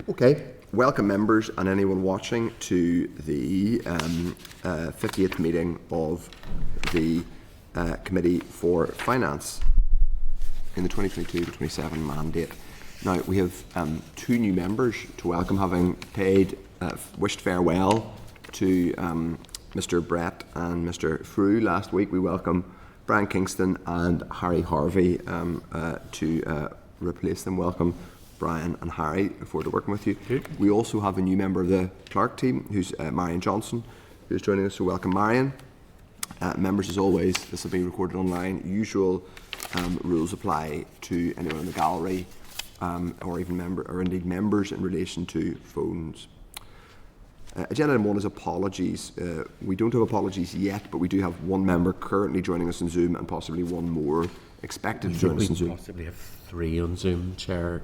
Okay, welcome members and anyone watching to the 58th meeting of the Committee for Finance in the 2022-27 mandate. Now we have two new members to welcome, having wished farewell to Mr. Brett and Mr. Frew last week. We welcome Brian Kingston and Harry Harvey to replace them. Welcome Brian and Harry, look forward to working with you. Good. We also have a new member of the clerk team, who's Marion Johnson, who's joining us, so welcome Marion. Members, as always, this will be recorded online. Usual rules apply to anyone in the gallery or indeed members in relation to phones. Agenda item 1 is apologies. We don't have apologies yet, but we do have one member currently joining us on Zoom and possibly one more expected to join us on Zoom. We possibly have 3 on Zoom, Chair.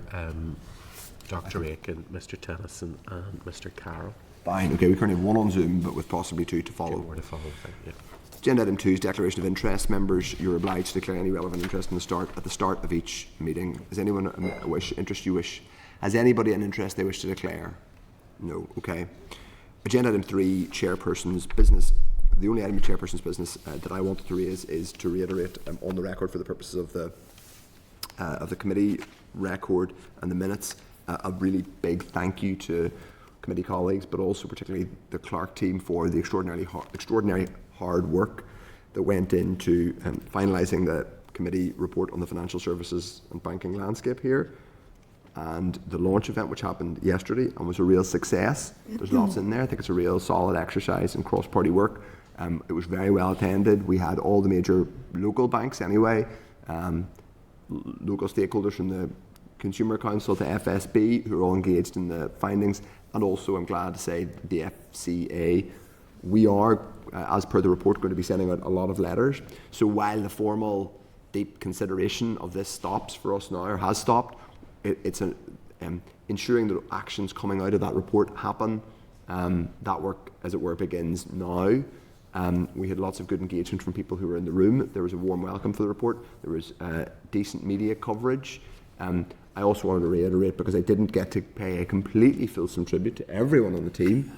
Dr. Aiken, Mr. Tennyson and Mr. Carroll. Fine, okay, we currently have 1 on Zoom, but with possibly 2 to follow. 2 more to follow, yeah. Agenda item 2 is declaration of interest. Members, you're obliged to declare any relevant interest at the start of each meeting. Has anyone Has anybody an interest they wish to declare? No, okay. Agenda item 3, chairperson's business. The only item of chairperson's business that I wanted to raise is to reiterate on the record, for the purposes of the committee record and the minutes, a really big thank you to committee colleagues, but also particularly the clerk team, for the extraordinary hard work that went into finalising the committee report on the financial services and banking landscape here. And the launch event, which happened yesterday and was a real success. There's lots in there. I think it's a real solid exercise in cross-party work. It was very well attended. We had all the major local banks anyway, local stakeholders from the Consumer Council to FSB, who are all engaged in the findings, and also, I'm glad to say, the FCA. We are, as per the report, going to be sending out a lot of letters. So while the formal deep consideration of this stops for us now, or has stopped, it's ensuring that actions coming out of that report happen. That work, as it were, begins now. We had lots of good engagement from people who were in the room. There was a warm welcome for the report. There was decent media coverage. I also wanted to reiterate, because I didn't get to pay a completely fulsome tribute to everyone on the team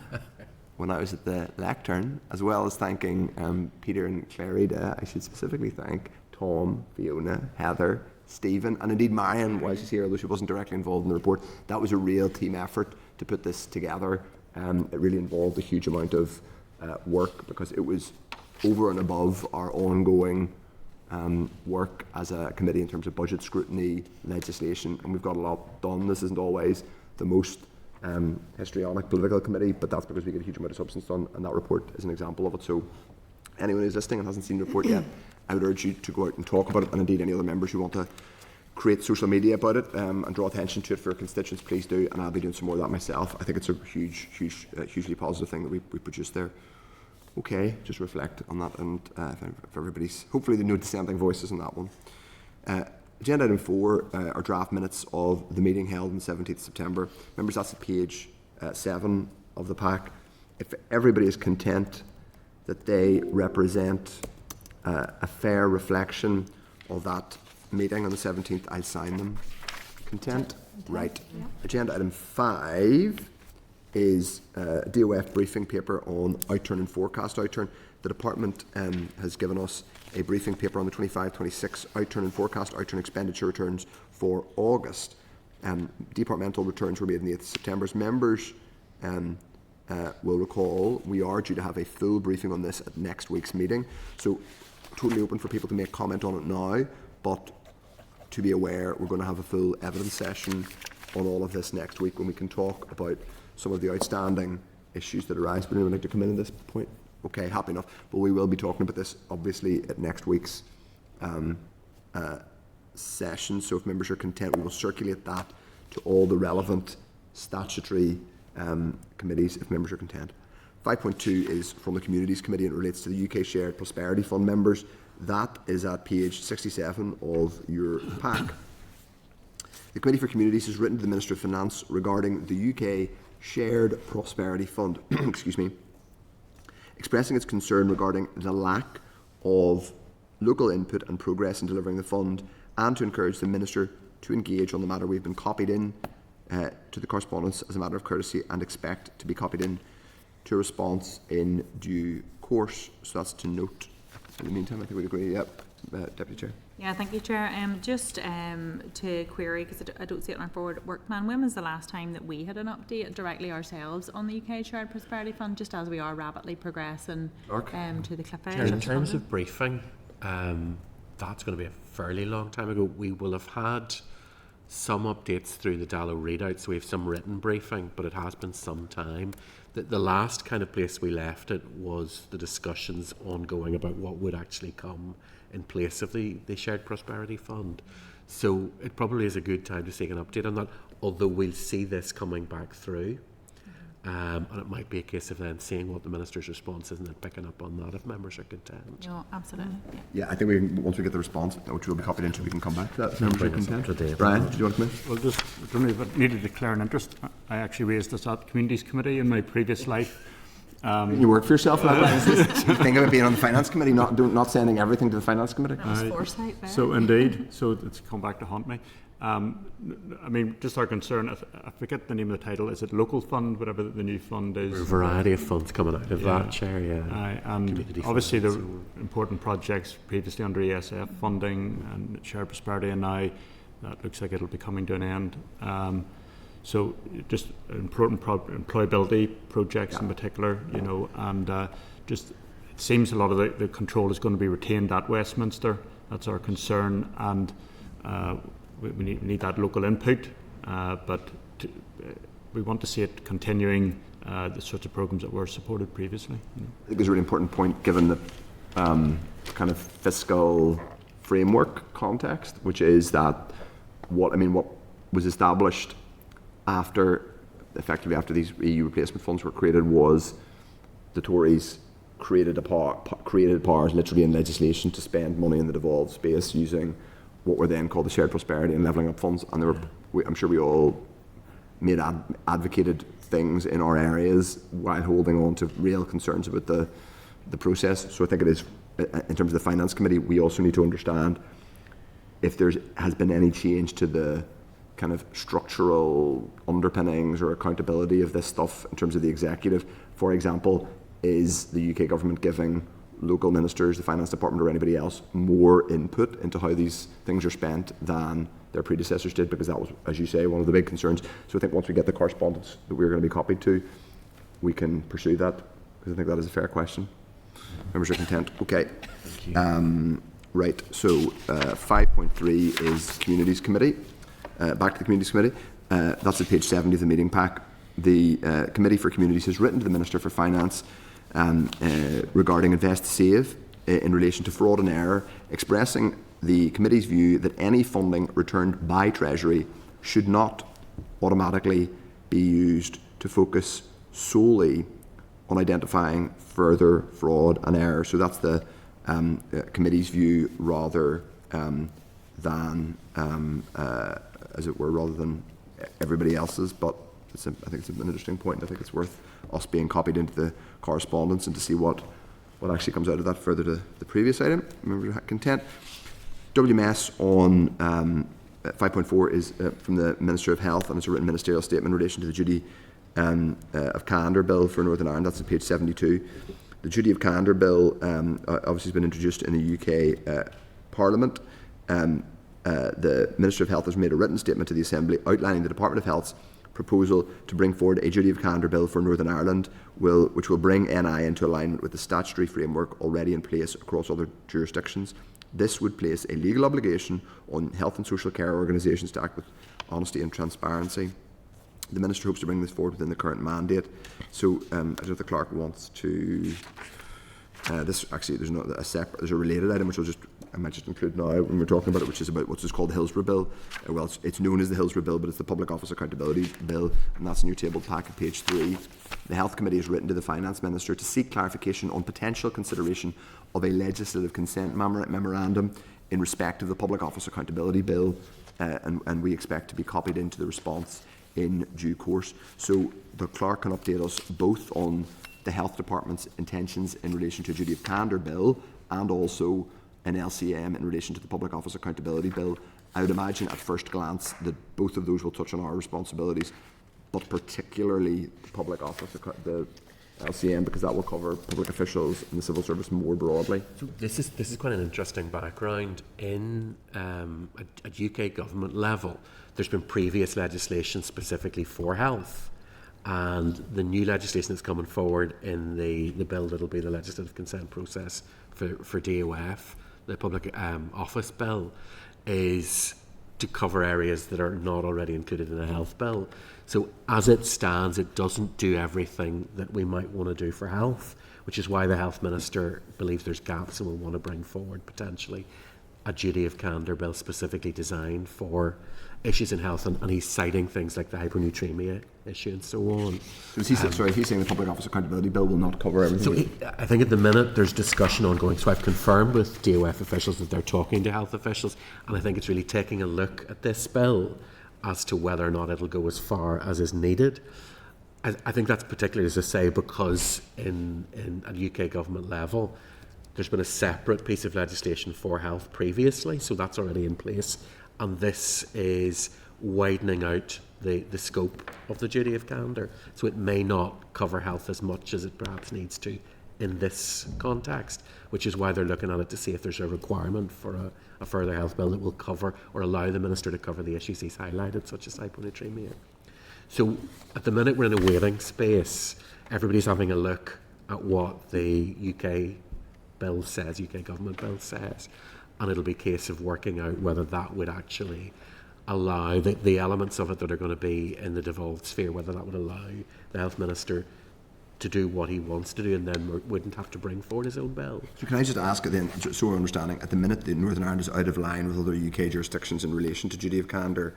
when I was at the lectern, as well as thanking Peter and Clarida. I should specifically thank Tom, Fiona, Heather, Stephen, and indeed Marion, while she's here, although she wasn't directly involved in the report. That was a real team effort to put this together. It really involved a huge amount of work, because it was over and above our ongoing work as a committee in terms of budget scrutiny, legislation, and we've got a lot done. This isn't always the most histrionic political committee, but that's because we get a huge amount of substance done, and that report is an example of it. So anyone who's listening and hasn't seen the report yet, I would urge you to go out and talk about it, and indeed any other members who want to create social media about it and draw attention to it for constituents, please do, and I'll be doing some more of that myself. I think it's a hugely positive thing that we produced there. Okay, just reflect on that, and if everybody's, hopefully they know dissenting voices on that one. Agenda item 4 are draft minutes of the meeting held on the 17th September. Members, that's at page 7 of the pack. If everybody is content that they represent a fair reflection of that meeting on the 17th, I'll sign them. Content? Right. Yeah. Agenda item 5 is a DOF briefing paper on outturn and forecast outturn. The department has given us a briefing paper on the 25-26 outturn and forecast outturn expenditure returns for August. Departmental returns were made on the 8th of September. As members will recall, we are due to have a full briefing on this at next week's meeting. So totally open for people to make comment on it now, but to be aware, we're going to have a full evidence session on all of this next week, when we can talk about some of the outstanding issues that arise. Would anyone like to come in at this point? Okay, happy enough. But we will be talking about this, obviously, at next week's session. So if members are content, we will circulate that to all the relevant statutory committees, if members are content. 5.2 is from the Communities Committee, and it relates to the UK Shared Prosperity Fund members. That is at page 67 of your pack. The Committee for Communities has written to the Minister of Finance regarding the UK Shared Prosperity Fund, excuse me, expressing its concern regarding the lack of local input and progress in delivering the fund, and to encourage the Minister to engage on the matter. We've been copied in to the correspondence as a matter of courtesy and expect to be copied in to a response in due course. So that's to note. In the meantime, I think we'd agree. Yep, Deputy Chair. Yeah, thank you, Chair. Just to query, because I don't see it in our forward work plan, when was the last time that we had an update directly ourselves on the UK Shared Prosperity Fund, just as we are rapidly progressing to the cliff edge? In terms of briefing, that's going to be a fairly long time ago. We will have had some updates through the Dallow readout, so we have some written briefing, but it has been some time. The last kind of place we left it was the discussions ongoing about what would actually come in place of the Shared Prosperity Fund. So it probably is a good time to take an update on that, although we'll see this coming back through. And it might be a case of then seeing what the Minister's response is and then picking up on that if members are content. No, absolutely. Yeah, I think once we get the response, which will be copied into, we can come back to that. If members are content. Brian, do you want to come in? Well, just I don't know if I need to declare an interest. I actually raised this at the Communities Committee in my previous life. You work for yourself, Brian. Think about being on the Finance Committee, not sending everything to the Finance Committee. That was foresight there. So indeed, so it's come back to haunt me. I mean, just our concern, I forget the name of the title, is it Local Fund, whatever the new fund is? There are a variety of funds coming out of that, Chair, and obviously there were important projects previously under ESF funding and Shared Prosperity, and now that looks like it'll be coming to an end. So just important employability projects in particular, you know, and just it seems a lot of the control is going to be retained at Westminster. That's our concern, and we need that local input, but we want to see it continuing the sorts of programs that were supported previously. You know. I think it's a really important point given the kind of fiscal framework context, which is that what was established effectively after these EU replacement funds were created was the Tories created powers literally in legislation to spend money in the devolved space using what were then called the Shared Prosperity and Levelling Up funds, and I'm sure we all advocated things in our areas while holding on to real concerns about the process. So I think it is, in terms of the Finance Committee, we also need to understand if there has been any change to the kind of structural underpinnings or accountability of this stuff in terms of the executive. For example, is the UK government giving local ministers, the finance department or anybody else more input into how these things are spent than their predecessors did? Because that was, as you say, one of the big concerns. So I think once we get the correspondence that we're going to be copied to, we can pursue that, because I think that is a fair question. Members are content. Okay. Right, so 5.3 is Communities Committee. Back to the Communities Committee. That's at page 70 of the meeting pack. The Committee for Communities has written to the Minister for Finance regarding Invest Save in relation to fraud and error, expressing the Committee's view that any funding returned by Treasury should not automatically be used to focus solely on identifying further fraud and error. So that's the Committee's view rather than, as it were, rather than everybody else's. But I think it's an interesting point. I think it's worth us being copied into the correspondence and to see what actually comes out of that further to the previous item. Remember, content. WMS on 5.4 is from the Minister of Health, and it's a written ministerial statement in relation to the duty of candour bill for Northern Ireland. That's on page 72. The duty of candour bill obviously has been introduced in the UK Parliament. The Minister of Health has made a written statement to the Assembly outlining the Department of Health's proposal to bring forward a duty of candour bill for Northern Ireland, which will bring NI into alignment with the statutory framework already in place across other jurisdictions. This would place a legal obligation on health and social care organisations to act with honesty and transparency. The Minister hopes to bring this forward within the current mandate. So, I don't know if the Clerk wants to. This actually, there's a related item which I might just include now when we're talking about it, which is about what's called the Hillsborough Bill. Well, it's known as the Hillsborough Bill, but it's the Public Office Accountability Bill, and that's in your table pack at page 3. The Health Committee has written to the Finance Minister to seek clarification on potential consideration of a legislative consent memorandum in respect of the Public Office Accountability Bill, and we expect to be copied into the response in due course. So the Clerk can update us both on the Health Department's intentions in relation to a duty of candour bill and also an LCM in relation to the Public Office Accountability Bill, I would imagine at first glance that both of those will touch on our responsibilities, but particularly the public office, the LCM, because that will cover public officials and the civil service more broadly. So this is quite an interesting background. In at UK government level, there's been previous legislation specifically for health, and the new legislation that's coming forward in the bill that'll be the legislative consent process for DOF, the public office bill, is to cover areas that are not already included in the health bill. So as it stands, it doesn't do everything that we might want to do for health, which is why the health minister believes there's gaps and will want to bring forward potentially a duty of candour bill specifically designed for issues in health, and he's citing things like the hypernatremia issue and so on. So he's saying the Public Office Accountability Bill will not cover everything? So I think at the minute there's discussion ongoing. So I've confirmed with DOF officials that they're talking to health officials, and I think it's really taking a look at this bill as to whether or not it'll go as far as is needed. I think that's particularly, as I say, because at UK government level, there's been a separate piece of legislation for health previously, so that's already in place. And this is widening out the scope of the duty of candour. So it may not cover health as much as it perhaps needs to in this context, which is why they're looking at it to see if there's a requirement for a further health bill that will cover or allow the minister to cover the issues he's highlighted, such as hyponatremia. So at the minute we're in a waiting space. Everybody's having a look at what the UK bill says, UK government bill says, and it'll be a case of working out whether that would actually allow the elements of it that are going to be in the devolved sphere, whether that would allow the health minister to do what he wants to do and then wouldn't have to bring forward his own bill. So can I just ask then, so we're understanding, at the minute the Northern Ireland is out of line with other UK jurisdictions in relation to duty of candour,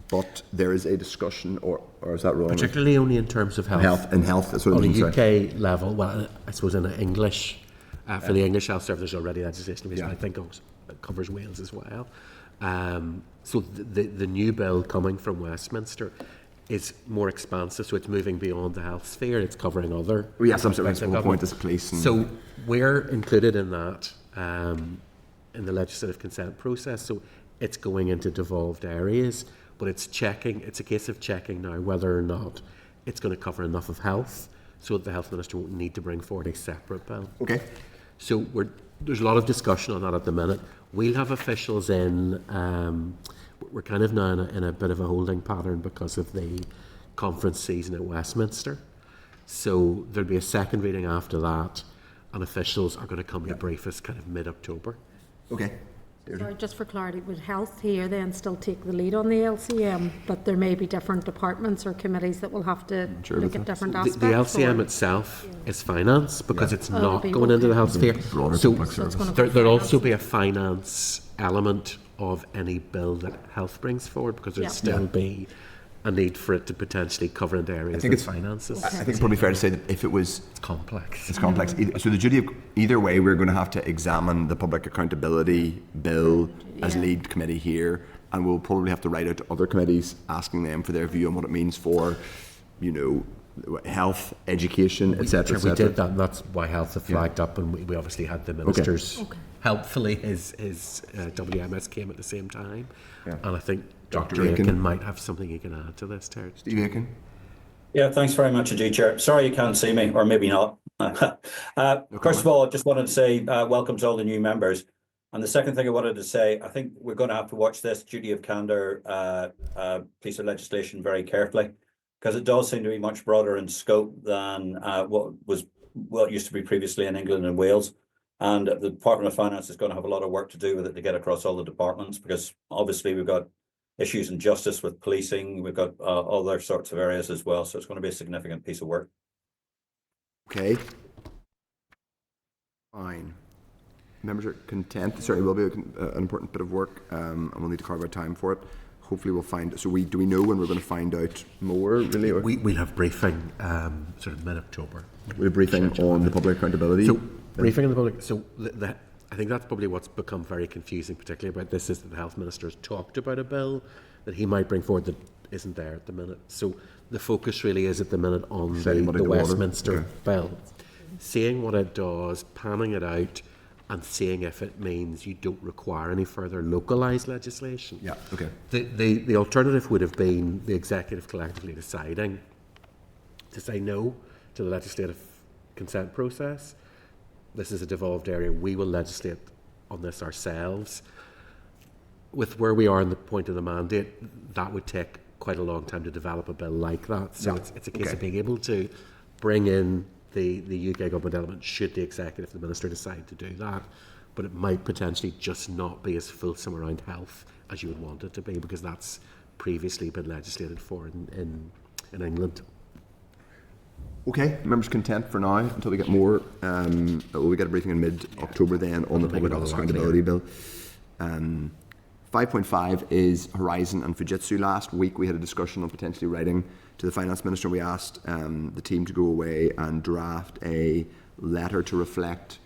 but there is a discussion, or is that wrong? Particularly only in terms of health. Health, that's what on I a mean, UK level, well, I suppose in the English, for the English health service, there's already legislation, which I think it covers Wales as well. So the new bill coming from Westminster is more expansive, so it's moving beyond the health sphere, it's covering other. Well, yes, I'm sorry, the point is police. So we're included in that, in the legislative consent process, so it's going into devolved areas, but it's a case of checking now whether or not it's going to cover enough of health so that the health minister won't need to bring forward a separate bill. Okay. So there's a lot of discussion on that at the minute. We'll have officials in, we're kind of now in a bit of a holding pattern because of the conference season at Westminster. So there'll be a second reading after that, and officials are going to come to brief us kind of mid-October. Okay. Sorry, just for clarity, would health here then still take the lead on the LCM, but there may be different departments or committees that will have to look at different aspects? The LCM itself is finance because it's not going into the health sphere. So there'll also be a finance element of any bill that health brings forward, because there'll still be a need for it to potentially cover into areas that finances. I think it's probably fair to say that if it was... It's complex. It's complex. So the duty of... Either way, we're going to have to examine the Public Accountability Bill as lead committee here, and we'll probably have to write out to other committees asking them for their view on what it means for, health, education, etc. We did that, and that's why health have flagged up, and we obviously had the ministers. Helpfully, his WMS came at the same time, and I think Dr. Aiken might have something he can add to this, Terry. Steve Aiken? Yeah, thanks very much indeed, Chair. Sorry you can't see me, or maybe not. First of all, I just wanted to say welcome to all the new members. And the second thing I wanted to say, I think we're going to have to watch this duty of candour piece of legislation very carefully, because it does seem to be much broader in scope than what used to be previously in England and Wales. And the Department of Finance is going to have a lot of work to do with it to get across all the departments, because obviously we've got issues in justice with policing, we've got other sorts of areas as well, so it's going to be a significant piece of work. Okay. Fine. Members are content. Certainly will be an important bit of work, and we'll need to carve out time for it. Hopefully we'll find... So do we know when we're going to find out more, really? We'll have briefing sort of mid-October. We'll have briefing on the public accountability? So briefing on the public... So I think that's probably what's become very confusing, particularly about this, is that the health minister has talked about a bill that he might bring forward that isn't there at the minute. So the focus really is at the minute on the Westminster bill, seeing what it does, panning it out, and seeing if it means you don't require any further localised legislation. Yeah, okay. The alternative would have been the executive collectively deciding to say no to the legislative consent process. This is a devolved area. We will legislate on this ourselves. With where we are in the point of the mandate, that would take quite a long time to develop a bill like that. So Yeah. it's a case of being able to bring in the UK government element should the executive, the minister, decide to do that. But it might potentially just not be as fulsome around health as you would want it to be, because that's previously been legislated for in England. Okay, members content for now until we get more. We get a briefing in mid-October then on the Public Office Accountability Bill. 5.5 is Horizon and Fujitsu. Last week we had a discussion on potentially writing to the Finance Minister. We asked the team to go away and draft a letter to reflect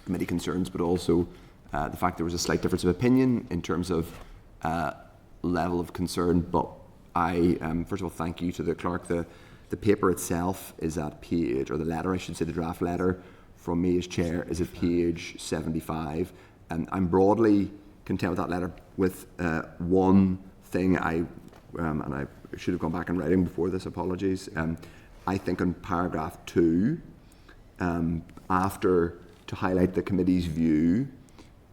committee concerns, but also the fact there was a slight difference of opinion in terms of level of concern. But I, first of all, thank you to the clerk. The paper itself is at page, or the letter, I should say, the draft letter from me as chair is at page 75. And I'm broadly content with that letter, with one thing and I should have gone back in writing before this, apologies. I think on paragraph 2, after to highlight the committee's view,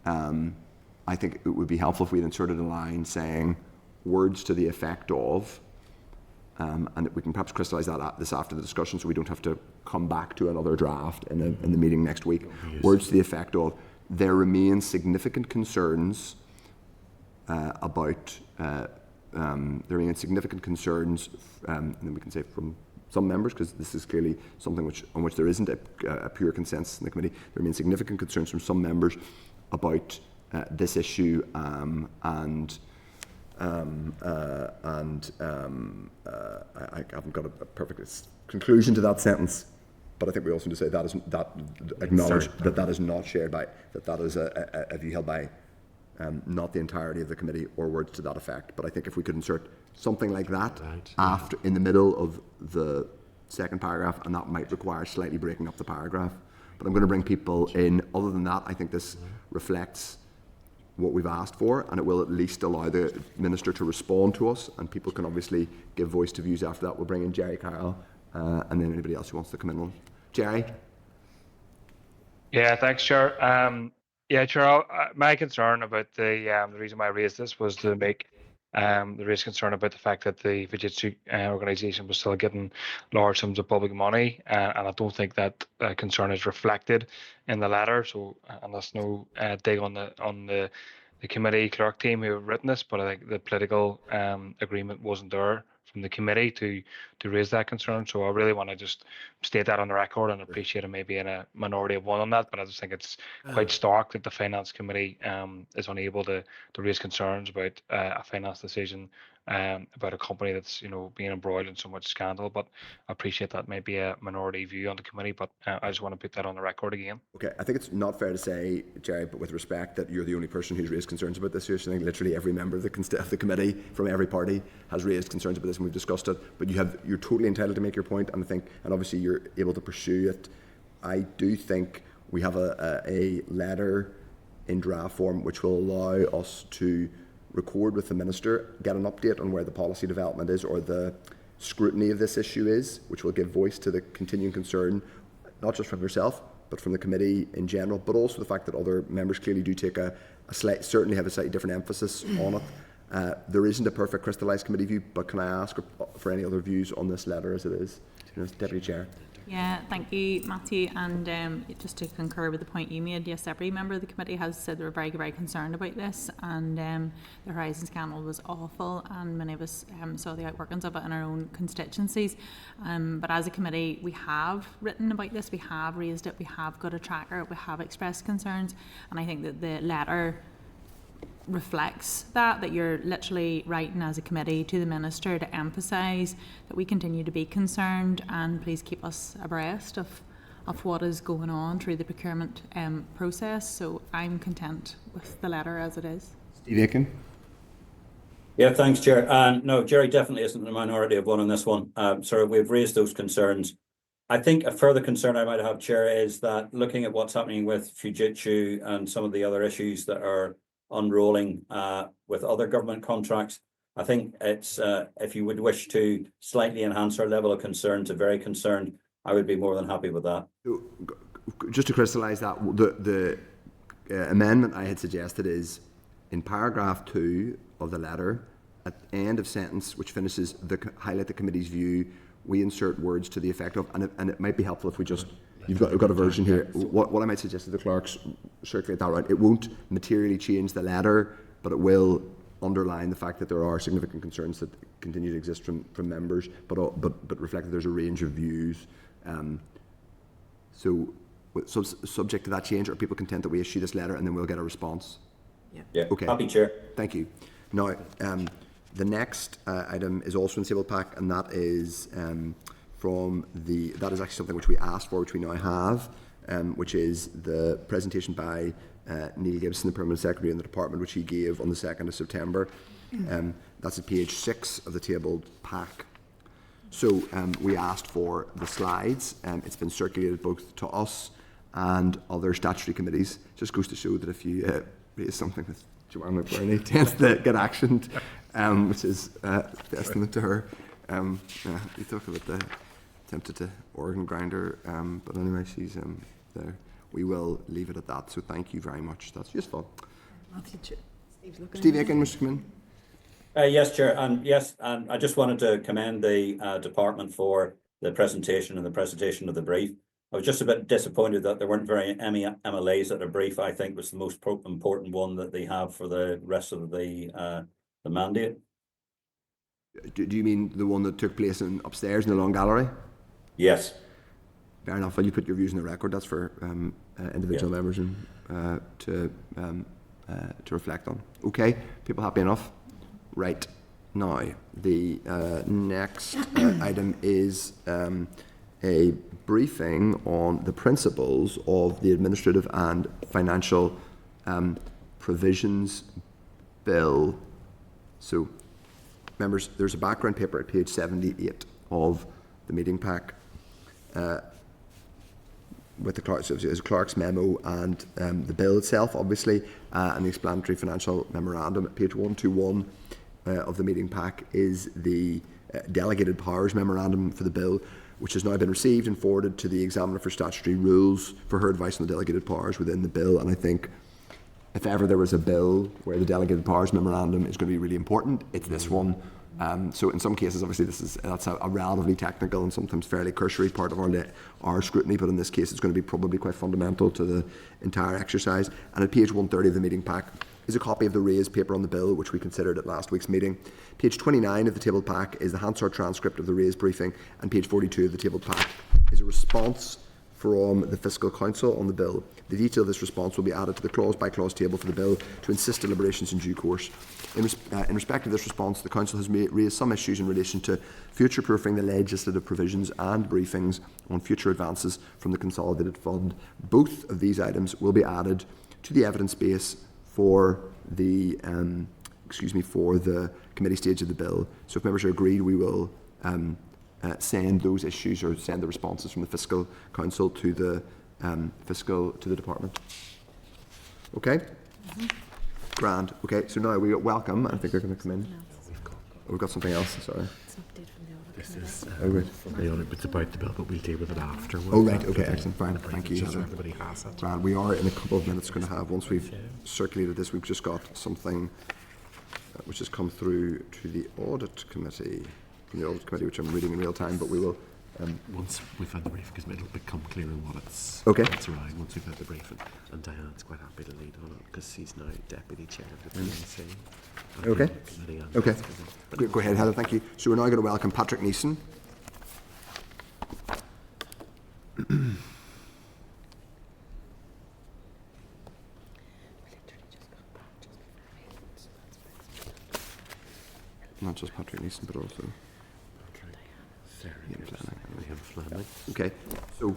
I think it would be helpful if we had inserted a line saying words to the effect of, and we can perhaps crystallise that this after the discussion so we don't have to come back to another draft in the meeting next week. Words to the effect of, there remain significant concerns about and then we can say from some members, because this is clearly something on which there isn't a pure consensus in the committee. There remain significant concerns from some members about this issue, I haven't got a perfect conclusion to that sentence, but I think we also need to say that is not shared by, that is a view held by not the entirety of the committee, or words to that effect. But I think if we could insert something like that after, in the middle of the second paragraph, and that might require slightly breaking up the paragraph. But I'm going to bring people in. Other than that, I think this reflects what we've asked for, and it will at least allow the Minister to respond to us, and people can obviously give voice to views after that. We'll bring in Jerry Carroll, and then anybody else who wants to come in. Jerry? Yeah, thanks, Chair. Chair, my concern about the reason why I raised this was to make the raise concern about the fact that the Fujitsu organisation was still getting large sums of public money, and I don't think that concern is reflected in the letter. So, and there's no dig on the committee clerk team who have written this, but I think the political agreement wasn't there from the committee to raise that concern. So I really want to just state that on the record, and appreciate it maybe in a minority of one on that, but I just think it's quite stark that the Finance Committee is unable to raise concerns about a finance decision about a company that's being embroiled in so much scandal. But I appreciate that may be a minority view on the committee, but I just want to put that on the record again. Okay, I think it's not fair to say, Jerry, but with respect, that you're the only person who's raised concerns about this issue. I think literally every member of the committee from every party has raised concerns about this, and we've discussed it. But you're totally entitled to make your point, and and obviously you're able to pursue it. I do think we have a letter in draft form which will allow us to record with the Minister, get an update on where the policy development is, or the scrutiny of this issue is, which will give voice to the continuing concern, not just from yourself, but from the committee in general, but also the fact that other members clearly do take certainly have a slightly different emphasis on it. There isn't a perfect crystallised committee view, but can I ask for any other views on this letter as it is? Deputy Chair. Yeah, thank you, Matthew. And just to concur with the point you made, yes, every member of the committee has said they were very, very concerned about this, and the Horizon scandal was awful, and many of us saw the outworkings of it in our own constituencies. But as a committee, we have written about this, we have raised it, we have got a tracker, we have expressed concerns, and I think that the letter reflects that you're literally writing as a committee to the Minister to emphasise that we continue to be concerned, and please keep us abreast of what is going on through the procurement process. So I'm content with the letter as it is. Steve Aiken. Yeah, thanks, Chair. No, Jerry definitely isn't in the minority of one on this one. So we've raised those concerns I think a further concern I might have, Chair, is that looking at what's happening with Fujitsu and some of the other issues that are unrolling with other government contracts, I think it's if you would wish to slightly enhance our level of concern to very concerned, I would be more than happy with that. Just to crystallise that, the amendment I had suggested is in paragraph 2 of the letter, at the end of sentence, which finishes highlight the committee's view, we insert words to the effect of, and it might be helpful if we just, we've got a version here. What I might suggest to the clerks, circulate that around. It won't materially change the letter, but it will underline the fact that there are significant concerns that continue to exist from members, but reflect that there's a range of views. So subject to that change, are people content that we issue this letter and then we'll get a response? Yeah. Okay. Happy, Chair. Thank you. Now, the next item is also in the tabled pack, and that is that is actually something which we asked for, which we now have, which is the presentation by Neil Gibson, the Permanent Secretary in the Department, which he gave on the 2nd of September. That's at page 6 of the tabled pack. So we asked for the slides. It's been circulated both to us and other statutory committees. Just goes to show that if you raise something with Joanne McBurney, tends to get actioned, which is testament to her. We talk about the attempted to organ grinder, but anyway, she's there. We will leave it at that. So thank you very much. That's useful. Steve Aiken, Mr. Come in. Yes, Chair, and I just wanted to commend the department for the presentation and the presentation of the brief. I was just a bit disappointed that there weren't very many MLAs at the brief. I think was the most important one that they have for the rest of the mandate. Do you mean the one that took place upstairs in the Long Gallery? Yes. Fair enough. Well, you put your views in the record. That's for individual members and to reflect on. Okay, people happy enough? Right. Now, the next item is a briefing on the principles of the Administrative and Financial Provisions Bill. So, members, there's a background paper at page 78 of the meeting pack with the clerk's memo and the bill itself, obviously, and the explanatory financial memorandum. At page 121 of the meeting pack is the delegated powers memorandum for the bill, which has now been received and forwarded to the examiner for statutory rules for her advice on the delegated powers within the bill. And I think if ever there was a bill where the delegated powers memorandum is going to be really important, it's this one. So in some cases, obviously, that's a relatively technical and sometimes fairly cursory part of our scrutiny, but in this case, it's going to be probably quite fundamental to the entire exercise. And at page 130 of the meeting pack is a copy of the raised paper on the bill, which we considered at last week's meeting. Page 29 of the tabled pack is the Hansard transcript of the raised briefing, and page 42 of the tabled pack is a response from the Fiscal Council on the bill. The detail of this response will be added to the clause-by-clause table for the bill to insist deliberations in due course. In respect of this response, the Council has raised some issues in relation to future-proofing the legislative provisions and briefings on future advances from the Consolidated Fund. Both of these items will be added to the evidence base for the committee stage of the bill. So if members are agreed, we will send those issues or send the responses from the Fiscal Council to the department. Okay? Mm-hmm. Grand. Okay, so now we welcome. I think they're going to come in. We've got something else. Sorry. This is from the audit. It's about the bill, but we'll deal with it afterwards. Oh right. Okay. Excellent. Fine. Thank you. So everybody has it. Grand. We are in a couple of minutes going to have, once we've circulated this, we've just got something which has come through to the audit committee. From the audit committee, which I'm reading in real time, but we will. Once we've had the brief, because it'll become clearer what it's around once we've had the briefing. And Diane's quite happy to lead on it because she's now deputy chair of the PNC. Okay. Okay. Go ahead, Heather. Thank you. So we're now going to welcome Patrick Neeson. Not just Patrick Neeson, but also Sarah Gibson, Ian Fleming. Okay, so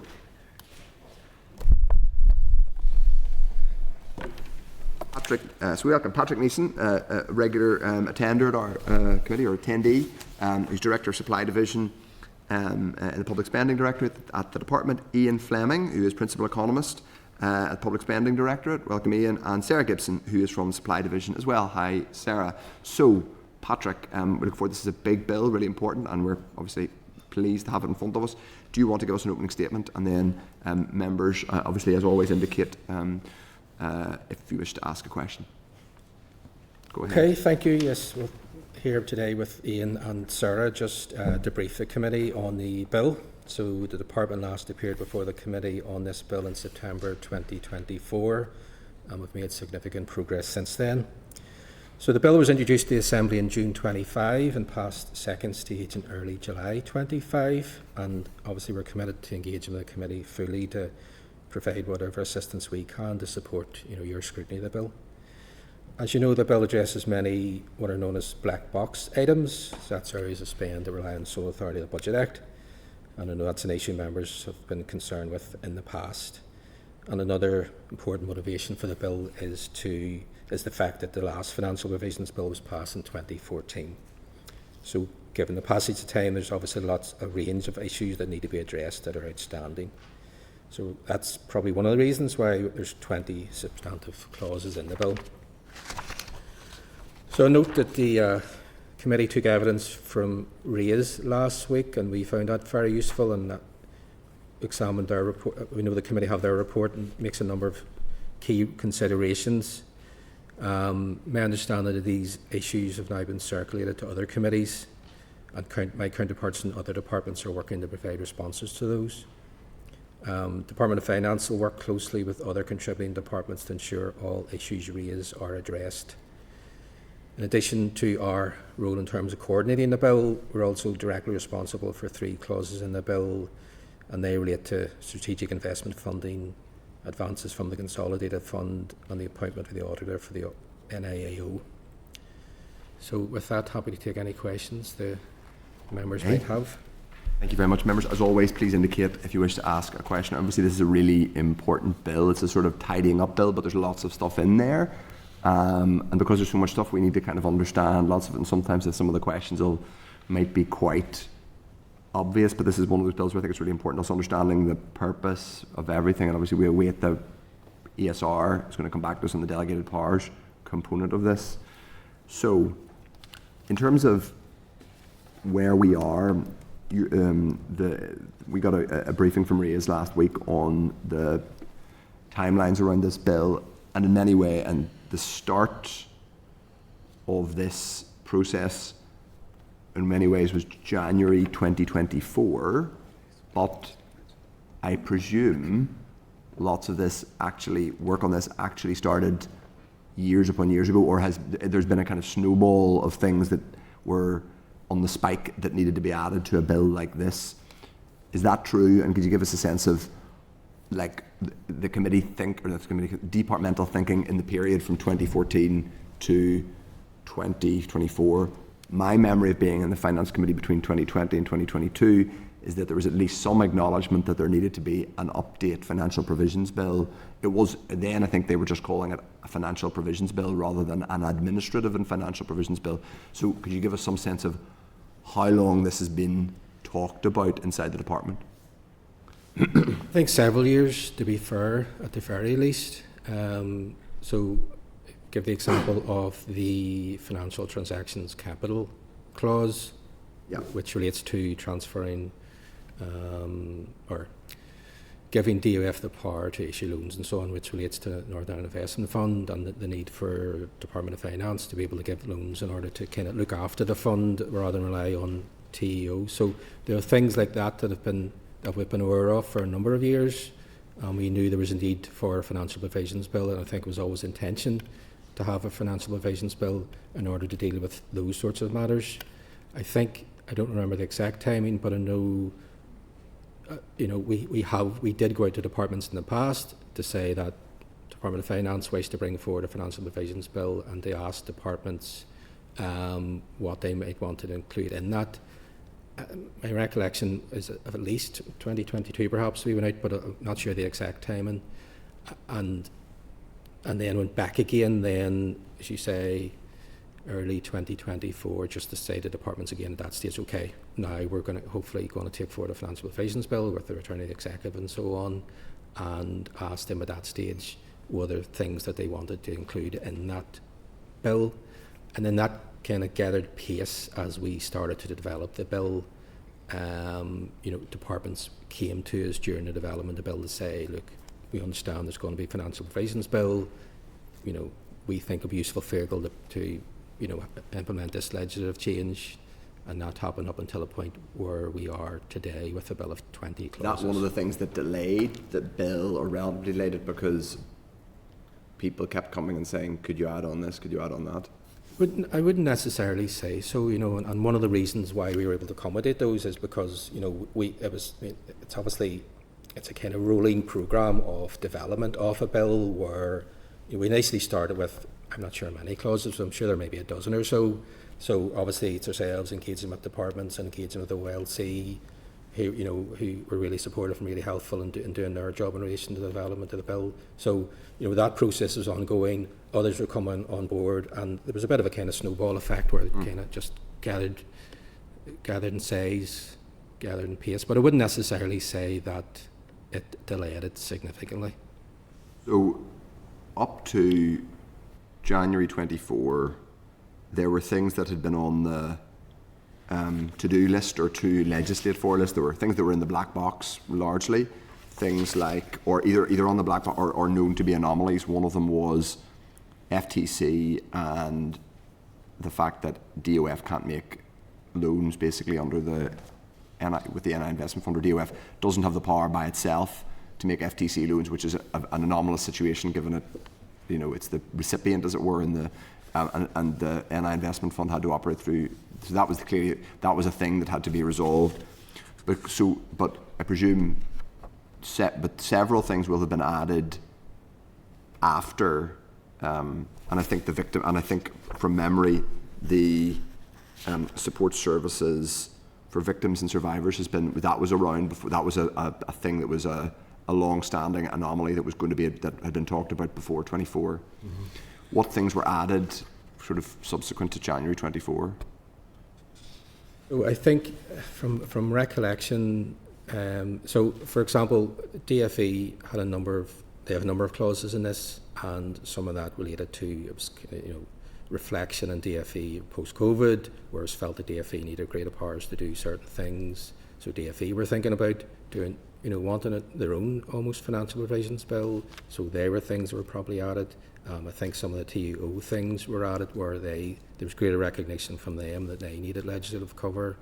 Patrick, so we welcome Patrick Neeson, a regular attender at our committee or attendee. He's Director of Supply Division in the Public Spending Directorate at the department, Ian Fleming, who is Principal Economist at the Public Spending Directorate. Welcome, Ian. And Sarah Gibson, who is from the Supply Division as well. Hi, Sarah. So, Patrick, we look forward. This is a big bill, really important, and we're obviously pleased to have it in front of us. Do you want to give us an opening statement? And then members, obviously, as always, indicate if you wish to ask a question. Go ahead. Okay, thank you. Yes, we're here today with Ian and Sarah just to brief the committee on the bill. So the department last appeared before the committee on this bill in September 2024, and we've made significant progress since then. So the bill was introduced to the Assembly in June 25 and passed second stage in early July 25, and obviously we're committed to engaging with the committee fully to provide whatever assistance we can to support your scrutiny of the bill. As you know, the bill addresses many what are known as black box items. So that's areas of spend that rely on sole authority of the Budget Act, and I know that's an issue members have been concerned with in the past. And another important motivation for the bill is the fact that the last financial provisions bill was passed in 2014. So given the passage of time, there's obviously a range of issues that need to be addressed that are outstanding. So that's probably one of the reasons why there's 20 substantive clauses in the bill. So I note that the committee took evidence from RAISE last week, and we found that very useful, and that examined their report. We know the committee have their report and makes a number of key considerations. My understanding of these issues have now been circulated to other committees, and my counterparts in other departments are working to provide responses to those. Department of Finance will work closely with other contributing departments to ensure all issues raised are addressed. In addition to our role in terms of coordinating the bill, we're also directly responsible for 3 clauses in the bill, and they relate to strategic investment funding, advances from the Consolidated Fund, and the appointment of the auditor for the NIAO. So with that, happy to take any questions the members might have. Thank you very much, members. As always, please indicate if you wish to ask a question. Obviously, this is a really important bill. It's a sort of tidying up bill, but there's lots of stuff in there. And because there's so much stuff, we need to kind of understand lots of it. And sometimes some of the questions might be quite obvious, but this is one of those bills where I think it's really important us understanding the purpose of everything. And obviously, we await the ESR. It's going to come back to us on the delegated powers component of this. So, in terms of where we are, we got a briefing from RAISE last week on the timelines around this bill, and in many ways, and the start of this process in many ways was January 2024, but I presume lots of this work on this actually started years upon years ago, or there's been a kind of snowball of things that were on the spike that needed to be added to a bill like this. Is that true? And could you give us a sense of like the committee departmental thinking in the period from 2014 to 2024? My memory of being in the Finance Committee between 2020 and 2022 is that there was at least some acknowledgement that there needed to be an update financial provisions bill. It was then, I think they were just calling it a financial provisions bill rather than an administrative and financial provisions bill. So could you give us some sense of how long this has been talked about inside the department? I think several years, to be fair, at the very least. So give the example of the financial transactions capital clause, which relates to transferring or giving DOF the power to issue loans and so on, which relates to Northern Ireland Investment Fund and the need for Department of Finance to be able to give loans in order to kind of look after the fund rather than rely on TEO. So there are things like that we've been aware of for a number of years. We knew there was a need for a financial provisions bill, and I think it was always intention to have a financial provisions bill in order to deal with those sorts of matters. I don't remember the exact timing, but I know we did go out to departments in the past to say that Department of Finance wished to bring forward a financial provisions bill, and they asked departments what they might want to include in that. My recollection is of at least 2022 perhaps we went out, but I'm not sure the exact timing. And then went back again then, as you say, early 2024, just to say to departments again at that stage, okay, now we're hopefully going to take forward a financial provisions bill with the return of the executive and so on, and ask them at that stage were there things that they wanted to include in that bill. And then that kind of gathered pace as we started to develop the bill. Departments came to us during the development of the bill to say, look, we understand there's going to be a financial provisions bill. We think it'd be a useful vehicle to implement this legislative change, and that happened up until a point where we are today with a bill of 20 clauses. That's one of the things that delayed the bill, or relatively delayed it, because people kept coming and saying, could you add on this, could you add on that? I wouldn't necessarily say so, and one of the reasons why we were able to accommodate those is because, it's a kind of rolling programme of development of a bill where we initially started with, I'm not sure how many clauses, but I'm sure there may be a dozen or so. So obviously it's ourselves engaging with departments and engaging with the OLC, who were really supportive and really helpful in doing their job in relation to the development of the bill. So, that process was ongoing. Others were coming on board, and there was a bit of a kind of snowball effect where it kind of just gathered in size, gathered in pace. But I wouldn't necessarily say that it delayed it significantly. So, up to January 24, there were things that had been on the to-do list or to legislate for list. There were things that were in the black box largely, things like, or either on the black box or known to be anomalies. One of them was FTC and the fact that DOF can't make loans basically under the with the NI investment fund, or DOF doesn't have the power by itself to make FTC loans, which is an anomalous situation given it, it's the recipient, as it were, in the and the NI investment fund had to operate through. So that was a thing that had to be resolved. But I presume, several things will have been added after, and I think from memory, the support services for victims and survivors was around before. That was a thing that was a long-standing anomaly that was going to be that had been talked about before 24. Mm-hmm. What things were added sort of subsequent to January 24? So I think from recollection, so for example, DFE had a number of clauses in this, and some of that related to reflection in DFE post-COVID, whereas felt that DFE needed greater powers to do certain things. So DFE were thinking about doing, wanting their own almost financial provisions bill. So there were things that were probably added. I think some of the TUO things were added where there was greater recognition from them that they needed legislative cover.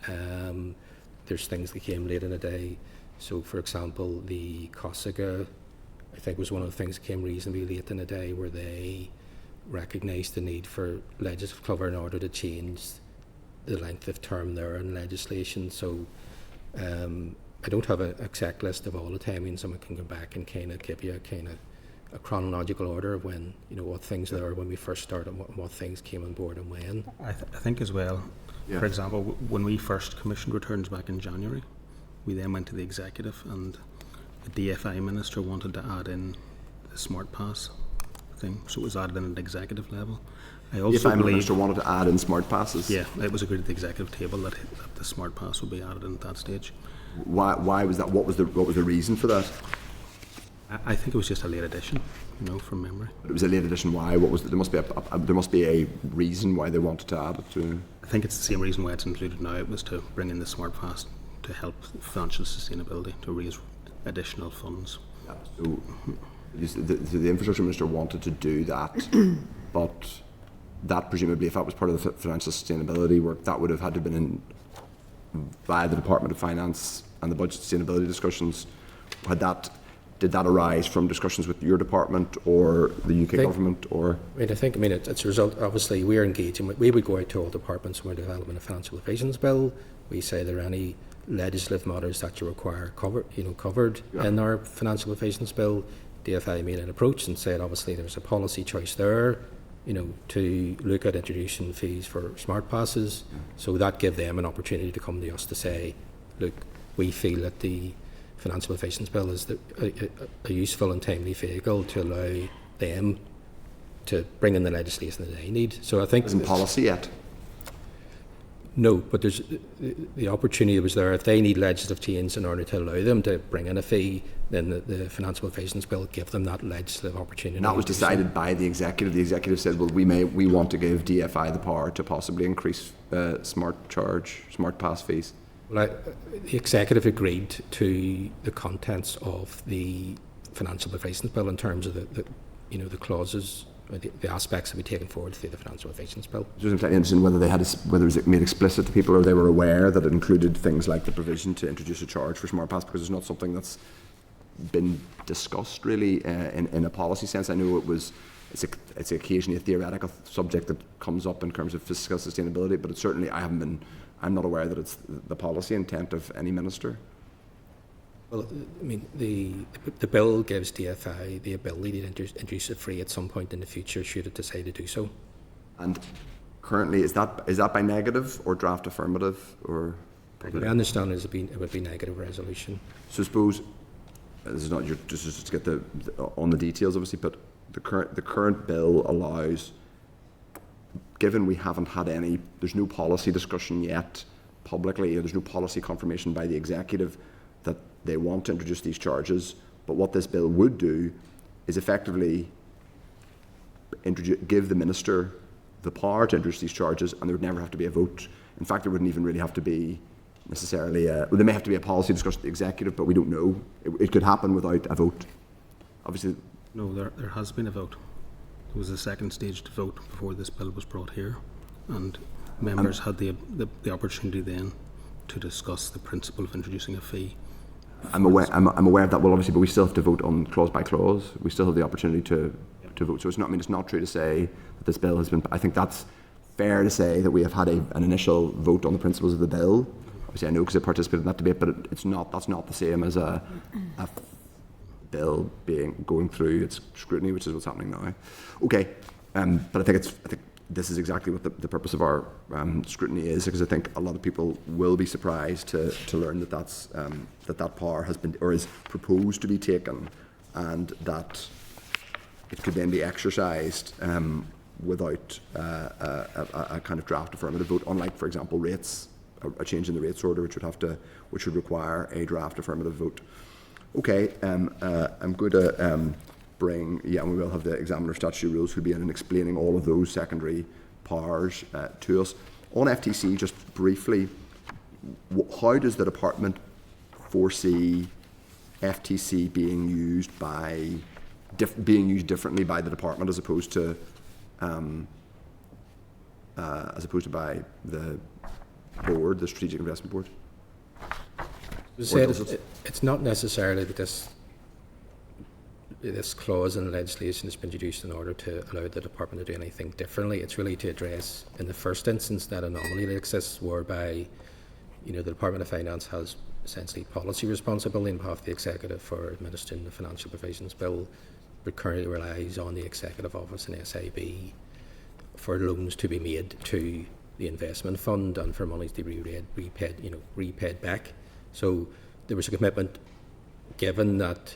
There's things that came late in the day. So, for example, the COSIGA, I think, was one of the things that came reasonably late in the day, where they recognised the need for legislative cover in order to change the length of term there in legislation. So, I don't have an exact list of all the timings. Someone can go back and kind of give you a chronological order of when, what things there were when we first started, and what things came on board and when. I think as well, for example, when we first commissioned returns back in January, we then went to the executive, and the DFI minister wanted to add in the Smart Pass thing, so it was added in at the executive level. I also DFI minister wanted to add in Smart Passes? Yeah, it was agreed at the executive table that the Smart Pass would be added in at that stage. Why was that? What was the reason for that? I think it was just a late addition, from memory. It was a late addition. Why? What was there must be a reason why they wanted to add it to. I think it's the same reason why it's included now. It was to bring in the Smart Pass to help financial sustainability, to raise additional funds. Yeah, so the infrastructure minister wanted to do that, but that presumably, if that was part of the financial sustainability work, that would have had to have been in via the Department of Finance and the budget sustainability discussions. Did that arise from discussions with your department or the UK government, or? It's a result. Obviously, we're engaging. We would go out to all departments when we're developing a financial provisions bill. We say there are any legislative matters that you require covered in our financial provisions bill. DFI made an approach and said, obviously, there's a policy choice there, to look at introducing fees for smart passes. So that gave them an opportunity to come to us to say, look, we feel that the financial provisions bill is a useful and timely vehicle to allow them to bring in the legislation that they need. So I think isn't policy yet. No, but there's the opportunity was there. If they need legislative change in order to allow them to bring in a fee, then the Financial Provisions Bill give them that legislative opportunity. And that was decided by the executive. The executive said, well, we want to give DFI the power to possibly increase smart pass fees. Well, the executive agreed to the contents of the Financial Provisions Bill in terms of the clauses, or the aspects that we taken forward through the Financial Provisions Bill. Just interested in whether whether it was made explicit to people, or they were aware that it included things like the provision to introduce a charge for smart pass, because it's not something that's been discussed really in a policy sense. I know it's occasionally a theoretical subject that comes up in terms of fiscal sustainability, but it's certainly I'm not aware that it's the policy intent of any minister. Well, I mean, the bill gives DFI the ability to introduce a fee at some point in the future, should it decide to do so. And currently, is that by negative or draft affirmative, or? My understanding is it would be negative resolution. So I suppose this is not just to get on the details, obviously, but the current bill allows, given we haven't had there's no policy discussion yet publicly, or there's no policy confirmation by the executive that they want to introduce these charges, but what this bill would do is effectively give the minister the power to introduce these charges, and there would never have to be a vote. In fact, there wouldn't even really have to be necessarily there may have to be a policy discussion with the executive, but we don't know. It could happen without a vote. Obviously. No, there has been a vote. There was a second staged vote before this bill was brought here, and members had the opportunity then to discuss the principle of introducing a fee. I'm aware of that. Well, obviously, but we still have to vote on clause by clause. We still have the opportunity to vote. So it's not true to say that this bill has been. I think that's fair to say that we have had an initial vote on the principles of the bill. Obviously, I know because I participated in that debate, but it's not. That's not the same as a bill going through its scrutiny, which is what's happening now. Okay, but I think this is exactly what the purpose of our scrutiny is, because I think a lot of people will be surprised to learn that that power has been, or is proposed to be taken, and that it could then be exercised without a kind of draft affirmative vote, unlike, for example, rates, a change in the rates order, which would require a draft affirmative vote. Okay, I'm going to bring, we will have the examiner statutory rules who'll be in and explaining all of those secondary powers to us. On FTC, just briefly, how does the department foresee FTC being used differently by the department as opposed to by the board, the Strategic Investment Board? It's not necessarily that this clause in the legislation has been introduced in order to allow the department to do anything differently. It's really to address, in the first instance, that anomaly that exists whereby, the Department of Finance has essentially policy responsibility on behalf of the executive for administering the Financial Provisions Bill, but currently relies on the Executive Office and SIB for loans to be made to the investment fund and for monies to be repaid back. So there was a commitment given that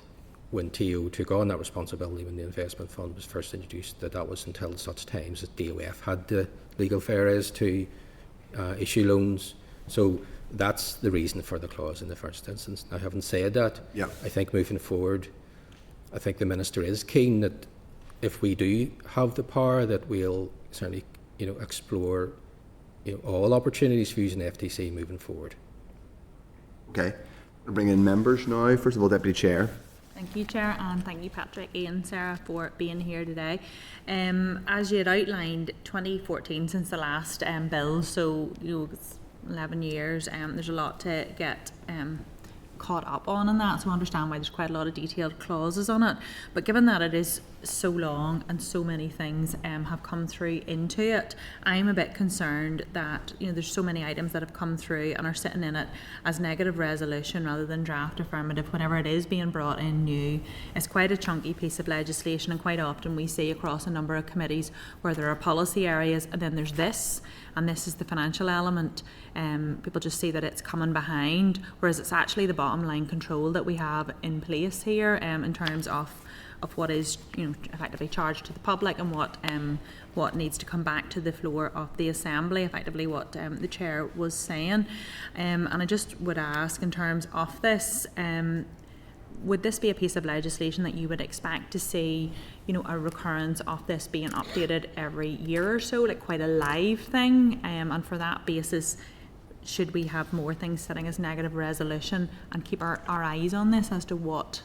when TO took on that responsibility when the investment fund was first introduced, that was until such times as DOF had the legal fairness to issue loans. So that's the reason for the clause in the first instance. Now, having said that, I think moving forward, I think the Minister is keen that if we do have the power, that we'll certainly explore all opportunities for using FTC moving forward. Okay, we'll bring in members now. First of all, Deputy Chair. Thank you, Chair, and thank you, Patrick, Ian, Sarah, for being here today. As you had outlined, 2014 since the last bill, so it's 11 years. There's a lot to get caught up on in that, so I understand why there's quite a lot of detailed clauses on it. But given that it is so long and so many things have come through into it, I'm a bit concerned that there's so many items that have come through and are sitting in it as negative resolution rather than draft affirmative whenever it is being brought in new. It's quite a chunky piece of legislation, and quite often we see across a number of committees where there are policy areas and then there's this, and this is the financial element. People just see that it's coming behind, whereas it's actually the bottom line control that we have in place here in terms of of what is, you know, effectively charged to the public and what needs to come back to the floor of the Assembly, effectively what the Chair was saying. And I just would ask, in terms of this, would this be a piece of legislation that you would expect to see, you know, a recurrence of this being updated every year or so, like quite a live thing? And for that basis, should we have more things sitting as negative resolution and keep our eyes on this as to what,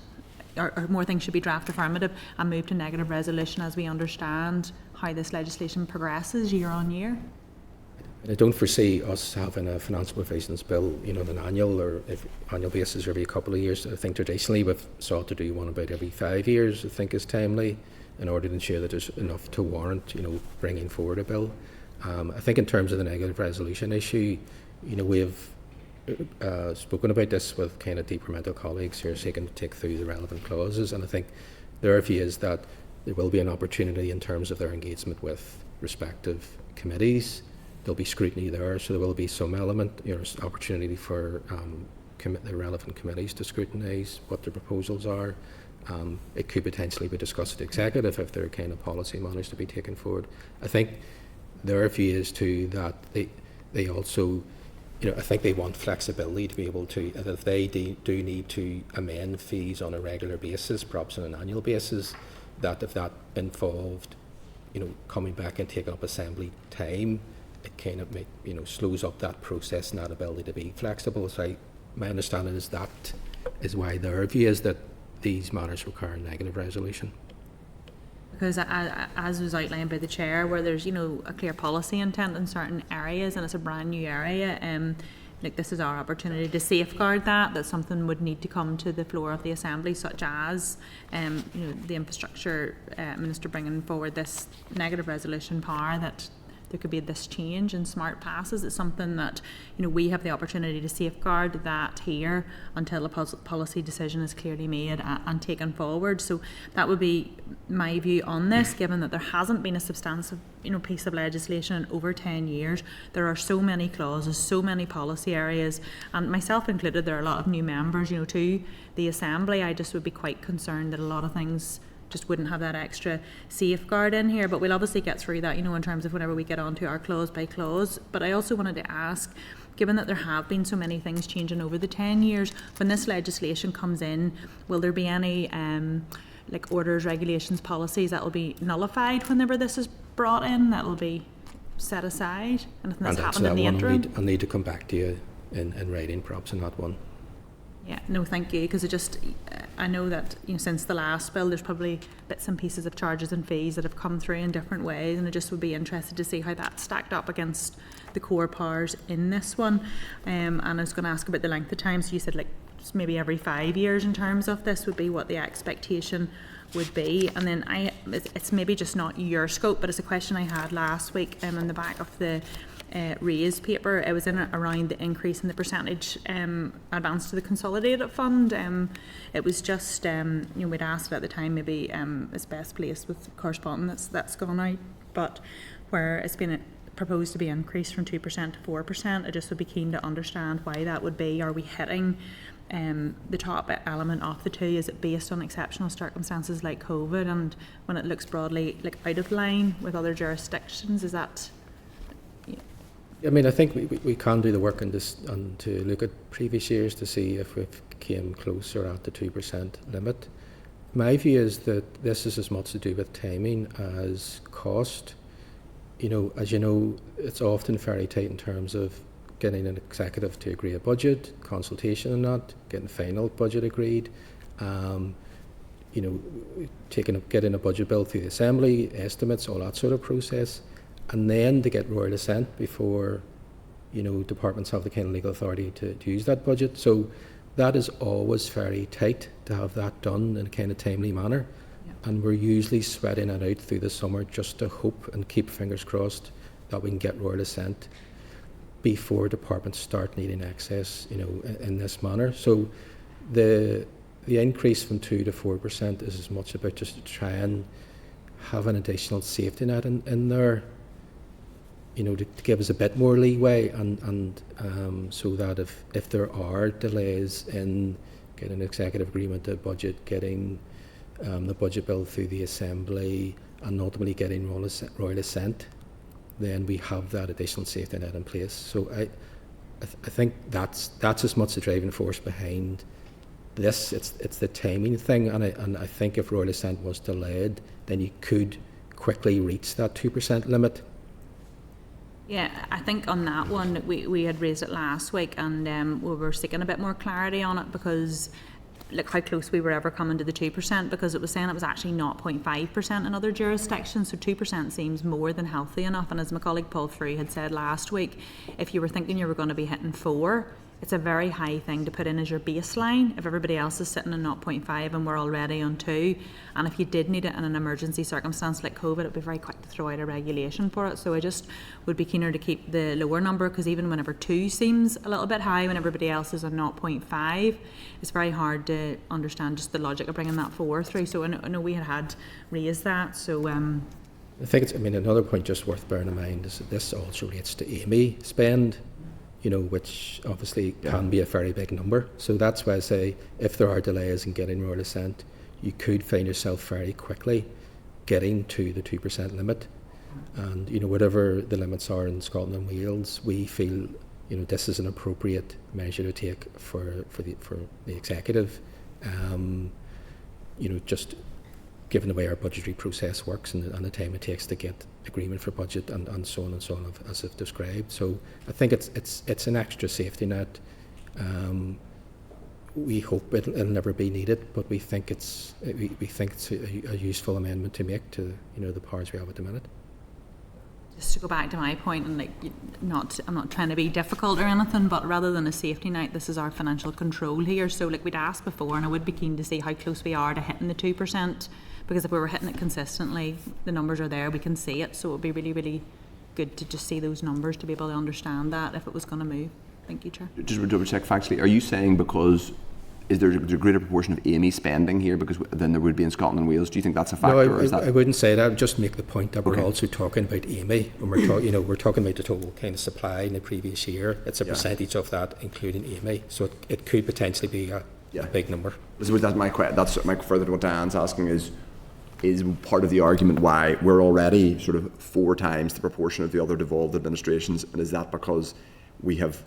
or more things should be draft affirmative and move to negative resolution as we understand how this legislation progresses year on year? I don't foresee us having a financial provisions bill, you know, on an annual basis every couple of years. I think traditionally we've sought to do one about every 5 years, I think is timely, in order to ensure that there's enough to warrant, you know, bringing forward a bill. I think in terms of the negative resolution issue, you know, we've spoken about this with kind of departmental colleagues who are seeking to take through the relevant clauses, and I think their view is that there will be an opportunity in terms of their engagement with respective committees. There'll be scrutiny there, so there will be some element, you know, opportunity for the relevant committees to scrutinise what their proposals are. It could potentially be discussed at the executive if there are kind of policy matters to be taken forward. I think their view is too that they also, you know, I think they want flexibility to be able to, that if they do need to amend fees on a regular basis, perhaps on an annual basis, that if that involved, you know, coming back and taking up Assembly time, it kind of slows up that process and that ability to be flexible. So my understanding is that is why their view is that these matters require negative resolution. Because as was outlined by the Chair, where there's, you know, a clear policy intent in certain areas and it's a brand new area, like this is our opportunity to safeguard that something would need to come to the floor of the Assembly, such as you know, the Infrastructure Minister bringing forward this negative resolution power, that there could be this change in smart passes. It's something that, you know, we have the opportunity to safeguard that here until a policy decision is clearly made and taken forward. So that would be my view on this, given that there hasn't been a substantive, you know, piece of legislation in over 10 years. There are so many clauses, so many policy areas, and myself included, there are a lot of new members, you know, to the Assembly. I just would be quite concerned that a lot of things just wouldn't have that extra safeguard in here, but we'll obviously get through that, you know, in terms of whenever we get on to our clause by clause. But I also wanted to ask, given that there have been so many things changing over the 10 years, when this legislation comes in, will there be any like orders, regulations, policies that will be nullified whenever this is brought in, that will be set aside? Anything that's happened in the interim? I'll need to come back to you in writing, perhaps, on that one. Yeah, no, thank you, because I know that, you know, since the last bill, there's probably bits and pieces of charges and fees that have come through in different ways, and I just would be interested to see how that's stacked up against the core powers in this one. And I was going to ask about the length of time. So you said like maybe every 5 years in terms of this would be what the expectation would be. And then it's maybe just not your scope, but it's a question I had last week in the back of the raised paper. It was in around the increase in the percentage advance to the consolidated fund. It was just, you know, we'd asked at the time, maybe it's best placed with correspondence that's gone out, but where it's been proposed to be increased from 2% to 4%, I just would be keen to understand why that would be. Are we hitting the top element of the two? Is it based on exceptional circumstances like COVID, and when it looks broadly like out of line with other jurisdictions, is that? I mean, I think we can do the work on this and to look at previous years to see if we've came closer at the 2% limit. My view is that this is as much to do with timing as cost. You know, as you know, it's often very tight in terms of getting an executive to agree a budget, consultation on that, getting final budget agreed, you know, getting a budget bill through the Assembly, estimates, all that sort of process. And then to get royal assent before, you know, departments have the kind of legal authority to use that budget. So that is always very tight to have that done in a kind of timely manner. Yeah. And we're usually sweating it out through the summer just to hope and keep fingers crossed that we can get royal assent before departments start needing access, you know, in this manner. So the increase from 2 to 4% is as much about just to try and have an additional safety net in there, you know, to give us a bit more leeway, and so that if there are delays in getting an executive agreement, a budget, getting the budget bill through the Assembly and ultimately getting royal assent, then we have that additional safety net in place. So I think that's as much the driving force behind this. It's the timing thing, and I think if royal assent was delayed, then you could quickly reach that 2% limit. Yeah, I think on that one, we had raised it last week, and we were seeking a bit more clarity on it, because look how close we were ever coming to the 2%, because it was saying it was actually 0.5% in other jurisdictions, so 2% seems more than healthy enough. And as my colleague Paul Frew had said last week, if you were thinking you were going to be hitting 4, it's a very high thing to put in as your baseline if everybody else is sitting in 0.5 and we're already on 2. And if you did need it in an emergency circumstance like COVID, it would be very quick to throw out a regulation for it. So I just would be keener to keep the lower number, because even whenever 2 seems a little bit high when everybody else is on 0.5, it's very hard to understand just the logic of bringing that 4 through. So I know we had raised that. So I think another point just worth bearing in mind is that this also relates to AME spend, which obviously can be a very big number. So that's why I say if there are delays in getting royal assent, you could find yourself very quickly getting to the 2% limit. And whatever the limits are in Scotland and Wales, we feel this is an appropriate measure to take for the executive. Just given the way our budgetary process works and the time it takes to get agreement for budget and so on, as I've described. So I think it's an extra safety net. We hope it'll never be needed, but we think it's a useful amendment to make to the powers we have at the minute. Just to go back to my point, and I'm not trying to be difficult or anything, but rather than a safety net, this is our financial control here. So we'd asked before, and I would be keen to see how close we are to hitting the 2%, because if we were hitting it consistently, the numbers are there, we can see it. So it would be really, really good to just see those numbers to be able to understand that if it was going to move. Thank you, Chair. Just to double check factually, are you saying because is there a greater proportion of AME spending here than there would be in Scotland and Wales? Do you think that's a factor? No, I wouldn't say that. I would just make the point that we're also talking about AME when we're talking about the total kind of supply in the previous year. It's a percentage of that, including AME. So it could potentially be a big number. That's my further to what Diane's asking is part of the argument why we're already sort of 4 times the proportion of the other devolved administrations, and is that because we have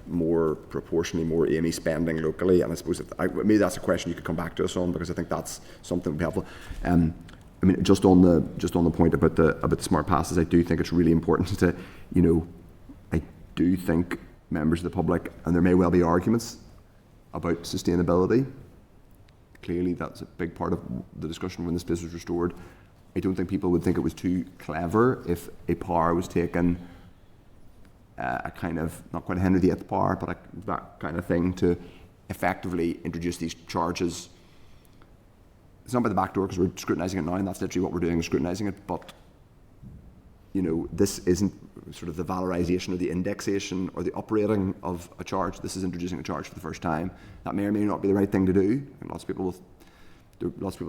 proportionally more AME spending locally? And I suppose maybe that's a question you could come back to us on, because I think that's something that would be helpful. Just on the point about the smart passes, I do think it's really important to, I do think members of the public, and there may well be arguments about sustainability. Clearly, that's a big part of the discussion when this place was restored. I don't think people would think it was too clever if a power was taken, a kind of, not quite a Henry VIII power, but that kind of thing, to effectively introduce these charges. It's not by the back door, because we're scrutinising it now, and that's literally what we're doing, scrutinising it. But this isn't sort of the valorisation or the indexation or the operating of a charge. This is introducing a charge for the first time. That may or may not be the right thing to do. And lots of people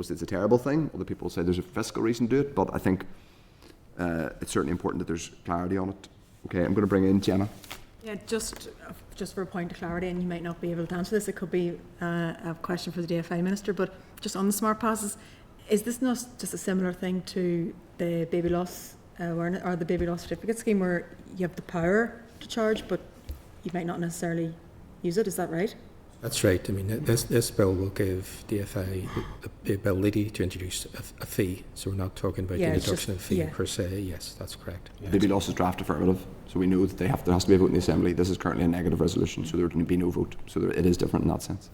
say it's a terrible thing. Other people say there's a fiscal reason to do it. But I think it's certainly important that there's clarity on it. Okay, I'm going to bring in Jenna. Yeah, just for a point of clarity, and you might not be able to answer this, it could be a question for the DFI Minister, but just on the smart passes, is this not just a similar thing to the baby loss awareness or the baby loss certificate scheme, where you have the power to charge, but you might not necessarily use it? Is that right? That's right. This bill will give DFI the ability to introduce a fee. So we're not talking about the introduction of a fee per se. Yes, that's correct. Baby loss is draft affirmative, so we know that there has to be a vote in the Assembly. This is currently a negative resolution, so there would be no vote. So it is different in that sense.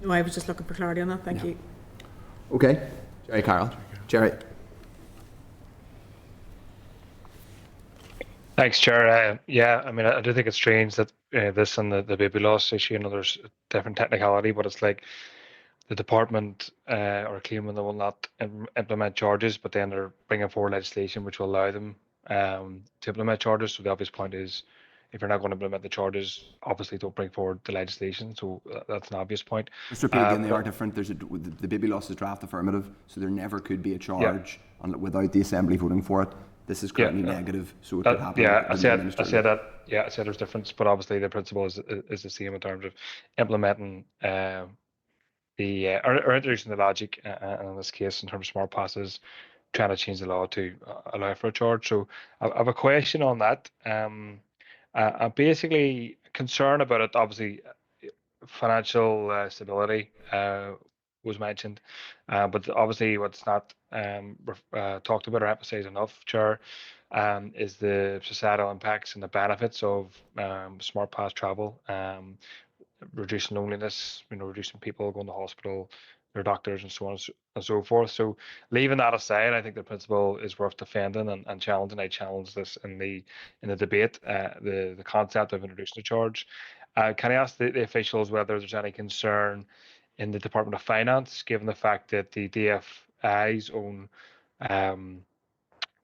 No, I was just looking for clarity on that. Thank you. Okay. Jerry Carroll. Jerry. Thanks, Chair. I do think it's strange that this and the baby loss issue, and there's different technicality, but it's like the department are claiming they will not implement charges, but then they're bringing forward legislation which will allow them to implement charges. So the obvious point is, if you're not going to implement the charges, obviously don't bring forward the legislation. So that's an obvious point. Just repeat again, they are different. There's the baby loss is draft affirmative, so there never could be a charge without the Assembly voting for it. This is currently negative, so it could happen. I said there's difference, but obviously the principle is the same in terms of implementing or introducing the logic, and in this case, in terms of smart passes, trying to change the law to allow for a charge. So I have a question on that. I'm basically concerned about it. Obviously, financial stability was mentioned, but obviously what's not talked about or emphasized enough, Chair, is the societal impacts and the benefits of smart pass travel, reducing loneliness, reducing people going to hospital, their doctors, and so on and so forth. So leaving that aside, I think the principle is worth defending and challenging. I challenge this in the debate, the concept of introducing a charge. Can I ask the officials whether there's any concern in the Department of Finance, given the fact that the DFI's own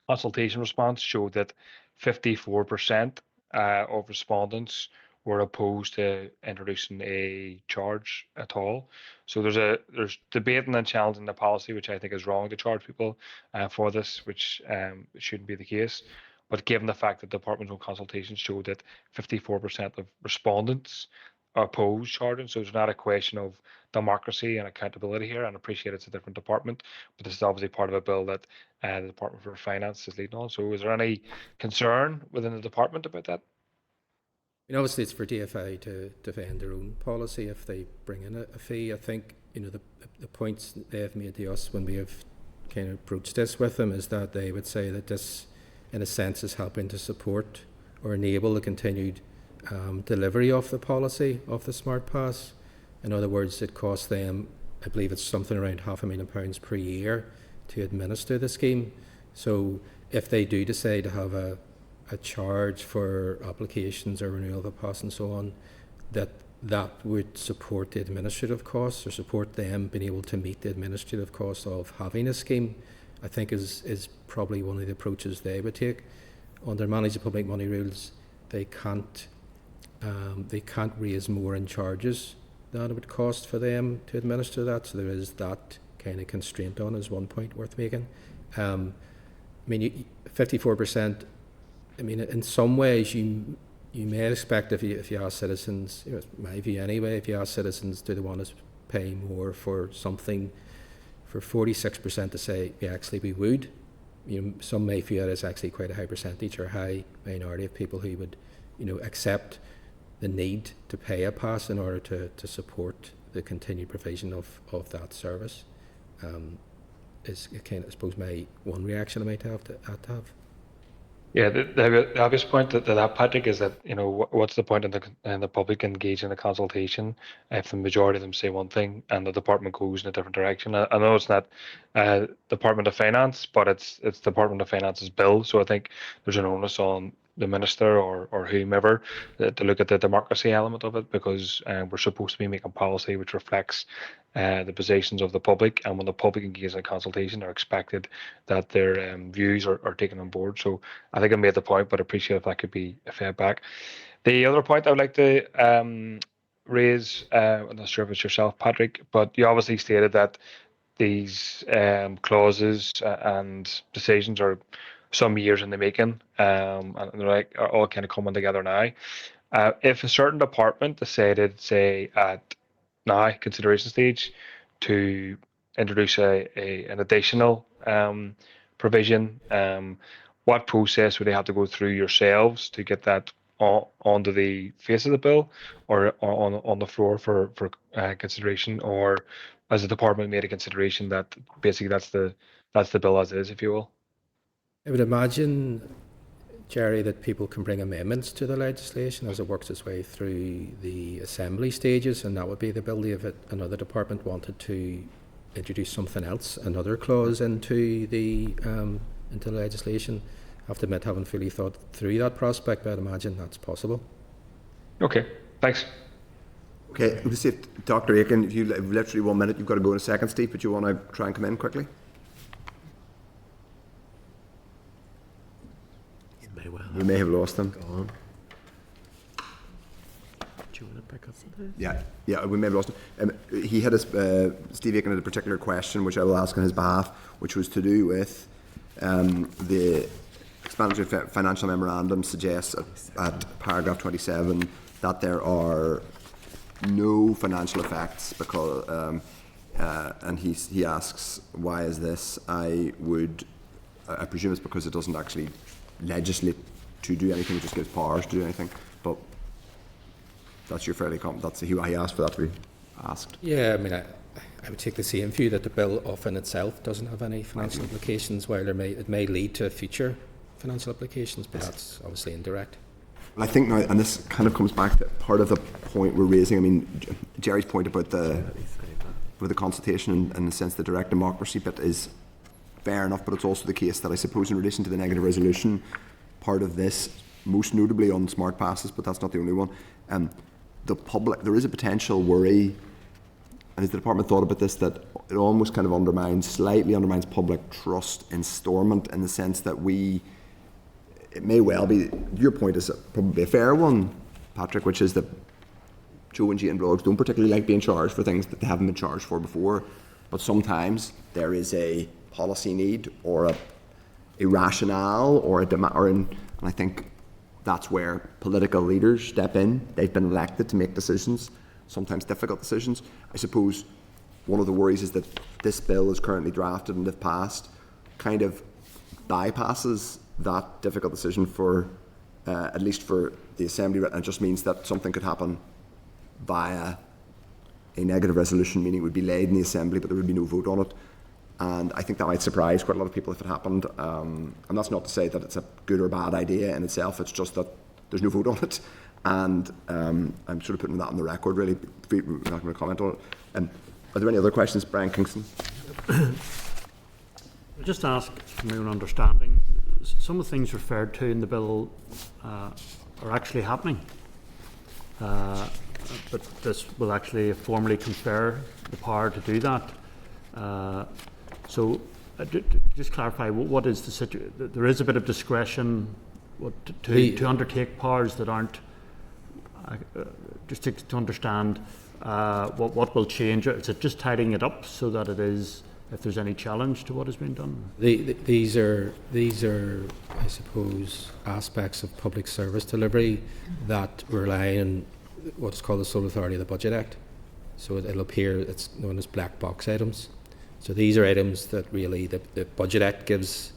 consultation response showed that 54% of respondents were opposed to introducing a charge at all. So there's debating and challenging the policy, which I think is wrong to charge people for this, which shouldn't be the case. But given the fact that the department's own consultations showed that 54% of respondents oppose charging, so it's not a question of democracy and accountability here, and I appreciate it's a different department, but this is obviously part of a bill that the Department for Finance is leading on. So is there any concern within the department about that? Obviously, it's for DFI to defend their own policy if they bring in a fee. I think the points they have made to us when we have kind of broached this with them is that they would say that this, in a sense, is helping to support or enable the continued delivery of the policy of the Smart Pass. In other words, it costs them, I believe it's something around £500,000 per year to administer the scheme. So if they do decide to have a charge for applications or renewal of a pass and so on, that would support the administrative costs or support them being able to meet the administrative costs of having a scheme, I think is probably one of the approaches they would take. Under managed public money rules, they can't raise more in charges than it would cost for them to administer that. So there is that kind of constraint on, is one point worth making. 54%. I mean, in some ways, you may expect if you ask citizens, my view anyway, if you ask citizens, do they want to pay more for something, for 46% to say, yeah, actually we would. Some may feel it's actually quite a high percentage or high minority of people who would, accept the need to pay a pass in order to support the continued provision of that service. Is kind of, I suppose, my one reaction I might have to have. Yeah, the obvious point that Patrick, is that what's the point in the public engaging in a consultation if the majority of them say one thing and the department goes in a different direction? I know it's not Department of Finance, but it's Department of Finance's bill, so I think there's an onus on the minister or whomever to look at the democracy element of it, because we're supposed to be making policy which reflects the positions of the public, and when the public engages in a consultation, they're expected that their views are taken on board. So I think I made the point, but I appreciate if that could be fed back. The other point I would like to raise, I'm not sure if it's yourself, Patrick, but you obviously stated that these clauses and decisions are some years in the making, and they're all kind of coming together now. If a certain department decided, say, at now consideration stage, to introduce an additional provision, what process would they have to go through yourselves to get that onto the face of the bill, or on the floor for consideration, or has the department made a consideration that basically that's the bill as is, if you will? I would imagine, Jerry, that people can bring amendments to the legislation as it works its way through the assembly stages, and that would be the ability if another department wanted to introduce something else, another clause into the legislation. I have to admit, haven't fully thought through that prospect, but I'd imagine that's possible. Okay, thanks. Okay, we'll see if Dr. Aiken, if you have literally 1 minute, you've got to go in a second, Steve, but you want to try and come in quickly? We may have lost him. Go on. Do you want to pick up? Yeah, we may have lost him. He had Steve Aiken had a particular question, which I will ask on his behalf, which was to do with the explanatory financial memorandum suggests at paragraph 27 that there are no financial effects because, and he asks, why is this? I presume it's because it doesn't actually legislate to do anything, it just gives powers to do anything. But that's your that's he asked for that to be asked. Yeah, I mean, I would take the same view that the bill often itself doesn't have any financial implications, while it may lead to future financial applications, but that's obviously indirect. Well, I think now, and this kind of comes back to part of the point we're raising. I mean, Jerry's point about the consultation and in the sense the direct democracy bit is fair enough, but it's also the case that I suppose in relation to the negative resolution part of this, most notably on smart passes, but that's not the only one, the public, there is a potential worry, and has the department thought about this, that it almost kind of slightly undermines public trust in Stormont, in the sense that it may well be, your point is probably a fair one, Patrick, which is that Joe and Jane blogs don't particularly like being charged for things that they haven't been charged for before, but sometimes there is a policy need or a rationale or a demand, and I think that's where political leaders step in. They've been elected to make decisions, sometimes difficult decisions. I suppose one of the worries is that this bill is currently drafted and if passed, kind of bypasses that difficult decision for, at least for the Assembly, and it just means that something could happen via a negative resolution, meaning it would be laid in the Assembly but there would be no vote on it. And I think that might surprise quite a lot of people if it happened. And that's not to say that it's a good or bad idea in itself, it's just that there's no vote on it. And I'm sort of putting that on the record, really. We're not going to comment on it. Are there any other questions, Brian Kingston? I'll just ask, from my own understanding, some of the things referred to in the bill are actually happening. But this will actually formally confer the power to do that. So just clarify, what is the situation? There is a bit of discretion to undertake powers that aren't, just to understand what will change. Is it just tidying it up so that it is, if there's any challenge to what has been done? These are, I suppose, aspects of public service delivery that rely on what's called the sole authority of the Budget Act. So it'll appear, it's known as black box items. So these are items that really the Budget Act gives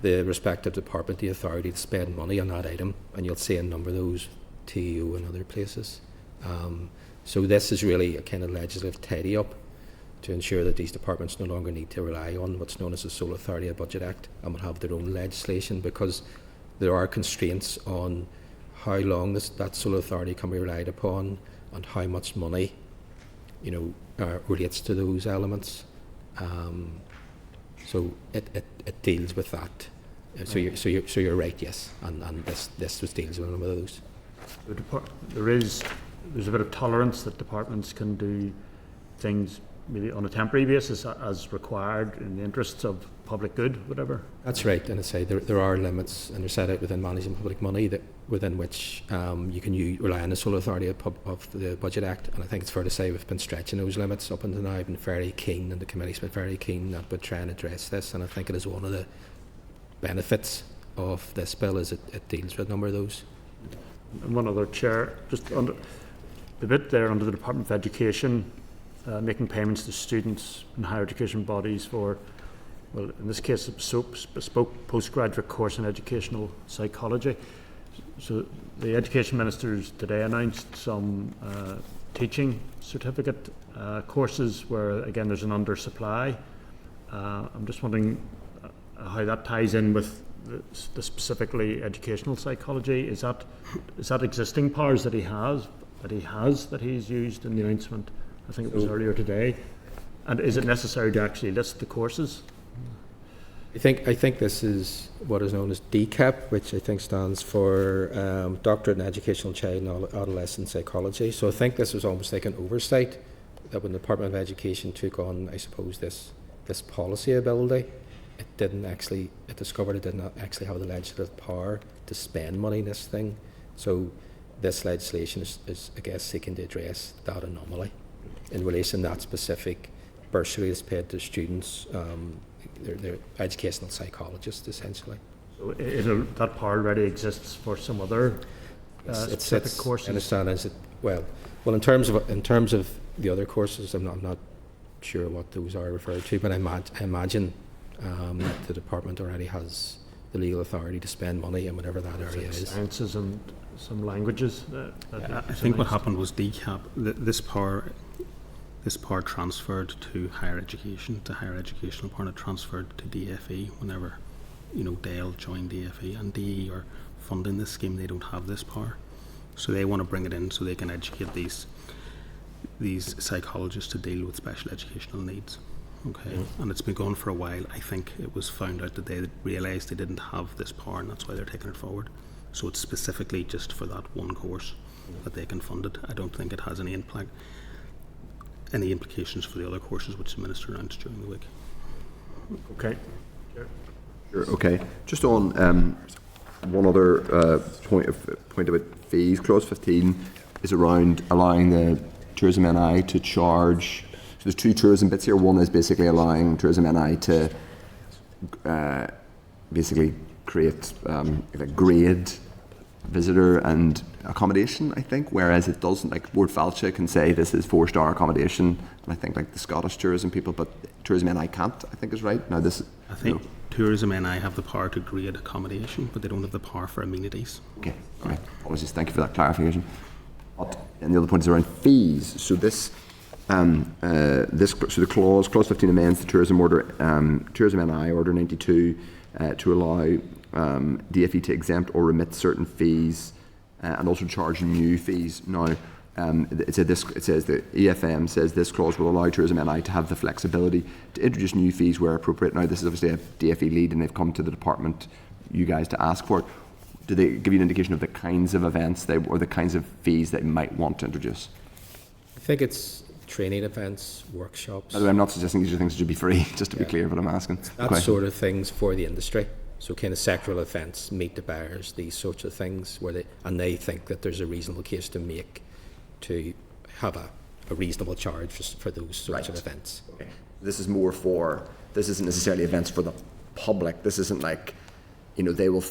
the respective department the authority to spend money on that item, and you'll see a number of those, TEO and other places. So this is really a kind of legislative tidy up to ensure that these departments no longer need to rely on what's known as the sole authority of the Budget Act and will have their own legislation, because there are constraints on how long that sole authority can be relied upon and how much money, relates to those elements. So it deals with that. So you're right, yes, and this deals with one of those. There's a bit of tolerance that departments can do things maybe on a temporary basis as required in the interests of public good, whatever. That's right, and I say there are limits, and they're set out within managing public money that within which you can rely on the sole authority of the Budget Act, and I think it's fair to say we've been stretching those limits up until now. I've been very keen, and the committee's been very keen that we're trying to address this, and I think it is one of the benefits of this bill is it deals with a number of those. And one other, Chair, just under the bit there under the Department of Education, making payments to students and higher education bodies for, well, in this case, a bespoke postgraduate course in educational psychology. So the Education Ministers today announced some teaching certificate courses where, again, there's an undersupply. I'm just wondering how that ties in with the specifically educational psychology. Is that existing powers that he's used in the announcement? I think it was earlier today. And is it necessary to actually list the courses? I think this is what is known as DCAP, which I think stands for Doctorate in Educational Child and Adolescent Psychology. So I think this was almost like an oversight that when the Department of Education took on, I suppose, this policy ability, it discovered it did not actually have the legislative power to spend money in this thing. So this legislation is I guess, seeking to address that anomaly in relation to that specific bursary is paid to students. They're educational psychologists, essentially. So that power already exists for some other specific courses? I understand, Well, in terms of the other courses, I'm not sure what those are referred to, but I imagine that the department already has the legal authority to spend money in whatever that area is. Sciences and some languages. I think what happened was this power transferred to higher education, to higher educational part. It transferred to DFE whenever, Dale joined DFE, and DE are funding this scheme. They don't have this power, so they want to bring it in so they can educate these psychologists to deal with special educational needs. Okay, and it's been going for a while. I think it was found out that they realised they didn't have this power, and that's why they're taking it forward. So it's specifically just for that one course that they can fund it. I don't think it has any implications for the other courses which the Minister announced during the week. Okay. Sure. Okay. Just on one other point about fees. Clause 15 is around allowing the Tourism NI to charge. So there's two tourism bits here. One is basically allowing Tourism NI to basically create a grade visitor and accommodation, I think, whereas it doesn't, like Bord Falcha can say this is 4-star accommodation, and I think like the Scottish tourism people, but Tourism NI can't, I think is right. Now this, I think Tourism NI have the power to grade accommodation, but they don't have the power for amenities. Okay, all right. Apologies, thank you for that clarification. And the other point is around fees. So this, so the clause 15 amends the tourism order, Tourism NI order 92 to allow DFE to exempt or remit certain fees and also charge new fees. Now, it says the EFM says this clause will allow Tourism NI to have the flexibility to introduce new fees where appropriate. Now, this is obviously a DFE lead, and they've come to the department, you guys, to ask for it. Do they give you an indication of the kinds of events or the kinds of fees they might want to introduce? I think it's training events, workshops. By the way, I'm not suggesting these are things that should be free, just to be clear, but I'm asking. That sort of things for the industry. So kind of sectoral events, meet the buyers, these sorts of things, where they think that there's a reasonable case to have a reasonable charge for those sorts of events. Okay. This isn't necessarily events for the public. This isn't like, they will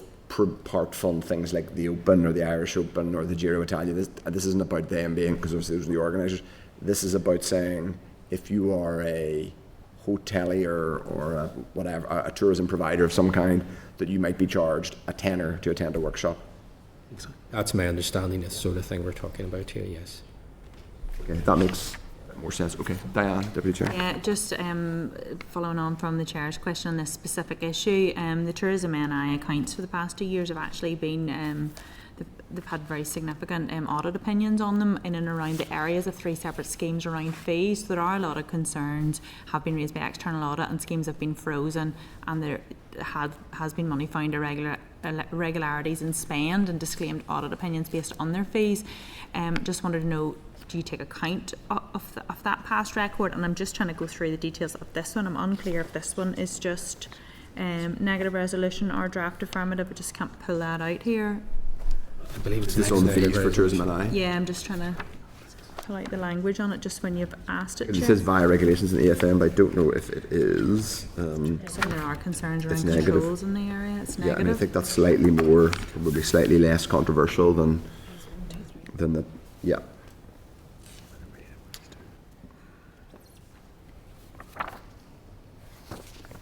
part fund things like the Open or the Irish Open or the Giro Italia. This isn't about them being, because obviously those are the organisers. This is about saying if you are a hotelier or a tourism provider of some kind, that you might be charged a tenner to attend a workshop. That's my understanding, this sort of thing we're talking about here, yes. Okay, that makes more sense. Okay, Diane, Deputy Chair. Yeah, just following on from the Chair's question on this specific issue, the Tourism NI accounts for the past 2 years have actually been, they've had very significant audit opinions on them in and around the areas of 3 separate schemes around fees. So there are a lot of concerns have been raised by external audit, and schemes have been frozen, and there has been money found irregularities in spend and disclaimed audit opinions based on their fees. Just wanted to know, do you take account of that past record? And I'm just trying to go through the details of this one. I'm unclear if this one is just negative resolution or draft affirmative. I just can't pull that out here. I believe it's this on the fees for Tourism NI. Yeah, I'm just trying to pull out the language on it just when you've asked it. It says via regulations in EFM, but I don't know if it is. So there are concerns around negative. controls in the area. It's negative. Yeah, and I think that's probably slightly less controversial than the, yeah.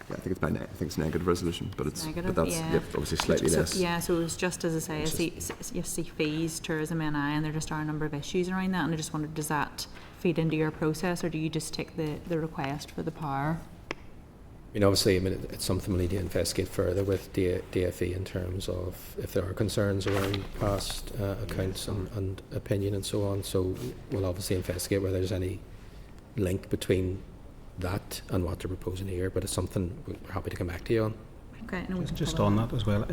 Yeah, I think it's negative resolution, but it's negative, but that's obviously slightly less. Yeah, so it was just as I say, you see fees, Tourism NI, and there just are a number of issues around that, and I just wondered, does that feed into your process, or do you just take the request for the power? Obviously, it's something we need to investigate further with DFE in terms of if there are concerns around past accounts and opinion and so on. So we'll obviously investigate whether there's any link between that and what they're proposing here, but it's something we're happy to come back to you on. Okay, no, just on that as well,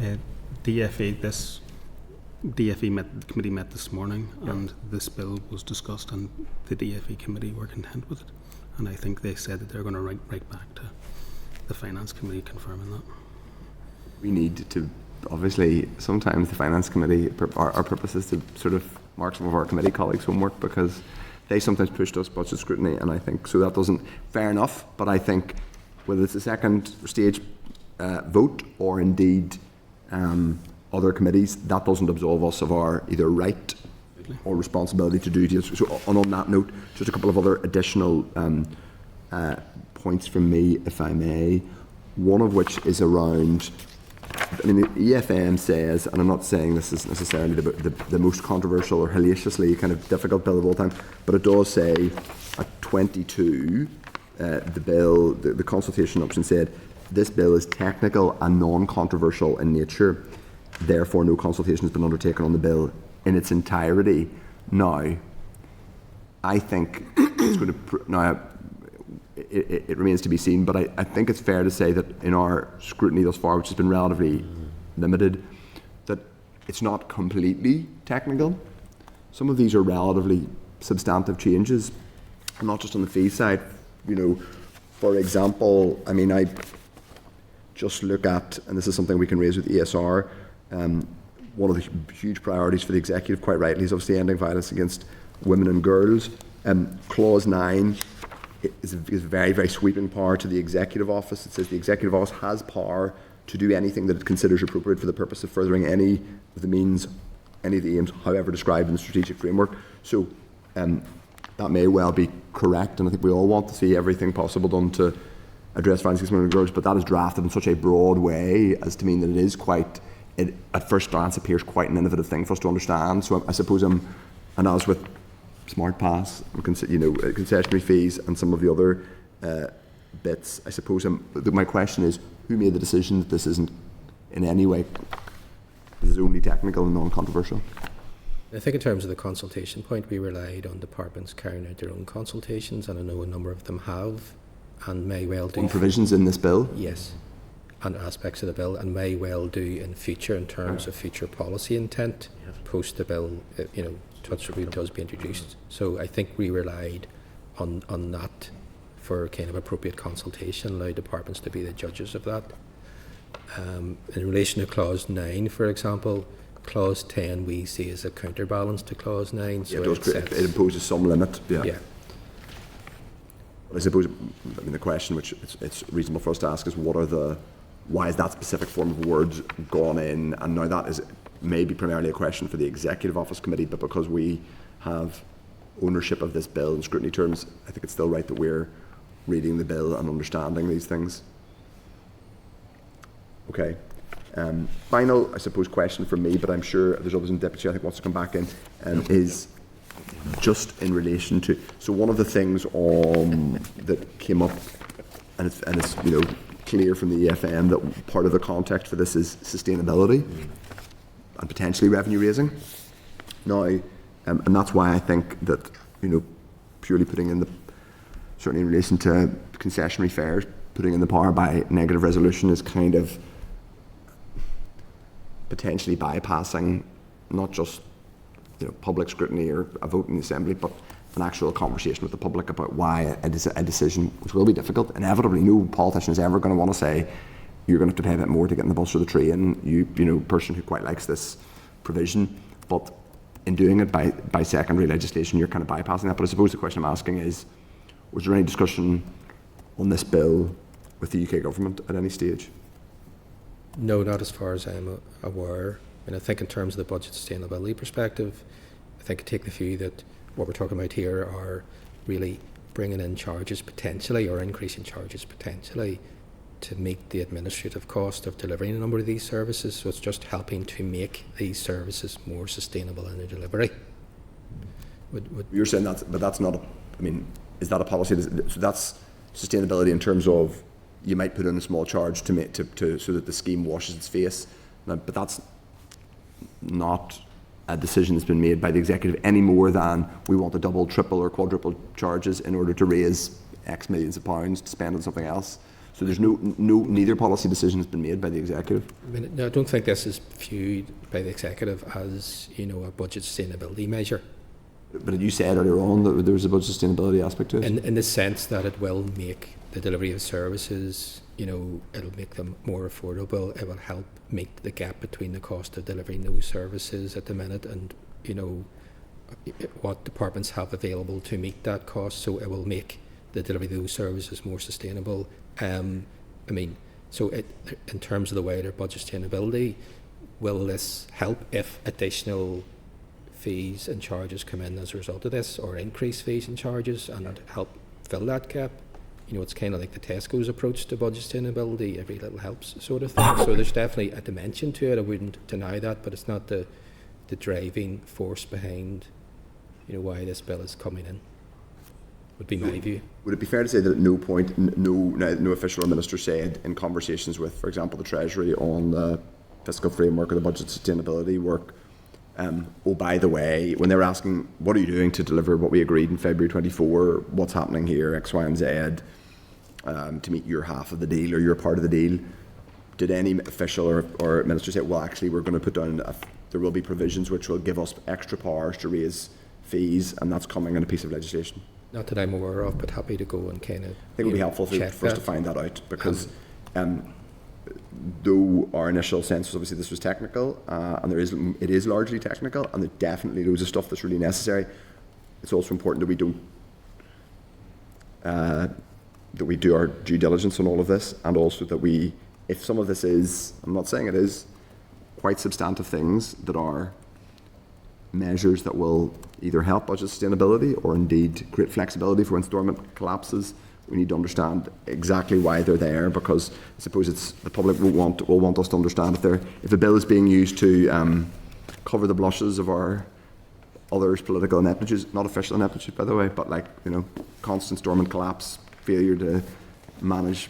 DFE the committee met this morning, and this bill was discussed, and the DFE committee were content with it, and I think they said that they're going to write back to the Finance Committee confirming that. We need to, obviously, sometimes the Finance Committee, our purpose is to sort of mark some of our committee colleagues' homework, because they sometimes pushed us budget scrutiny, and I think so that doesn't, fair enough, but I think whether it's a second stage vote or indeed other committees, that doesn't absolve us of our either right Absolutely. or responsibility to do. So on that note, just a couple of other additional points from me, if I may. One of which is around, I mean, the EFM says, and I'm not saying this is necessarily the most controversial or hellaciously kind of difficult bill of all time, but it does say at 22, the bill, the consultation option said, this bill is technical and non-controversial in nature, therefore no consultation has been undertaken on the bill in its entirety. Now, I think it's going to, it remains to be seen, but I think it's fair to say that in our scrutiny thus far, which has been relatively limited, that it's not completely technical. Some of these are relatively substantive changes, and not just on the fee side. You know, for example, I mean, I just look at, and this is something we can raise with ESR, one of the huge priorities for the executive, quite rightly, is obviously ending violence against women and girls. Clause 9 is very, very sweeping power to the executive office. It says the executive office has power to do anything that it considers appropriate for the purpose of furthering any of the means, any of the aims, however described in the strategic framework. So that may well be correct, and I think we all want to see everything possible done to address violence against women and girls, but that is drafted in such a broad way as to mean that it is quite, it at first glance appears quite an innovative thing for us to understand. So I suppose and as with Smart Pass, you know, concessionary fees and some of the other bits, I suppose my question is, who made the decision that this isn't in any way, this is only technical and non-controversial? I think in terms of the consultation point, we relied on departments carrying out their own consultations, and I know a number of them have and may well do. On provisions in this bill? Yes, and aspects of the bill, and may well do in future in terms of future policy intent post the bill, you know, touch review does be introduced. So I think we relied on that for kind of appropriate consultation, allow departments to be the judges of that. In relation to clause 9, for example, clause 10 we see as a counterbalance to clause 9. So it imposes some limit. Yeah. I suppose, I mean, the question which it's reasonable for us to ask is why is that specific form of words gone in? And now that is maybe primarily a question for the Executive Office Committee, but because we have ownership of this bill in scrutiny terms, I think it's still right that we're reading the bill and understanding these things. Okay. Final, I suppose, question from me, but I'm sure there's others in Deputy I think wants to come back in, is just in relation to, so one of the things that came up, and it's you know, clear from the EFM that part of the context for this is sustainability and potentially revenue raising. Now, and that's why I think that, you know, purely putting in certainly in relation to concessionary fares, putting in the power by negative resolution is kind of potentially bypassing not just, you know, public scrutiny or a vote in the Assembly, but an actual conversation with the public about why a decision, which will be difficult, inevitably no politician is ever going to want to say you're going to have to pay a bit more to get in the bus or the train, you know, person who quite likes this provision, but in doing it by secondary legislation you're kind of bypassing that. But I suppose the question I'm asking is, was there any discussion on this bill with the UK government at any stage? No, not as far as I'm aware. And I think in terms of the budget sustainability perspective, I think I take the view that what we're talking about here are really bringing in charges potentially, or increasing charges potentially, to meet the administrative cost of delivering a number of these services. So it's just helping to make these services more sustainable in their delivery. You're saying that, but that's not, I mean, is that a policy? So that's sustainability in terms of you might put in a small charge to so that the scheme washes its face, but that's not a decision that's been made by the executive any more than we want to double, triple or quadruple charges in order to raise X millions of pounds to spend on something else. So there's neither policy decision has been made by the executive. I mean, I don't think this is viewed by the executive as, you know, a budget sustainability measure. But you said earlier on that there was a budget sustainability aspect to it. In the sense that it will make the delivery of services, you know, it'll make them more affordable. It will help meet the gap between the cost of delivering those services at the minute and, you know, what departments have available to meet that cost. So it will make the delivery of those services more sustainable. I mean, so in terms of the wider budget sustainability, will this help if additional fees and charges come in as a result of this, or increase fees and charges, and help fill that gap. You know, it's kind of like the Tesco's approach to budget sustainability, every little helps sort of thing. So there's definitely a dimension to it, I wouldn't deny that, but it's not the driving force behind, you know, why this bill is coming in, would be my view. Would it be fair to say that at no point, no official or minister said in conversations with, for example, the Treasury on the fiscal framework or the budget sustainability work, oh, by the way, when they were asking, what are you doing to deliver what we agreed in February 24, what's happening here, X, Y, and Z, to meet your half of the deal or your part of the deal, did any official or minister say, well, actually, we're going to put down, there will be provisions which will give us extra powers to raise fees, and that's coming in a piece of legislation? Not that I'm aware of, but happy to go and kind of. I think it would be helpful for us to find that out, because though our initial sense was obviously this was technical, and it is largely technical, and there's definitely loads of stuff that's really necessary. It's also important that we don't that we do our due diligence on all of this, and also that we, if some of this is, I'm not saying it is, quite substantive things that are measures that will either help budget sustainability or indeed create flexibility for when stormont collapses, we need to understand exactly why they're there, because I suppose it's the public will want us to understand if a bill is being used to cover the blushes of our others' political ineptitudes, not official ineptitude by the way, but like, you know, constant stormont collapse, failure to manage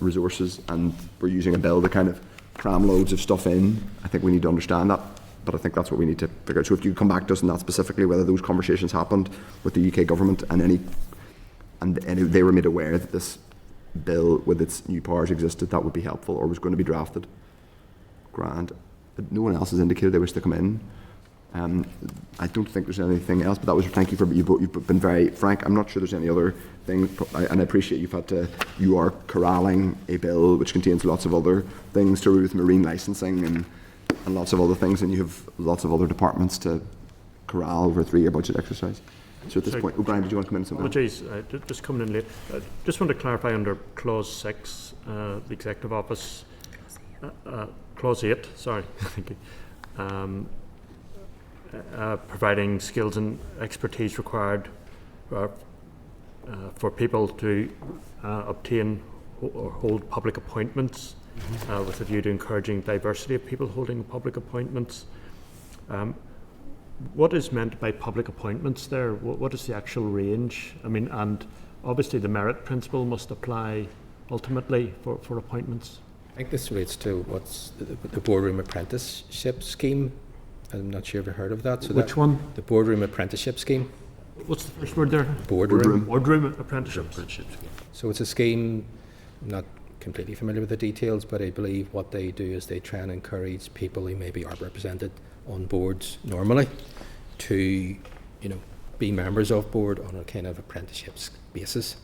resources, and we're using a bill to kind of cram loads of stuff in. I think we need to understand that, but I think that's what we need to figure out. So if you come back to us on that specifically, whether those conversations happened with the UK government and they were made aware that this bill with its new powers existed, that would be helpful, or was going to be drafted. Grand. But no one else has indicated they wish to come in. I don't think there's anything else, but that was, thank you for, you've been very frank. I'm not sure there's any other thing, and I appreciate you are corralling a bill which contains lots of other things to do with marine licensing and lots of other things, and you have lots of other departments to corral over a 3-year budget exercise. So at this point, O'Brien, did you want to come in? Apologies, just coming in late. Just want to clarify under Clause 6, the Executive Office, Clause 8, sorry, thank you. Providing skills and expertise required for people to obtain or hold public appointments, with a view to encouraging diversity of people holding public appointments. What is meant by public appointments there? What is the actual range? I mean, and obviously the merit principle must apply ultimately for appointments. I think this relates to what's the boardroom apprenticeship scheme. I'm not sure if you've heard of that. So which one? The boardroom apprenticeship scheme. What's the first word there? Boardroom. Boardroom apprenticeships. So it's a scheme, I'm not completely familiar with the details, but I believe what they do is they try and encourage people who maybe aren't represented on boards normally to, you know, be members of board on a kind of apprenticeship basis.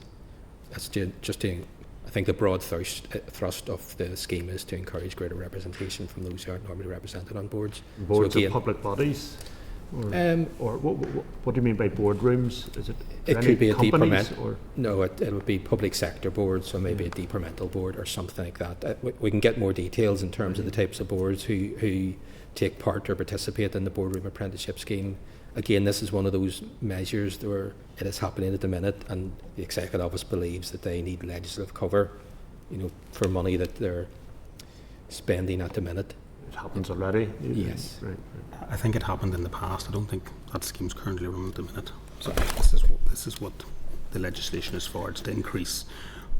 That's just to, I think the broad thrust of the scheme is to encourage greater representation from those who aren't normally represented on boards. Boards of public bodies? Or what do you mean by boardrooms? Is it could be a departmental, no, it would be public sector boards, so maybe a departmental board or something like that. We can get more details in terms of the types of boards who take part or participate in the boardroom apprenticeship scheme. Again, this is one of those measures where it is happening at the minute, and the Executive Office believes that they need legislative cover, you know, for money that they're spending at the minute. It happens already? Yes. Right. I think it happened in the past. I don't think that scheme's currently running at the minute. So this is what the legislation is for. It's to increase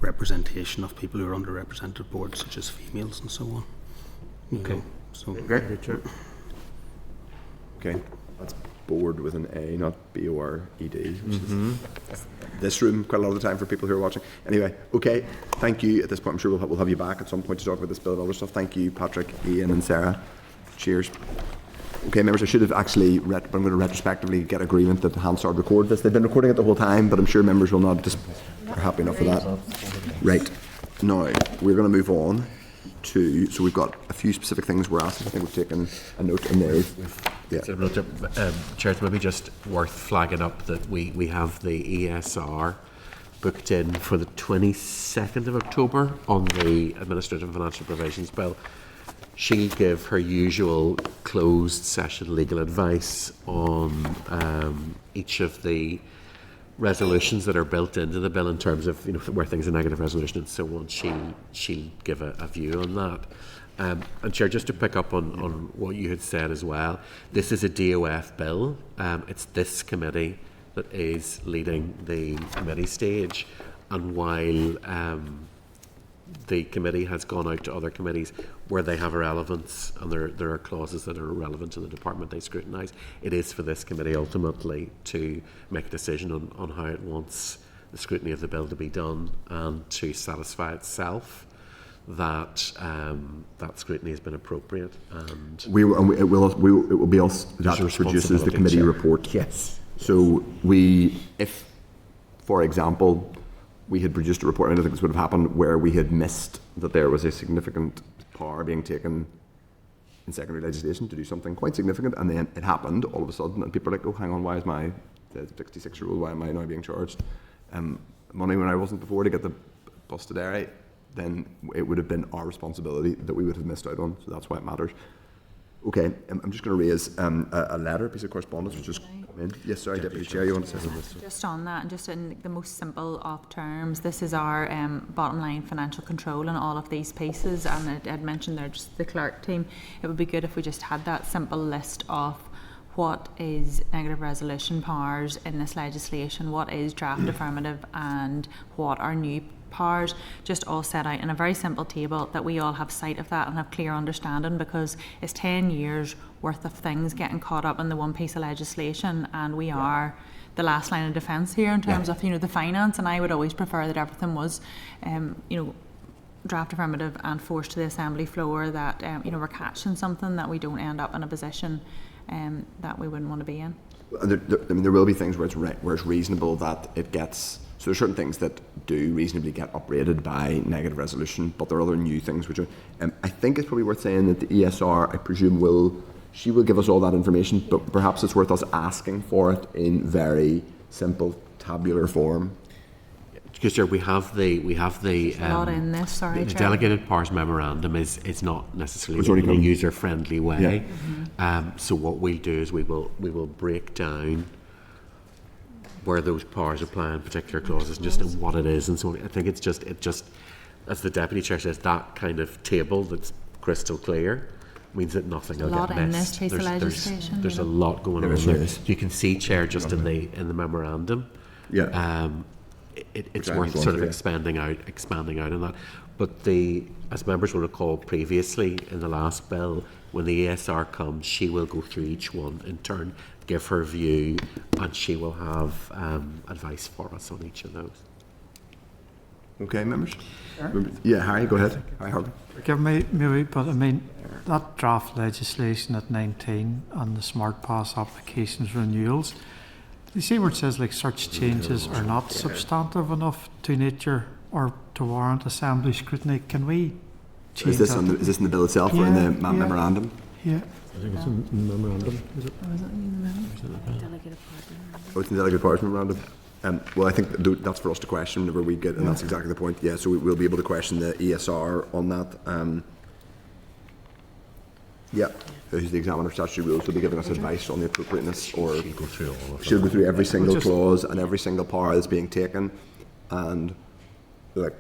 representation of people who are underrepresented boards, such as females and so on. Okay. So okay, that's board with an A, not B-O-R-E-D, which is this room quite a lot of the time for people who are watching. Anyway, okay, thank you. At this point, I'm sure we'll have you back at some point to talk about this bill and other stuff. Thank you, Patrick, Ian and Sarah. Cheers. Okay, members, I should have actually but I'm going to retrospectively get agreement that Hansard record this. They've been recording it the whole time, but I'm sure members will not are happy enough with that. Right. Now, we're going to move on to, so we've got a few specific things we're asking. I think we've taken a note in there. Yeah. Chair, it's maybe just worth flagging up that we have the ESR booked in for the 22nd of October on the Administrative and Financial Provisions Bill. she'll give her usual closed session legal advice on each of the resolutions that are built into the bill in terms of, you know, where things are negative resolution and so on. She'll give a view on that. And Chair, just to pick up on what you had said as well, this is a DOF bill. It's this committee that is leading the committee stage, and while the committee has gone out to other committees where they have a relevance and there are clauses that are relevant to the department they scrutinise, it is for this committee ultimately to make a decision on how it wants the scrutiny of the bill to be done, and to satisfy itself that that scrutiny has been appropriate. And it will be us that produces the committee report. Yes. So if, for example, we had produced a report, I don't think this would have happened, where we had missed that there was a significant power being taken in secondary legislation to do something quite significant, and then it happened all of a sudden, and people are like, oh, hang on, why is my 66-year-old, why am I now being charged money when I wasn't before to get the bus to Derry? Then it would have been our responsibility that we would have missed out on, so that's why it matters. Okay, I'm just going to raise a letter, a piece of correspondence, which just come in. Yes, sorry, Deputy Chair, you want to say something? Just on that, and just in the most simple of terms, this is our bottom line financial control in all of these pieces, and I'd mentioned there just the clerk team. It would be good if we just had that simple list of what is negative resolution powers in this legislation, what is draft affirmative, and what are new powers, just all set out in a very simple table that we all have sight of that and have clear understanding, because it's 10 years worth of things getting caught up in the one piece of legislation, and we are the last line of defence here in terms of, you know, the finance, and I would always prefer that everything was you know, draft affirmative and forced to the assembly floor, that you know, we're catching something, that we don't end up in a position that we wouldn't want to be in. I mean, there will be things where it's reasonable that it gets. So there are certain things that do reasonably get uprated by negative resolution, but there are other new things which are. I think it's probably worth saying that the ESR, I presume, she will give us all that information, but perhaps it's worth us asking for it in very simple tabular form. Because we have the not in this, sorry, the delegated powers memorandum is not necessarily in a user friendly way. Yeah. So what we'll do is we will break down where those powers apply in particular clauses and just what it is and so on. I think it just as the Deputy Chair says, that kind of table that's crystal clear means that nothing will get missed. There's a lot going on there. You can see, Chair, just in the memorandum. Yeah. It's worth sort of expanding out on that. But as members will recall previously in the last bill, when the ESR comes, she will go through each one in turn, give her view, and she will have advice for us on each of those. Okay, members? Sure. Yeah, Harry, go ahead. Harry Harvey. Forgive me, maybe, but I mean, that draft legislation at 19 on the Smart Pass applications renewals, you see where it says like such changes are not substantive enough to nature or to warrant assembly scrutiny. Can we change is this in the bill itself or in the memorandum? Yeah. I think it's in the memorandum. Is it? Oh, is it in the memorandum? Oh, it's in the delegated powers memorandum. Well, I think that's for us to question whenever we get, and that's exactly the point. Yeah, so we'll be able to question the ESR on that. Yeah, who's the examiner of statutory rules will be giving us advice on the appropriateness, or she'll go through every single clause and every single power that's being taken, and like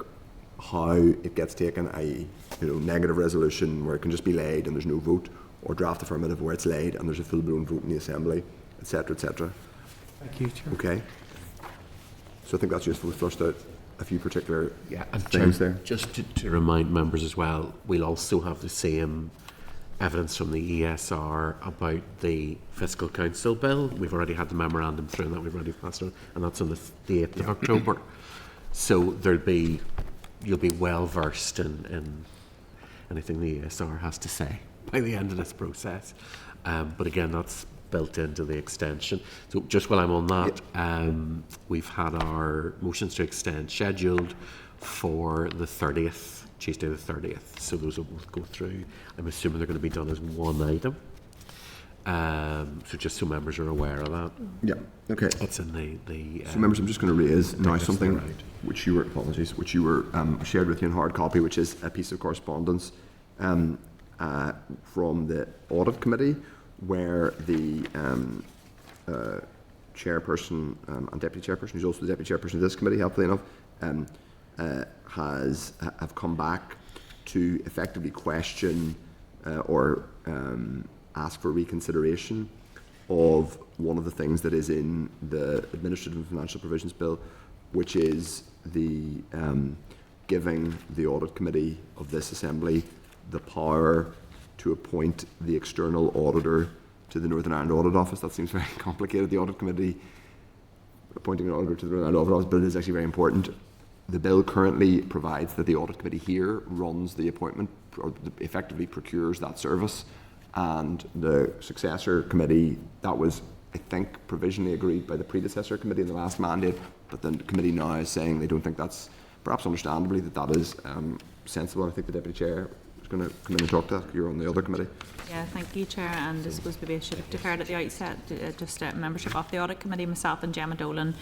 how it gets taken, i.e., you know, negative resolution where it can just be laid and there's no vote, or draft affirmative where it's laid and there's a full-blown vote in the assembly, etc., etc. Thank you, Chair. Okay. So I think that's useful. We've flushed out a few particular and things there. Just to remind members as well, we'll also have the same evidence from the ESR about the Fiscal Council bill. We've already had the memorandum through, and that we've already passed on, and that's on the 8th of October. So you'll be well versed in anything the ESR has to say by the end of this process. But again, that's built into the extension. So just while I'm on that, we've had our motions to extend scheduled for the 30th, Tuesday the 30th. So those will both go through. I'm assuming they're going to be done as one item. So just so members are aware of that. Yeah, okay. It's in the so members, I'm just going to raise now something which you were shared with you in hard copy, which is a piece of correspondence. from the Audit Committee, where the chairperson and deputy chairperson, who's also the deputy chairperson of this committee, helpfully enough, have come back to effectively question or ask for reconsideration of one of the things that is in the Administrative and Financial Provisions Bill, which is the giving the Audit Committee of this Assembly the power to appoint the external auditor to the Northern Ireland Audit Office. That seems very complicated, the Audit Committee appointing an auditor to the Northern Ireland Audit Office, but it is actually very important. The bill currently provides that the Audit Committee here runs the appointment, or effectively procures that service, and the successor committee, that was, I think, provisionally agreed by the predecessor committee in the last mandate, but the committee now is saying they don't think that's, perhaps understandably, that is sensible. I think the Deputy Chair is going to come in and talk to that. You're on the other committee. Yeah, thank you, Chair. And I suppose maybe I should have declared at the outset, just membership of the Audit Committee. Myself and Gemma Dolan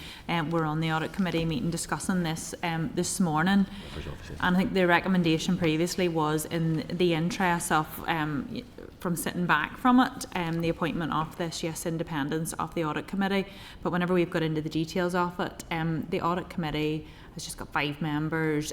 were on the Audit Committee meeting discussing this this morning. And I think the recommendation previously was in the interest of from sitting back from it, the appointment of this, yes, independence of the Audit Committee. But whenever we've got into the details of it, the Audit Committee has just got 5 members,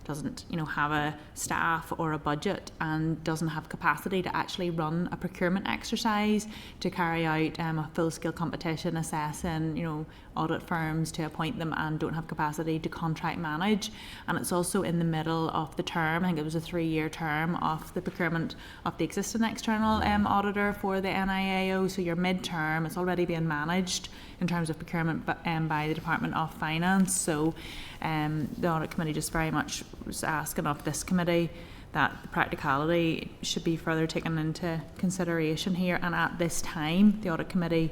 doesn't have a staff or a budget, and doesn't have capacity to actually run a procurement exercise, to carry out a full-scale competition, assessing audit firms, to appoint them, and don't have capacity to contract manage. And it's also in the middle of the term. I think it was a 3-year term of the procurement of the existing external auditor for the NIAO. So your mid-term, it's already being managed in terms of procurement by the Department of Finance. So the Audit Committee just very much was asking of this committee that the practicality should be further taken into consideration here. And at this time, the Audit Committee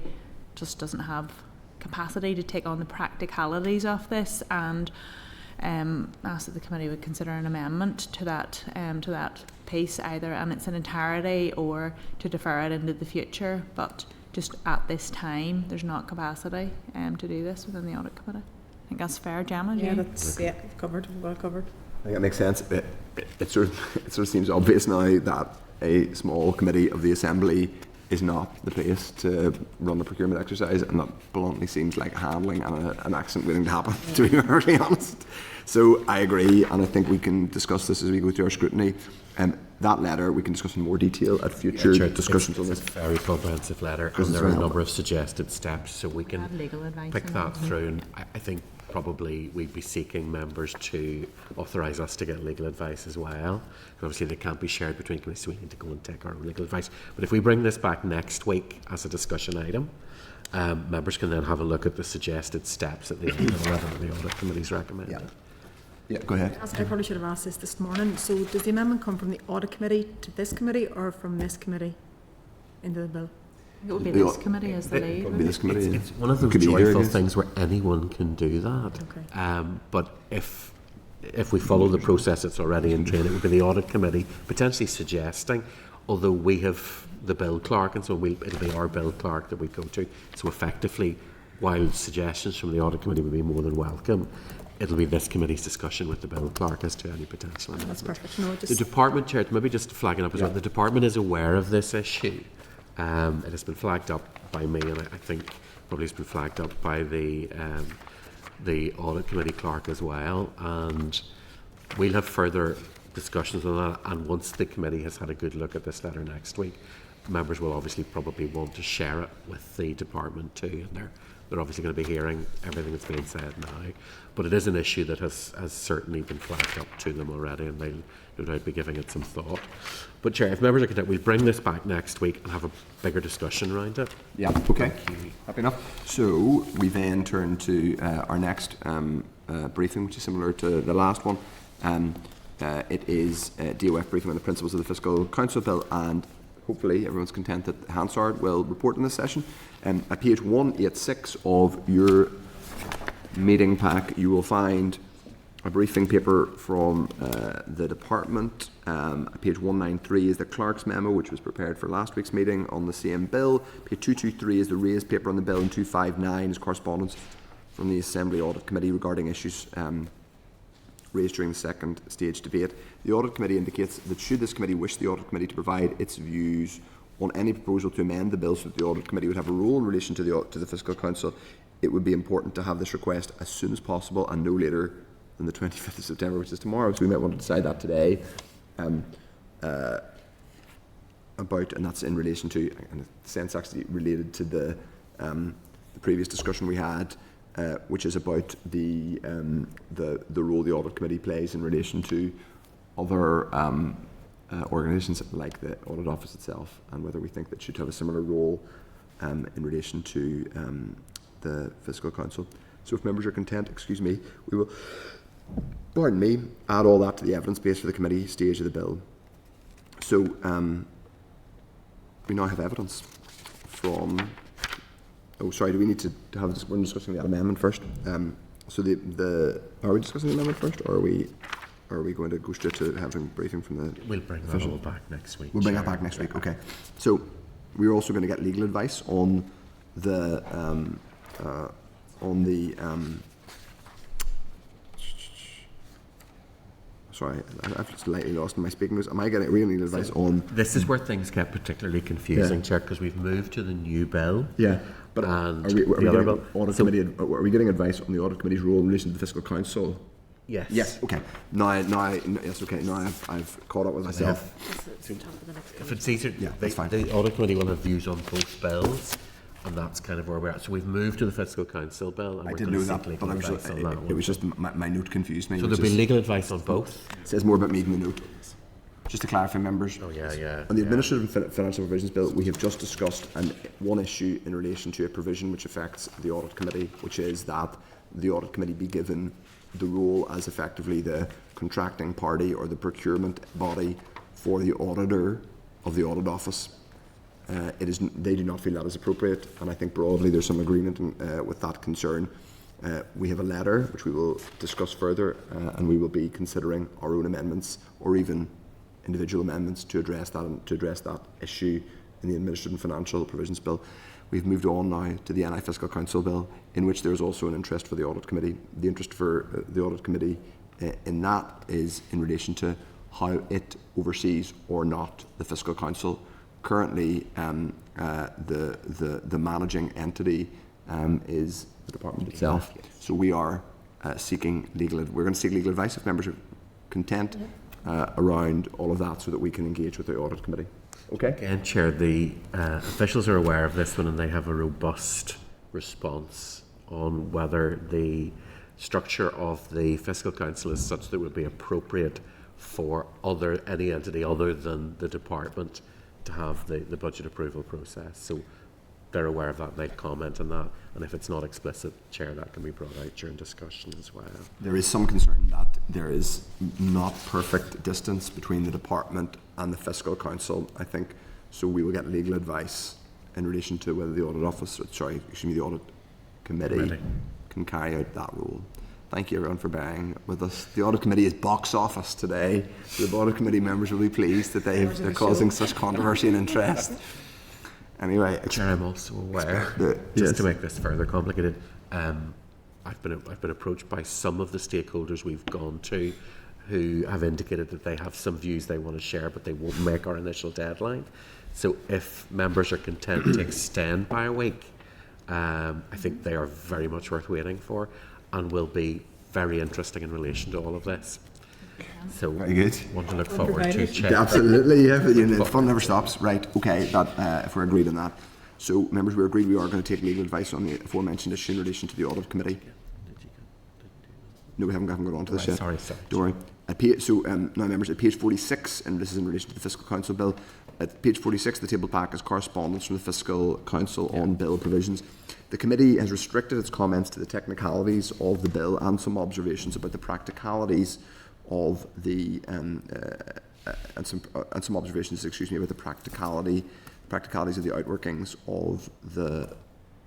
just doesn't have capacity to take on the practicalities of this, and asked that the committee would consider an amendment to that piece, either in its entirety or to defer it into the future. But just at this time, there's not capacity to do this within the Audit Committee. I think that's fair, Gemma. Yeah, that's covered, well covered. I think that makes sense. It sort of seems obvious now that a small committee of the Assembly is not the place to run the procurement exercise, and that bluntly seems like handling and an accident waiting to happen, to be very honest. So I agree, and I think we can discuss this as we go through our scrutiny. That letter we can discuss in more detail at future discussions on this. It's a very comprehensive letter, and there are a number of suggested steps, so we can pick that through. And I think probably we'd be seeking members to authorise us to get legal advice as well. Obviously they can't be shared between committees, so we need to go and take our own legal advice. But if we bring this back next week as a discussion item, members can then have a look at the suggested steps at the end of the letter the Audit Committee's recommended. Yeah, go ahead. I probably should have asked this morning. So does the amendment come from the Audit Committee to this committee, or from this committee into the bill? It would be this committee as the lead. It's one of those joyful things where anyone can do that. Okay. But if we follow the process that's already in train, it would be the Audit Committee potentially suggesting, although we have the bill clerk, and so it'll be our bill clerk that we go to. So effectively, while suggestions from the Audit Committee would be more than welcome, it'll be this committee's discussion with the bill clerk as to any potential amendment. That's perfect. No, The department, Chair, maybe just flagging up as well, the department is aware of this issue. It has been flagged up by me, and I think probably has been flagged up by the Audit Committee clerk as well. And we'll have further discussions on that. And once the committee has had a good look at this letter next week, members will obviously probably want to share it with the department too. And they're obviously going to be hearing everything that's being said now. But it is an issue that has certainly been flagged up to them already, and they'll no doubt be giving it some thought. But Chair, if members are content, we'll bring this back next week and have a bigger discussion around it. Yeah, okay. Happy enough. So we then turn to our next briefing, which is similar to the last one. It is a DOF briefing on the principles of the Fiscal Council Bill, and hopefully everyone's content that Hansard will report in this session. At page 186 of your meeting pack, you will find a briefing paper from the department. Page 193 is the clerk's memo, which was prepared for last week's meeting on the same bill. Page 223 is the raised paper on the bill, and 259 is correspondence from the Assembly Audit Committee regarding issues raised during the second stage debate. The Audit Committee indicates that should this committee wish the Audit Committee to provide its views on any proposal to amend the bill so that the Audit Committee would have a role in relation to the Fiscal Council, it would be important to have this request as soon as possible and no later than the 25th of September, which is tomorrow. So we might want to decide that today. And that's in relation to, in a sense, actually related to the previous discussion we had, which is about the role the Audit Committee plays in relation to other organisations like the Audit Office itself, and whether we think that should have a similar role in relation to the Fiscal Council. So if members are content, we will, add all that to the evidence base for the committee stage of the bill. So we now have evidence from. Oh, sorry. Do we need to have this? We're discussing that amendment first. So are we discussing the amendment first, or are we going to go straight to having a briefing from the? We'll bring that all back next week. We'll bring that back next week. Okay. So we're also going to get legal advice on the sorry, I've just slightly lost in my speaking notes. Am I getting real legal advice on? This is where things get particularly confusing, Chair, because we've moved to the new bill. Yeah, but and are we getting advice on the Audit Committee's role in relation to the Fiscal Council? Yes. Yes. Okay. Yes. Okay. Now I've caught up with myself. If it's easier, yeah, that's fine. The Audit Committee will have views on both bills, and that's kind of where we're at. So we've moved to the Fiscal Council bill, and I we're didn't know that, legal but advice on that it was just my note confused me. So there'll be legal advice on both. It says more about me than the note. Just to clarify, members. Oh yeah. On the Administrative and Financial Provisions Bill, we have just discussed one issue in relation to a provision which affects the Audit Committee, which is that the Audit Committee be given the role as effectively the contracting party or the procurement body for the auditor of the Audit Office. They do not feel that is appropriate, and I think broadly there's some agreement with that concern. We have a letter which we will discuss further, and we will be considering our own amendments or even individual amendments to address that issue in the Administrative and Financial Provisions Bill. We've moved on now to the NI Fiscal Council Bill, in which there is also an interest for the Audit Committee. The interest for the Audit Committee in that is in relation to how it oversees or not the Fiscal Council. Currently, the managing entity is the department itself. So we are seeking we're going to seek legal advice if members are content around all of that, so that we can engage with the Audit Committee. Okay. Again, Chair, the officials are aware of this one, and they have a robust response on whether the structure of the Fiscal Council is such that it would be appropriate for any entity other than the department to have the budget approval process. So they're aware of that, they comment on that, and if it's not explicit, Chair, that can be brought out during discussion as well. There is some concern that there is not perfect distance between the department and the Fiscal Council, I think, so we will get legal advice in relation to whether the the Audit Committee can carry out that role. Thank you everyone for bearing with us. The Audit Committee is box office today. The Audit Committee members will be pleased that they're causing such controversy and interest. Anyway, Chair, I'm also aware, to make this further complicated, I've been approached by some of the stakeholders we've gone to who have indicated that they have some views they want to share, but they won't make our initial deadline. So if members are content to extend by a week, I think they are very much worth waiting for, and will be very interesting in relation to all of this. So very good. Want to look forward to Chair. Absolutely, yeah. The fun never stops. Right. Okay. If we're agreed on that. So, members, we're agreed we are going to take legal advice on the aforementioned issue in relation to the Audit Committee. No, we haven't got on to this yet. Sorry. Don't worry. Now, members, at page 46, and this is in relation to the Fiscal Council Bill, at page 46, the table pack is correspondence from the Fiscal Council on bill provisions. The committee has restricted its comments to the technicalities of the bill and some observations about the practicalities of the and some observations, about the practicalities of the outworkings of the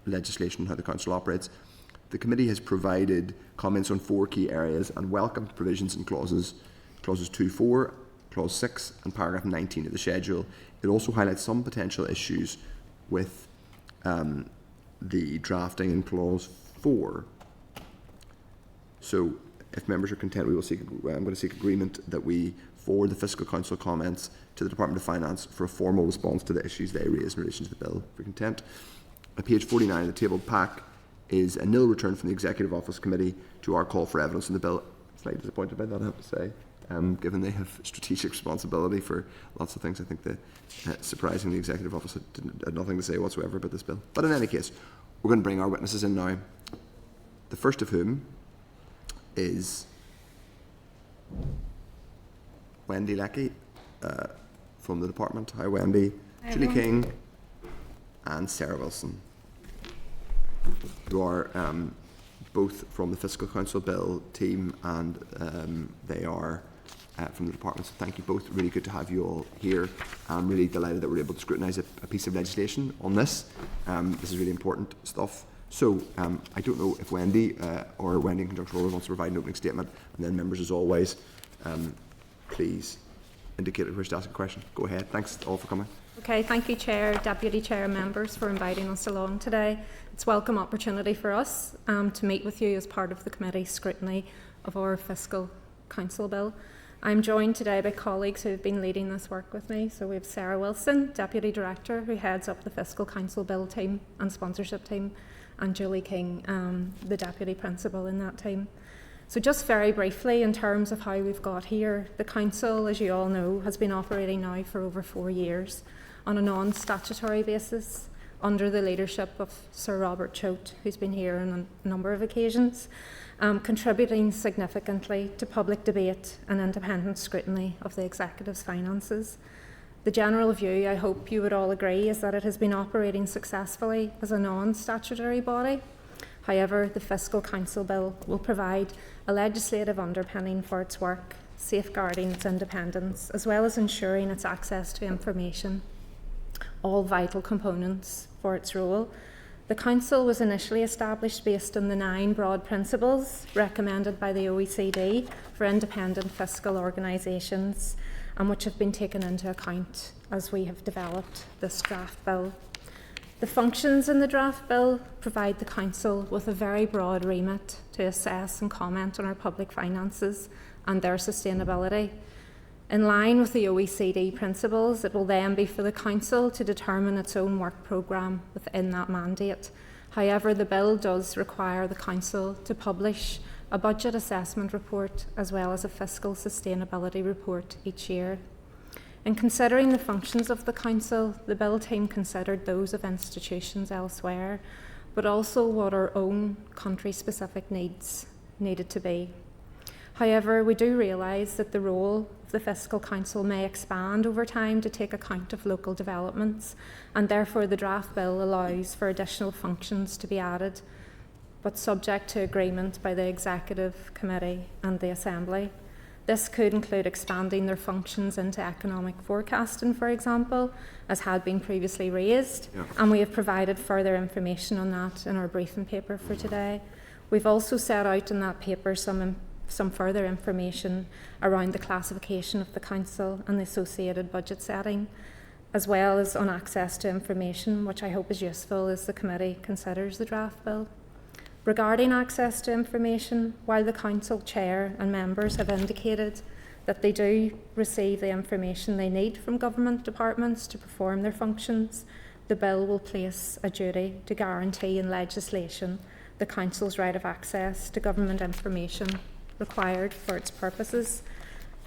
legislation and how the council operates. The committee has provided comments on 4 key areas and welcomed provisions in clauses 2.4, clause 6 and paragraph 19 of the schedule. It also highlights some potential issues with the drafting in clause 4. So If members are content, I'm going to seek agreement that we forward the Fiscal Council comments to the Department of Finance for a formal response to the issues they raise in relation to the bill. If you're content. At page 49 of the tabled pack is a nil return from the Executive Office Committee to our call for evidence in the bill. Slightly disappointed by that, I have to say. Given they have strategic responsibility for lots of things, I think that surprisingly the Executive Office had nothing to say whatsoever about this bill. But in any case, we're going to bring our witnesses in now. The first of whom is Wendy Lecky from the department. Hi Wendy. Hi, Julie everyone. King and Sarah Wilson, who are both from the Fiscal Council Bill team, and they are from the department. So thank you both. Really good to have you all here. I'm really delighted that we're able to scrutinise a piece of legislation on this. This is really important stuff. So I don't know if Wendy or Wendy in conjunction with Laura wants to provide an opening statement, and then members, as always, please indicate if you wish to ask a question. Go ahead. Thanks all for coming. Okay, thank you, Chair, Deputy Chair and members for inviting us along today. It's a welcome opportunity for us to meet with you as part of the committee's scrutiny of our Fiscal Council Bill. I'm joined today by colleagues who have been leading this work with me. So we have Sarah Wilson, Deputy Director, who heads up the Fiscal Council Bill team and sponsorship team, and Julie King, the Deputy Principal in that team. So just very briefly, in terms of how we've got here, the Council, as you all know, has been operating now for over 4 years on a non-statutory basis under the leadership of Sir Robert Choate, who's been here on a number of occasions, contributing significantly to public debate and independent scrutiny of the Executive's finances. The general view, I hope you would all agree, is that it has been operating successfully as a non-statutory body. However, the Fiscal Council Bill will provide a legislative underpinning for its work, safeguarding its independence, as well as ensuring its access to information, all vital components for its role. The Council was initially established based on the 9 broad principles recommended by the OECD for independent fiscal organisations, and which have been taken into account as we have developed this draft bill. The functions in the draft bill provide the Council with a very broad remit to assess and comment on our public finances and their sustainability. In line with the OECD principles, it will then be for the Council to determine its own work programme within that mandate. However, the bill does require the Council to publish a budget assessment report as well as a fiscal sustainability report each year. In considering the functions of the Council, the bill team considered those of institutions elsewhere, but also what our own country-specific needs needed to be. However, we do realise that the role of the Fiscal Council may expand over time to take account of local developments, and therefore the draft bill allows for additional functions to be added, but subject to agreement by the Executive Committee and the Assembly. This could include expanding their functions into economic forecasting, for example, as had been previously raised, and we have provided further information on that in our briefing paper for today. We've also set out in that paper some further information around the classification of the Council and the associated budget setting, as well as on access to information, which I hope is useful as the committee considers the draft bill. Regarding access to information, while the Council Chair and members have indicated that they do receive the information they need from government departments to perform their functions, the bill will place a duty to guarantee in legislation the Council's right of access to government information required for its purposes.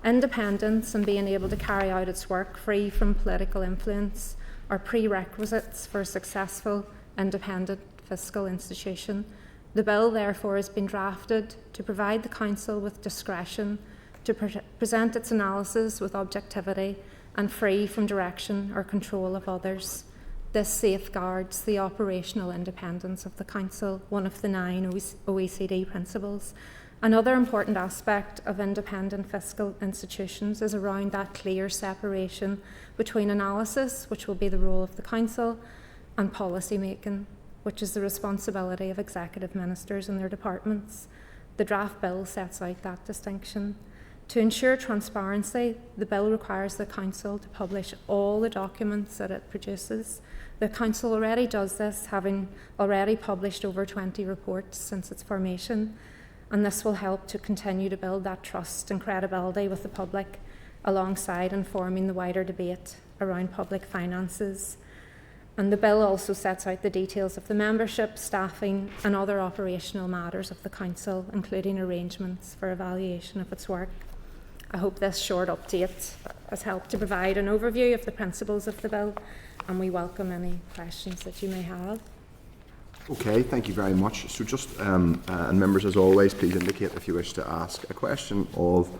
Independence and being able to carry out its work free from political influence are prerequisites for a successful independent fiscal institution. The bill, therefore, has been drafted to provide the Council with discretion to present its analysis with objectivity and free from direction or control of others. This safeguards the operational independence of the Council, one of the 9 OECD principles. Another important aspect of independent fiscal institutions is around that clear separation between analysis, which will be the role of the Council, and policy making, which is the responsibility of executive ministers and their departments. The draft bill sets out that distinction. To ensure transparency, the bill requires the Council to publish all the documents that it produces. The Council already does this, having already published over 20 reports since its formation. and this will help to continue to build that trust and credibility with the public, alongside informing the wider debate around public finances. And the bill also sets out the details of the membership, staffing and other operational matters of the Council, including arrangements for evaluation of its work. I hope this short update has helped to provide an overview of the principles of the bill, and we welcome any questions that you may have. Okay, thank you very much. So just, and members, as always, please indicate if you wish to ask a question of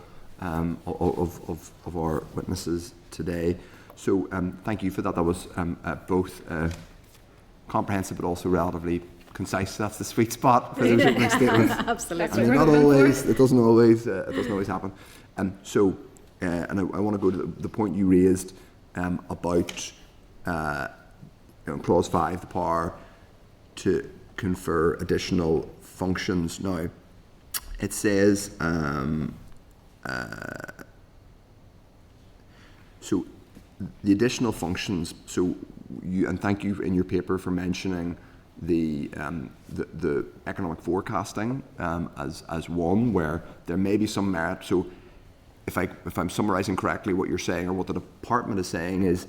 our witnesses today. So thank you for that. That was both comprehensive but also relatively concise. That's the sweet spot for those opening statements. Absolutely. And not always. It doesn't always happen. And I want to go to the point you raised about clause 5, the power to confer additional functions. Now, it says so. The additional functions, so you, and thank you in your paper for mentioning the economic forecasting as one where there may be some merit. So if I'm summarising correctly what you're saying, or what the department is saying, is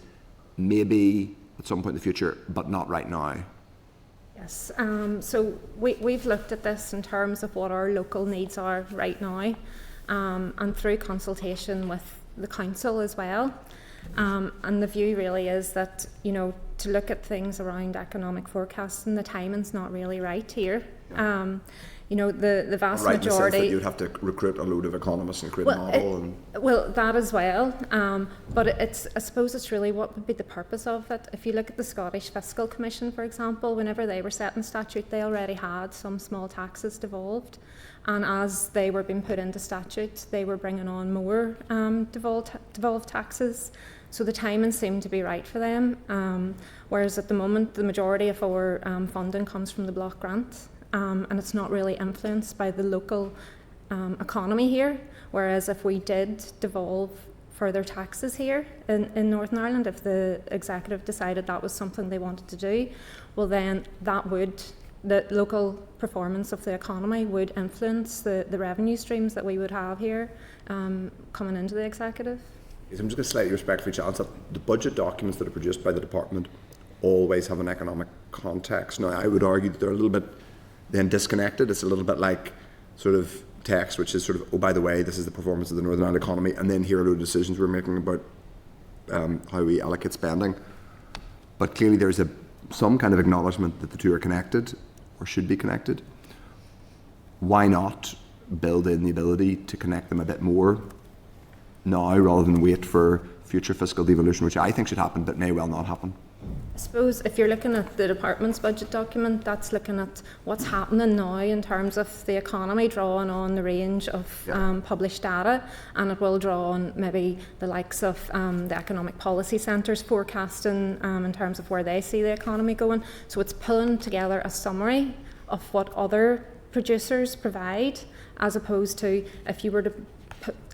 maybe at some point in the future, but not right now. Yes, so we've looked at this in terms of what our local needs are right now, and through consultation with the council as well. And the view really is that, you know, to look at things around economic forecasting, the timing's not really right here. You know, the vast right, majority... in the sense that you'd have to recruit a load of economists and create a model. Well, that as well. But I suppose it's really what would be the purpose of it. If you look at the Scottish Fiscal Commission, for example, whenever they were setting statute, they already had some small taxes devolved. And as they were being put into statute, they were bringing on more devolved taxes. So the timing seemed to be right for them. Whereas at the moment, the majority of our funding comes from the block grant. And it's not really influenced by the local economy here. Whereas if we did devolve further taxes here in Northern Ireland, if the executive decided that was something they wanted to do, well then the local performance of the economy would influence the revenue streams that we would have here coming into the executive. I'm just going to slightly respectfully challenge that the budget documents that are produced by the department always have an economic context. Now, I would argue that they're a little bit then disconnected. It's a little bit like sort of text, which is sort of, oh, by the way, this is the performance of the Northern Ireland economy, and then here are the decisions we're making about how we allocate spending. But clearly there's some kind of acknowledgement that the two are connected, or should be connected. Why not build in the ability to connect them a bit more now, rather than wait for future fiscal devolution, which I think should happen, but may well not happen? I suppose if you're looking at the department's budget document, that's looking at what's happening now in terms of the economy, drawing on the range of published data, and it will draw on maybe the likes of the economic policy centres forecasting in terms of where they see the economy going. So it's pulling together a summary of what other producers provide, as opposed to if you were to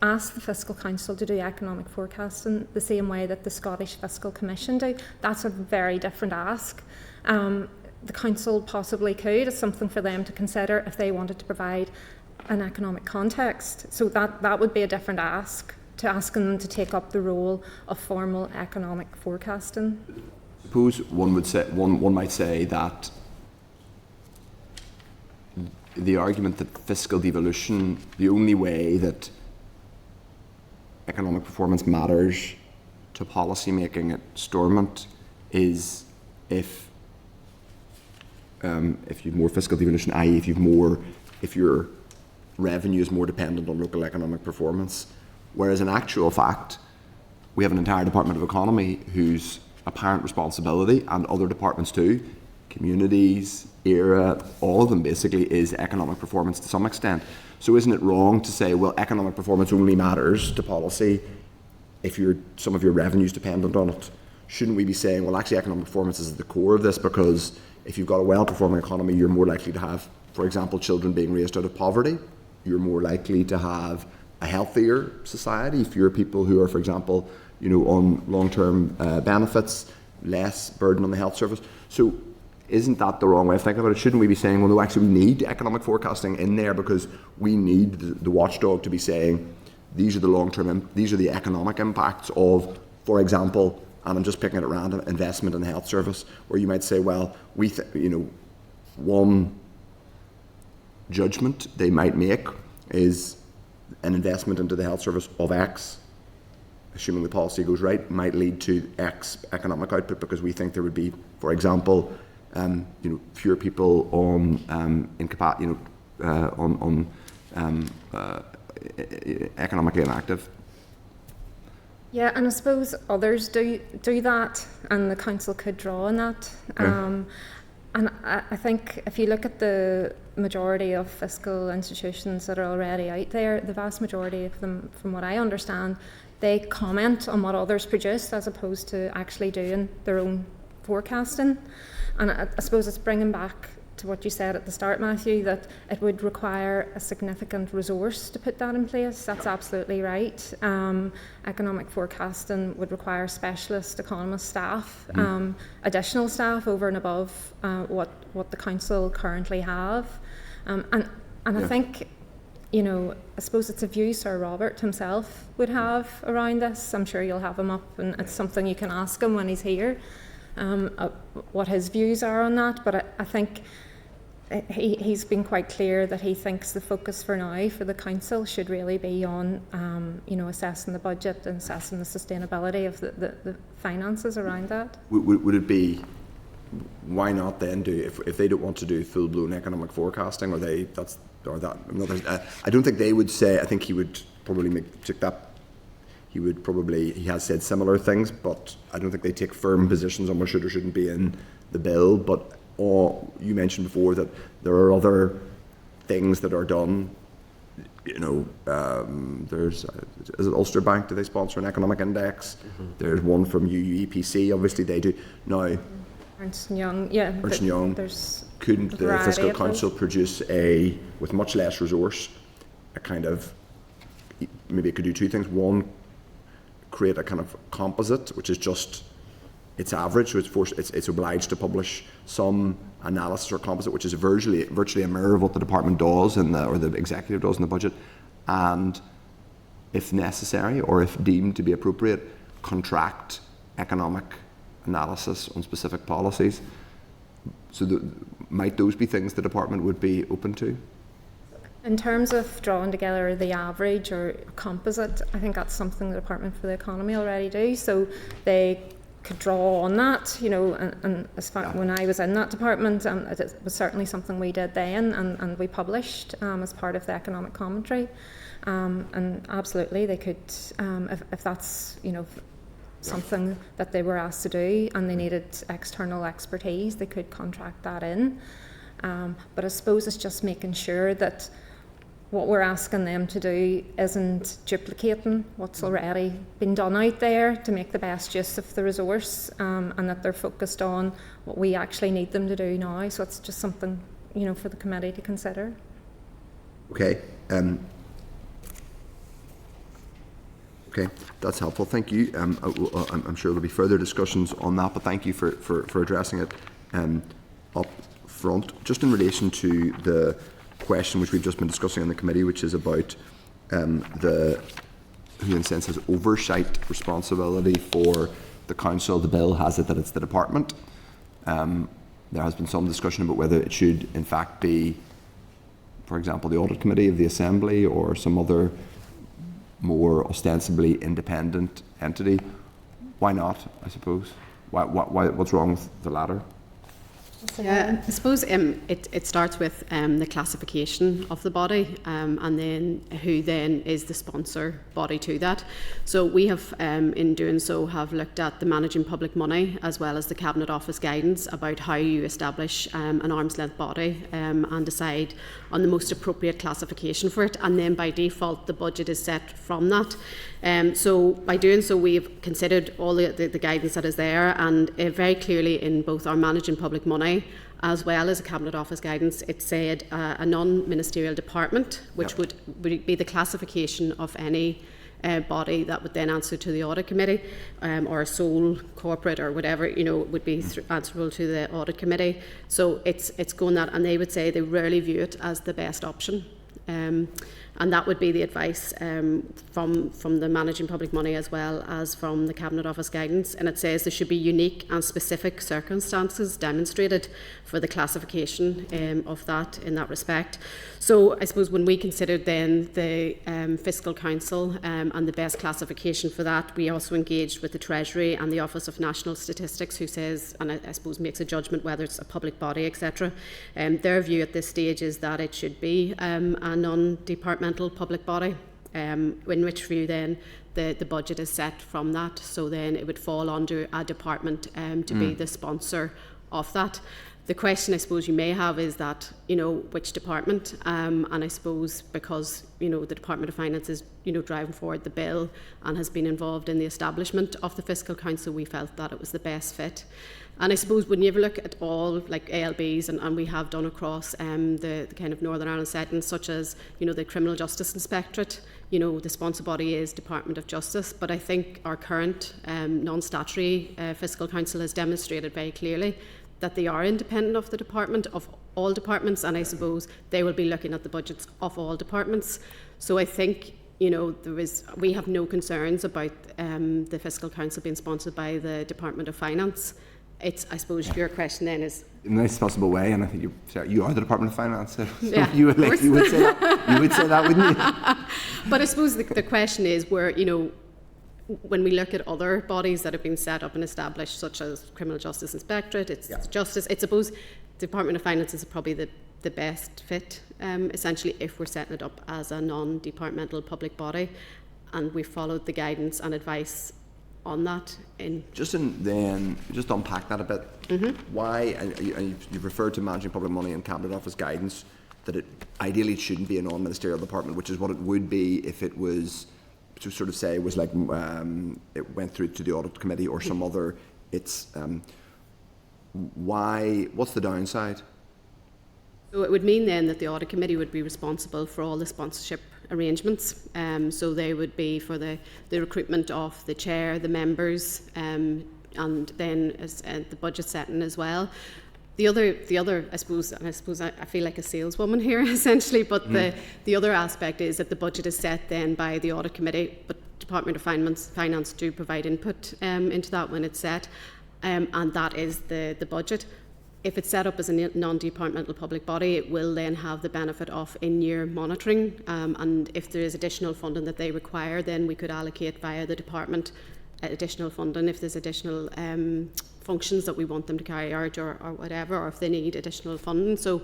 ask the Fiscal Council to do economic forecasting the same way that the Scottish Fiscal Commission do. That's a very different ask. The Council possibly could. It's something for them to consider if they wanted to provide an economic context. So that would be a different ask, to asking them to take up the role of formal economic forecasting. Suppose one might say that the argument that fiscal devolution, the only way that economic performance matters to policy making at Stormont is if you've more fiscal devolution, i.e. if your revenue is more dependent on local economic performance. Whereas in actual fact, we have an entire Department of Economy whose apparent responsibility, and other departments too, communities, ERA, all of them basically, is economic performance to some extent. So isn't it wrong to say, well, economic performance only matters to policy if some of your revenue is dependent on it? Shouldn't we be saying, well, actually economic performance is at the core of this, because if you've got a well-performing economy, you're more likely to have, for example, children being raised out of poverty. You're more likely to have a healthier society, fewer people who are, for example, on long-term benefits, less burden on the health service. So isn't that the wrong way of thinking about it? Shouldn't we be saying, well, no, actually we need economic forecasting in there because we need the watchdog to be saying, these are the long-term, these are the economic impacts of, for example, and I'm just picking it at random, investment in the health service, where you might say, well, one judgment they might make is an investment into the health service of X, assuming the policy goes right, might lead to X economic output because we think there would be, for example, fewer people on economically inactive. Yeah, and I suppose others do that, and the council could draw on that. And I think if you look at the majority of fiscal institutions that are already out there, the vast majority of them, from what I understand, they comment on what others produce as opposed to actually doing their own forecasting. And I suppose it's bringing back to what you said at the start, Matthew, that it would require a significant resource to put that in place. That's absolutely right. Economic forecasting would require specialist economist staff, additional staff over and above what the council currently have. And I think, I suppose it's a view Sir Robert himself would have around this. I'm sure you'll have him up, and it's something you can ask him when he's here, what his views are on that. But I think he's been quite clear that he thinks the focus for now for the council should really be on, assessing the budget and assessing the sustainability of the finances around that. Would it be, why not then do, if they don't want to do full-blown economic forecasting, I don't think they would say, I think he would probably he has said similar things, but I don't think they take firm positions on what should or shouldn't be in the bill. But you mentioned before that there are other things that are done. There's, is it Ulster Bank, do they sponsor an economic index? There's one from UEPC, obviously they do. Now, Ernst & Young, yeah. Ernst & Young, couldn't the Fiscal Council produce with much less resource, a kind of, maybe it could do two things. One, create a kind of composite, which is just its average, so it's obliged to publish some analysis or composite, which is virtually a mirror of what the department does or the executive does in the budget, and if necessary or if deemed to be appropriate, contract economic analysis on specific policies. So might those be things the department would be open to? In terms of drawing together the average or composite, I think that's something the Department for the Economy already do. So they could draw on that, and as far when I was in that department, it was certainly something we did then, and we published as part of the economic commentary. And absolutely, they could, if that's something that they were asked to do, and they needed external expertise, they could contract that in. But I suppose it's just making sure that what we're asking them to do isn't duplicating what's already been done out there to make the best use of the resource, and that they're focused on what we actually need them to do now. So it's just something, for the committee to consider. Okay. Okay, that's helpful. Thank you. I'm sure there'll be further discussions on that, but thank you for addressing it up front. Just in relation to the question which we've just been discussing in the committee, which is about who in a sense has oversight responsibility for the council. The bill has it that it's the department. There has been some discussion about whether it should in fact be, for example, the audit committee of the Assembly or some other more ostensibly independent entity. Why not, I suppose? What's wrong with the latter? Yeah, I suppose it starts with the classification of the body, and then who then is the sponsor body to that. So we have, in doing so, have looked at the managing public money as well as the Cabinet Office guidance about how you establish an arm's length body and decide on the most appropriate classification for it, and then by default the budget is set from that. So by doing so, we've considered all the guidance that is there, and very clearly in both our managing public money as well as a Cabinet Office guidance, it said a non-ministerial department, which would be the classification of any body that would then answer to the audit committee, or a sole corporate or whatever, would be answerable to the audit committee. So it's going that, and they would say they rarely view it as the best option. And that would be the advice from the Managing Public Money as well as from the Cabinet Office guidance. And it says there should be unique and specific circumstances demonstrated for the classification of that in that respect. So I suppose when we considered then the Fiscal Council and the best classification for that, we also engaged with the Treasury and the Office of National Statistics, who says, and I suppose makes a judgment whether it's a public body, etc. Their view at this stage is that it should be a non-departmental public body, in which view then the budget is set from that. So then it would fall under a department to be the sponsor of that. The question I suppose you may have is that, which department, and I suppose because, the Department of Finance is, driving forward the bill and has been involved in the establishment of the Fiscal Council, we felt that it was the best fit. And I suppose when you ever look at all like ALBs, and we have done across the kind of Northern Ireland settings, such as, the Criminal Justice Inspectorate, the sponsor body is Department of Justice, but I think our current non-statutory Fiscal Council has demonstrated very clearly that they are independent of the department, of all departments, and I suppose they will be looking at the budgets of all departments. So I think, we have no concerns about the Fiscal Council being sponsored by the Department of Finance. It's, I suppose, your question then is in the nicest possible way, and I think you are the Department of Finance, so yeah, you would say that, wouldn't you? But I suppose the question is where, when we look at other bodies that have been set up and established, such as Criminal Justice Inspectorate, it's Justice, I suppose the Department of Finance is probably the best fit, essentially, if we're setting it up as a non-departmental public body, and we followed the guidance and advice on that. Just unpack that a bit. Mm-hmm. Why, and you've referred to Managing Public Money and Cabinet Office guidance, that it ideally shouldn't be a non-ministerial department, which is what it would be if it was, to sort of say, was like it went through to the audit committee or some other. It's why? What's the downside? So it would mean then that the audit committee would be responsible for all the sponsorship arrangements. So they would be for the recruitment of the chair, the members, and then the budget setting as well. The other, I suppose I feel like a saleswoman here essentially, but the other aspect is that the budget is set then by the audit committee, but Department of Finance do provide input into that when it's set, and that is the budget. If it's set up as a non-departmental public body, it will then have the benefit of in-year monitoring, and if there is additional funding that they require, then we could allocate via the department additional funding if there's additional functions that we want them to carry out or whatever, or if they need additional funding. So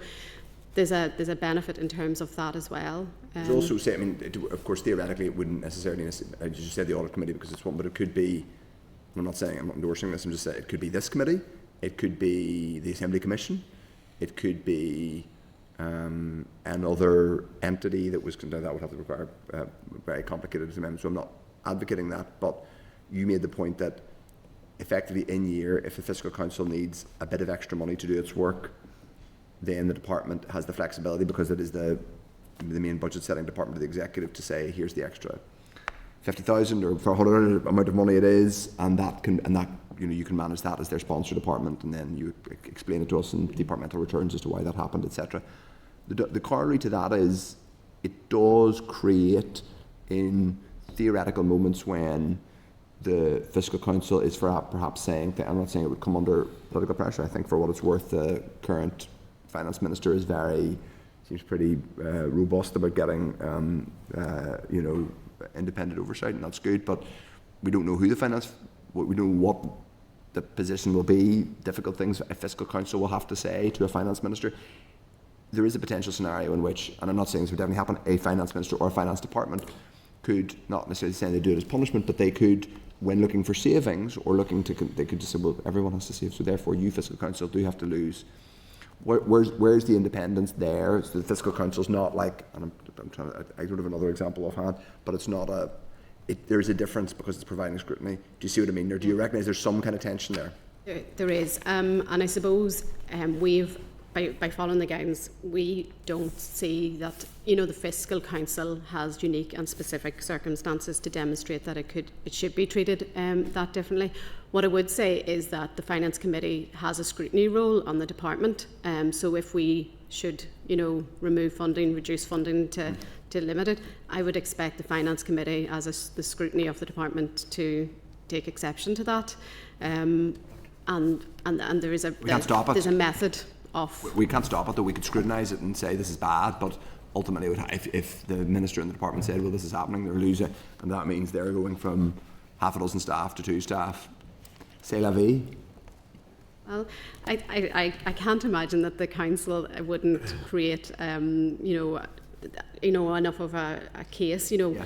there's a benefit in terms of that as well. There's also, say, I mean, of course, theoretically, it wouldn't necessarily, I just said the audit committee because it's one, but it could be, I'm not endorsing this, I'm just saying it could be this committee, it could be the Assembly Commission, it could be another entity that would have to require very complicated amendments. So I'm not advocating that, but you made the point that effectively in year, if the Fiscal Council needs a bit of extra money to do its work, then the department has the flexibility, because it is the main budget setting department of the executive, to say here's the extra 50,000 or for whatever amount of money it is, and that you can manage that as their sponsor department, and then you explain it to us in departmental returns as to why that happened, etc. The corollary to that is it does create, in theoretical moments when the Fiscal Council is perhaps saying, I'm not saying it would come under political pressure. I think for what it's worth, the current Finance Minister seems pretty robust about getting independent oversight, and that's good, but we don't know we know what the position will be, difficult things a Fiscal Council will have to say to a Finance Minister. There is a potential scenario in which, and I'm not saying this would definitely happen, a Finance Minister or a Finance Department could, not necessarily saying they do it as punishment, but they could, when looking for savings or they could just say, well, everyone has to save, so therefore you, Fiscal Council, do have to lose. Where's the independence there? So the Fiscal Council's not like, and I don't have another example offhand, but it's not there's a difference because it's providing scrutiny. Do you see what I mean? Or do you recognise there's some kind of tension there? There is, and I suppose we've by following the guidance, we don't see that, you know, the Fiscal Council has unique and specific circumstances to demonstrate that it should be treated that differently. What I would say is that the Finance Committee has a scrutiny role on the department. So if we should, you know, remove funding, reduce funding to limit it, I would expect the Finance Committee, as the scrutiny of the department, to take exception to that. And there is there's a method of. We can't stop it, though. We could scrutinise it and say this is bad, but ultimately, if the minister in the department said, well, this is happening, they're losing, and that means they're going from half a dozen staff to 2 staff. C'est la vie. Well, I can't imagine that the council wouldn't create, you know, enough of a case. You know, yeah.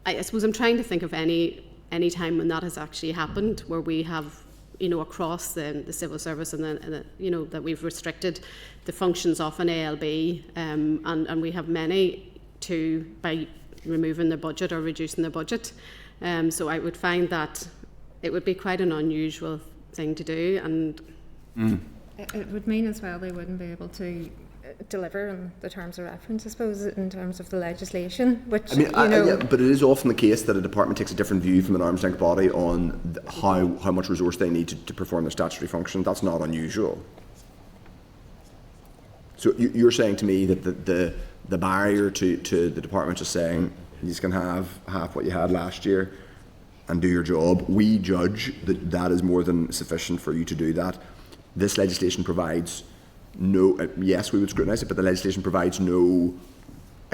I suppose I'm trying to think of any time when that has actually happened, where we have, you know, across the civil service and the you know, that we've restricted the functions of an ALB, and we have many by removing their budget or reducing their budget. So I would find that it would be quite an unusual thing to do, and it would mean as well they wouldn't be able to deliver in the terms of reference, I suppose, in terms of the legislation, which, I mean, yeah, but it is often the case that a department takes a different view from an arm's length body on how much resource they need to perform their statutory function. That's not unusual. So you're saying to me that the barrier to the department just saying you can have half what you had last year and do your job, we judge that is more than sufficient for you to do that. This legislation provides no, yes, we would scrutinise it, but the legislation provides no,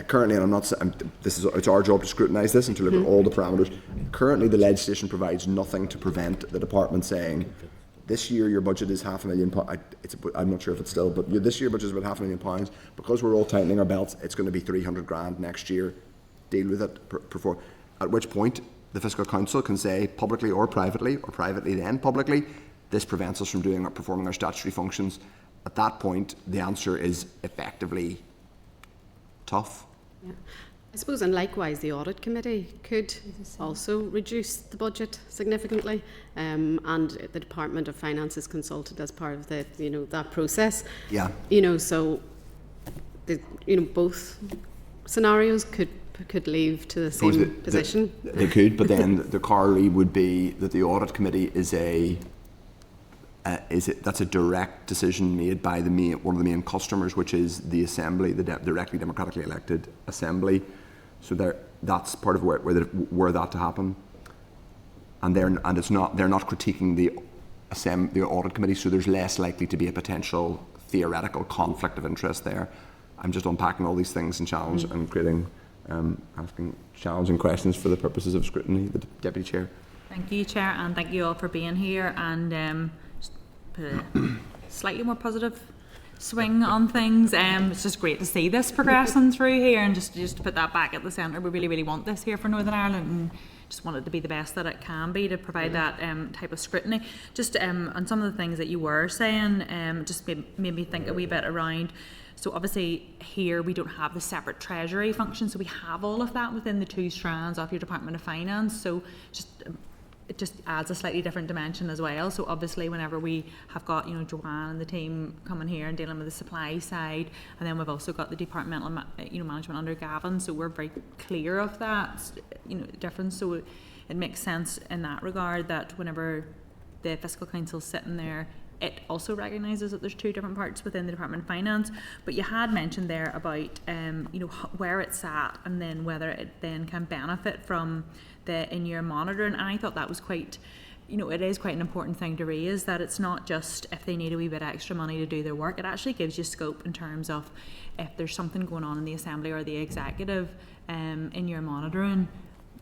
currently, and I'm not, it's our job to scrutinise this and to look at all the parameters. Currently, the legislation provides nothing to prevent the department saying, this year your budget is £500,000, I'm not sure if it's still, but this year budget is about £500,000, because we're all tightening our belts, it's going to be 300 grand next year, deal with it, at which point the Fiscal Council can say publicly or privately then publicly, this prevents us from performing our statutory functions. At that point, the answer is effectively tough. Yeah. I suppose, and likewise, the Audit Committee could also reduce the budget significantly, and the Department of Finance is consulted as part of that process. Yeah. So both scenarios could lead to the same position. They could, but then the corollary would be that the Audit Committee that's a direct decision made by one of the main customers, which is the Assembly, the directly democratically elected Assembly. So that's part of where that to happen, and they're not critiquing the Audit Committee, so there's less likely to be a potential theoretical conflict of interest there. I'm just unpacking all these things and and creating, asking challenging questions for the purposes of scrutiny. The Deputy Chair. Thank you, Chair, and thank you all for being here and. Put a slightly more positive swing on things. It's just great to see this progressing through here, and just to put that back at the centre. We really, really want this here for Northern Ireland, and just want it to be the best that it can be to provide that type of scrutiny. Just on some of the things that you were saying, just made me think a wee bit around. So obviously here we don't have the separate treasury function, so we have all of that within the 2 strands of your Department of Finance. So it just adds a slightly different dimension as well. So obviously whenever we have got, Joanne and the team coming here and dealing with the supply side, and then we've also got the departmental management under Gavin, so we're very clear of that difference. So it makes sense in that regard that whenever the Fiscal Council's sitting there, it also recognises that there's 2 different parts within the Department of Finance. But you had mentioned there about where it's at, and then whether it then can benefit from the in-year monitoring, and I thought that was quite, it is quite an important thing to raise, that it's not just if they need a wee bit extra money to do their work. It actually gives you scope in terms of if there's something going on in the Assembly or the Executive in-year monitoring.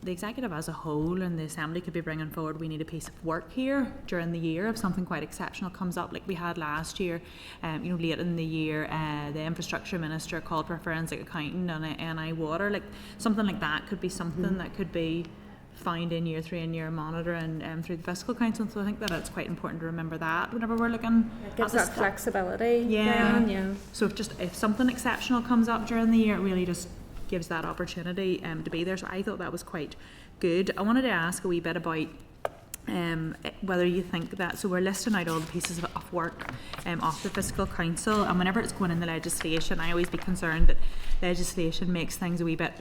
The Executive as a whole and the Assembly could be bringing forward, we need a piece of work here during the year if something quite exceptional comes up, like we had last year. Late in the year, the Infrastructure Minister called for a forensic accountant on NI Water. Like something like that could be something that could be found in year 3 and year monitoring through the Fiscal Council. So I think that it's quite important to remember that whenever we're looking it gives that flexibility. Yeah. So if something exceptional comes up during the year, it really just gives that opportunity to be there. So I thought that was quite good. I wanted to ask a wee bit about whether you think that, so we're listing out all the pieces of work off the Fiscal Council, and whenever it's going in the legislation, I always be concerned that legislation makes things a wee bit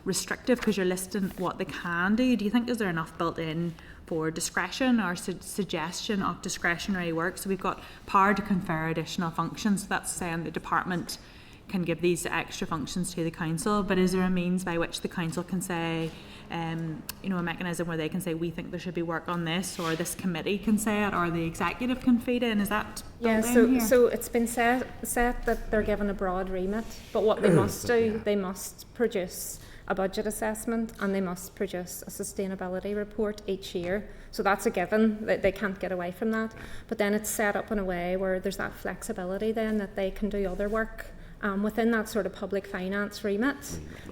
restrictive because you're listing what they can do. Do you think is there enough built in for discretion or suggestion of discretionary work? So we've got power to confer additional functions, so that's saying the department can give these extra functions to the council, but is there a means by which the council can say, you know, a mechanism where they can say we think there should be work on this, or this committee can say it, or the executive can feed in? Is that built in here? So it's been set that they're given a broad remit, but what they must do, they must produce a budget assessment and they must produce a sustainability report each year. So that's a given, that they can't get away from that. But then it's set up in a way where there's that flexibility then that they can do other work within that sort of public finance remit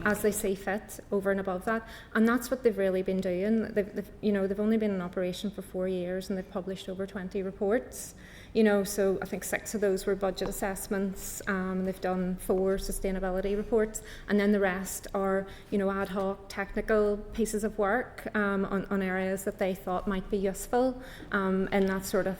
as they see fit over and above that. And that's what they've really been doing. They've only been in operation for 4 years and they've published over 20 reports. You know, so I think 6 of those were budget assessments. They've done 4 sustainability reports, and then the rest are, you know, ad hoc technical pieces of work on areas that they thought might be useful in that sort of,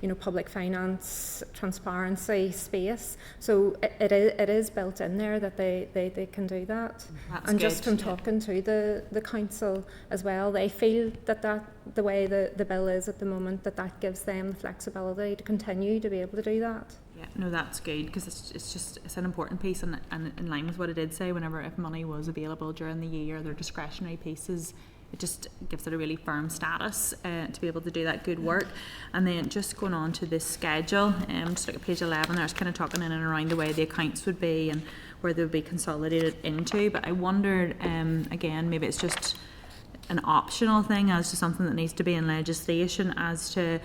you know, public finance transparency space. So it is built in there that they can do that. That's and good, just from talking to the council as well, they feel that the way the bill is at the moment, that gives them the flexibility to continue to be able to do that. Yeah, no, that's good, because it's an important piece, and in line with what I did say, whenever if money was available during the year, their discretionary pieces, it just gives it a really firm status to be able to do that good work. And then just going on to this schedule, just look at page 11 there, it's kind of talking in and around the way the accounts would be and where they would be consolidated into, but I wondered, again, maybe it's just an optional thing as to something that needs to be in legislation as to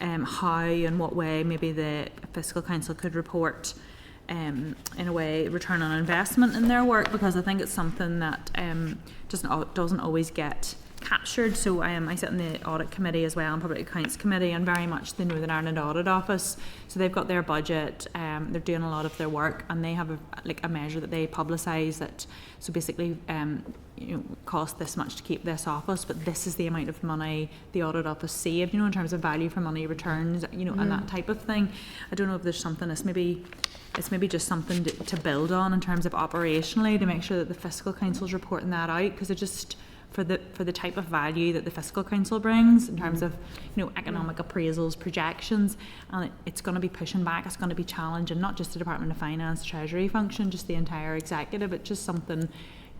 how and what way maybe the Fiscal Council could report in a way return on investment in their work, because I think it's something that doesn't always get captured. So I sit in the audit committee as well and public accounts committee, and very much the Northern Ireland Audit Office, so they've got their budget, they're doing a lot of their work, and they have a measure that they publicise that, so basically you know, cost this much to keep this office, but this is the amount of money the audit office saved, you know, in terms of value for money returns, you know, and that type of thing. I don't know if there's something it's maybe just something to build on in terms of operationally to make sure that the Fiscal Council's reporting that out, because it just for the type of value that the Fiscal Council brings in terms of, you know, economic appraisals, projections, and it's going to be pushing back, it's going to be challenging not just the Department of Finance, Treasury function, just the entire executive. It's just something,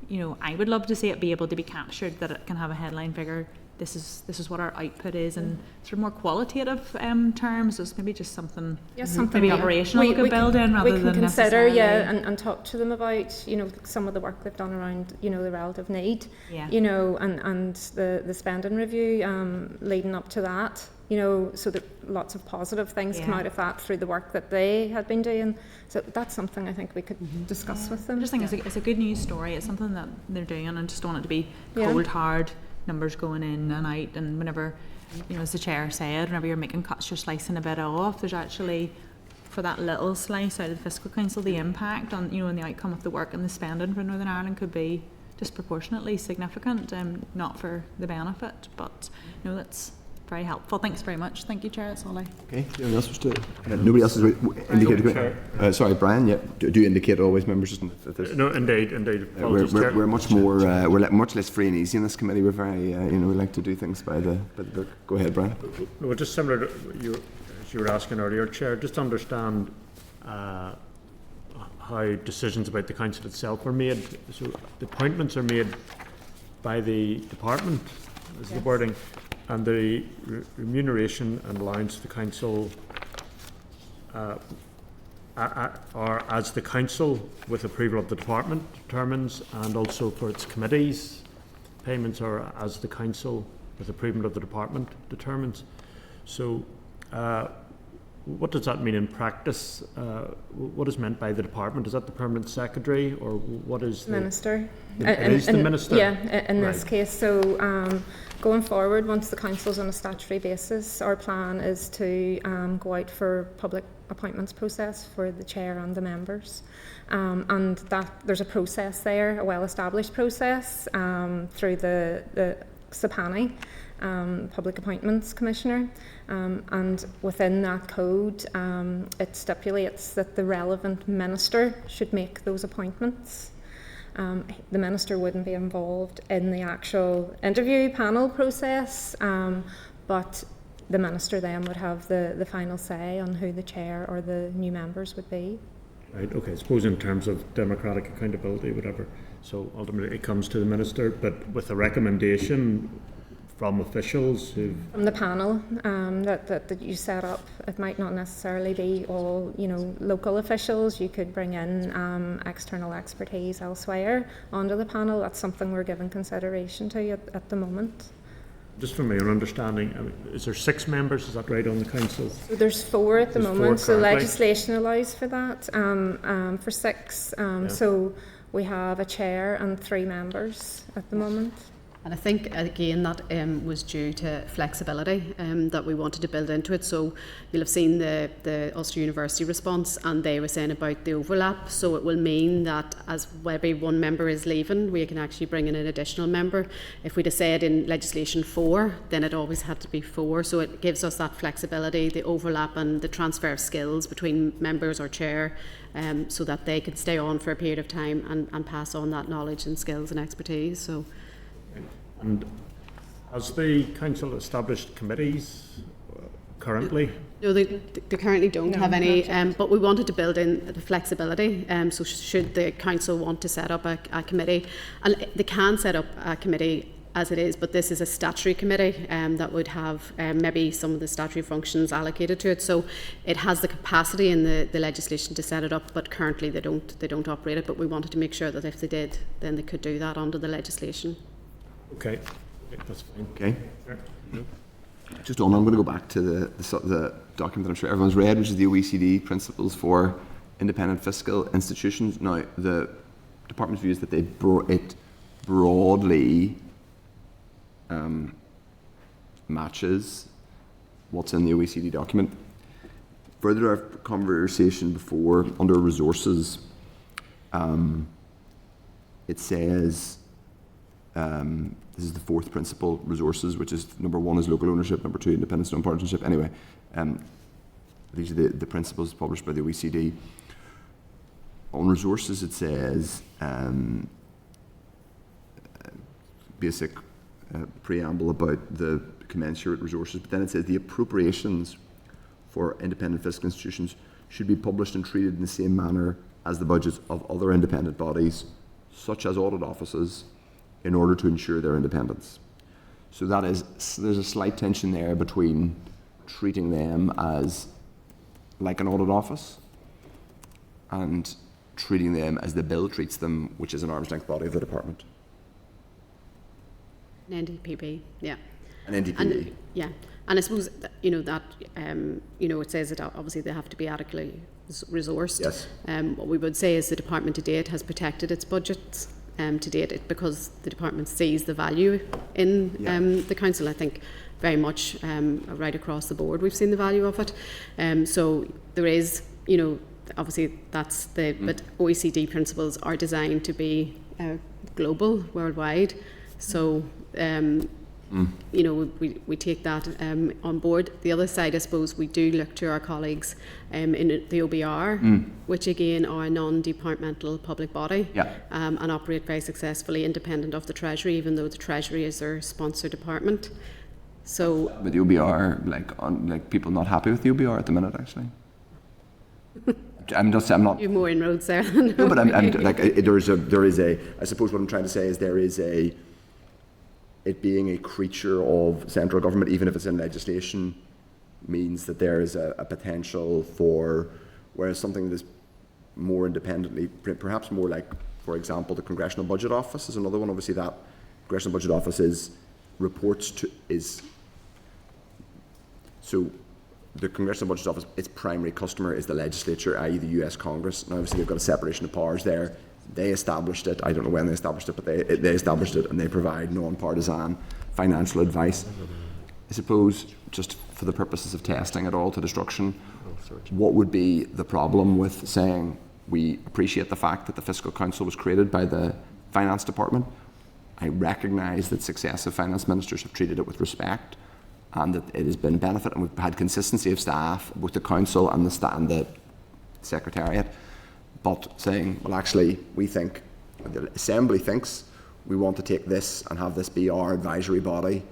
you know, I would love to see it be able to be captured, that it can have a headline figure. This is what our output is, in sort of more qualitative terms. So it's maybe just something, maybe operational we could build in rather than consider, necessarily. and talk to them about, you know, some of the work they've done around, you know, the relative need, Yeah. you know, and the spending review leading up to that, you know, so that lots of positive things come out of that through the work that they had been doing. So that's something I think we could discuss with them. I just think it's a good news story. It's something that they're doing, and I just don't want it to be cold hard numbers going in and out, and whenever, you know, as the chair said, whenever you're making cuts, you're slicing a bit off. There's actually, for that little slice out of the Fiscal Council, the impact on, you know, and the outcome of the work and the spending for Northern Ireland could be disproportionately significant, not for the benefit, but you know, that's very helpful. Thanks very much. Thank you, Chair. That's all I. Okay. Anyone else wish to? Nobody else has indicated. Sorry, Brian. Yeah. Do indicate always, members? No, indeed. We're much more. We're much less free and easy in this committee. We're very. You know, we like to do things by the book. Go ahead, Brian. No, just similar to you, as you were asking earlier, Chair. Just to understand how decisions about the council itself are made. So the appointments are made by the department, is the wording. And the remuneration and allowance to the council are as the council, with approval of the department, determines, and also for its committees, payments are as the council, with approval of the department, determines. So what does that mean in practice? What is meant by the department? Is that the permanent secretary, or what is the minister? It is the minister? Yeah, in this case. So going forward, once the council's on a statutory basis, our plan is to go out for public appointments process for the chair and the members, and that there's a process there, a well-established process through the SAPANI. Public Appointments Commissioner, and within that code it stipulates that the relevant minister should make those appointments. The minister wouldn't be involved in the actual interview panel process, but the minister then would have the final say on who the chair or the new members would be. Right, okay, I suppose in terms of democratic accountability, whatever, so ultimately it comes to the minister, but with a recommendation from officials who... From the panel that you set up. It might not necessarily be all, local officials. You could bring in external expertise elsewhere onto the panel. That's something we're giving consideration to at the moment. Just from my own understanding, is there 6 members, is that right, on the council? So there's 4 at the moment, so legislation allows for that, for 6. So we have a chair and 3 members at the moment. And I think, again, that was due to flexibility that we wanted to build into it. So you'll have seen the Ulster University response, and they were saying about the overlap. So it will mean that as maybe one member is leaving, we can actually bring in an additional member. If we'd have said in legislation 4, then it always had to be 4. So it gives us that flexibility, the overlap and the transfer of skills between members or chair, so that they can stay on for a period of time and pass on that knowledge and skills and expertise. So. And has the council established committees currently? No, they currently don't have any, but we wanted to build in the flexibility. So should the council want to set up a committee, and they can set up a committee as it is, but this is a statutory committee that would have maybe some of the statutory functions allocated to it. So it has the capacity in the legislation to set it up, but currently they don't operate it. But we wanted to make sure that if they did, then they could do that under the legislation. Okay, that's fine. Okay. Sure. Just on, I'm going to go back to the document that I'm sure everyone's read, which is the OECD Principles for Independent Fiscal Institutions. Now, the department's view is that it broadly matches what's in the OECD document. Further, our conversation before under resources, it says. This is the 4th principle, resources, which is number 1 is local ownership, number 2 independence and partnership. Anyway, these are the principles published by the OECD. On resources, it says basic preamble about the commensurate resources, but then it says the appropriations for independent fiscal institutions should be published and treated in the same manner as the budgets of other independent bodies, such as audit offices, in order to ensure their independence. So there's a slight tension there between treating them as like an audit office and treating them as the bill treats them, which is an arm's length body of the department. An NDPB, yeah. An NDPB. And I suppose that, it says that obviously they have to be adequately resourced. Yes. What we would say is the department to date has protected its budgets. To date, because the department sees the value in the council. I think very much right across the board we've seen the value of it. So there is, obviously that's but OECD principles are designed to be global, worldwide. So we take that on board. The other side, I suppose, we do look to our colleagues in the OBR, which again are a non-departmental public body, and operate very successfully independent of the Treasury, even though the Treasury is their sponsor department. So, but the OBR, like people not happy with the OBR at the minute, actually. I'm not. You've more inroads there. No, but I'm like there is a. I suppose what I'm trying to say is there is a. It being a creature of central government, even if it's in legislation, means that there is a potential for, whereas something that is more independently, perhaps more like, for example, the Congressional Budget Office is another one. Obviously, that Congressional Budget Office so the Congressional Budget Office, its primary customer is the legislature, i.e. the US Congress. Now, obviously, they've got a separation of powers there. They established it. I don't know when they established it, but they established it, and they provide non-partisan financial advice. I suppose, just for the purposes of testing it all to destruction, what would be the problem with saying we appreciate the fact that the Fiscal Council was created by the Finance Department? I recognise that successive finance ministers have treated it with respect, and that it has been a benefit, and we've had consistency of staff, both the council and the secretariat. But saying, well, actually, we think, the Assembly thinks we want to take this and have this be our advisory body,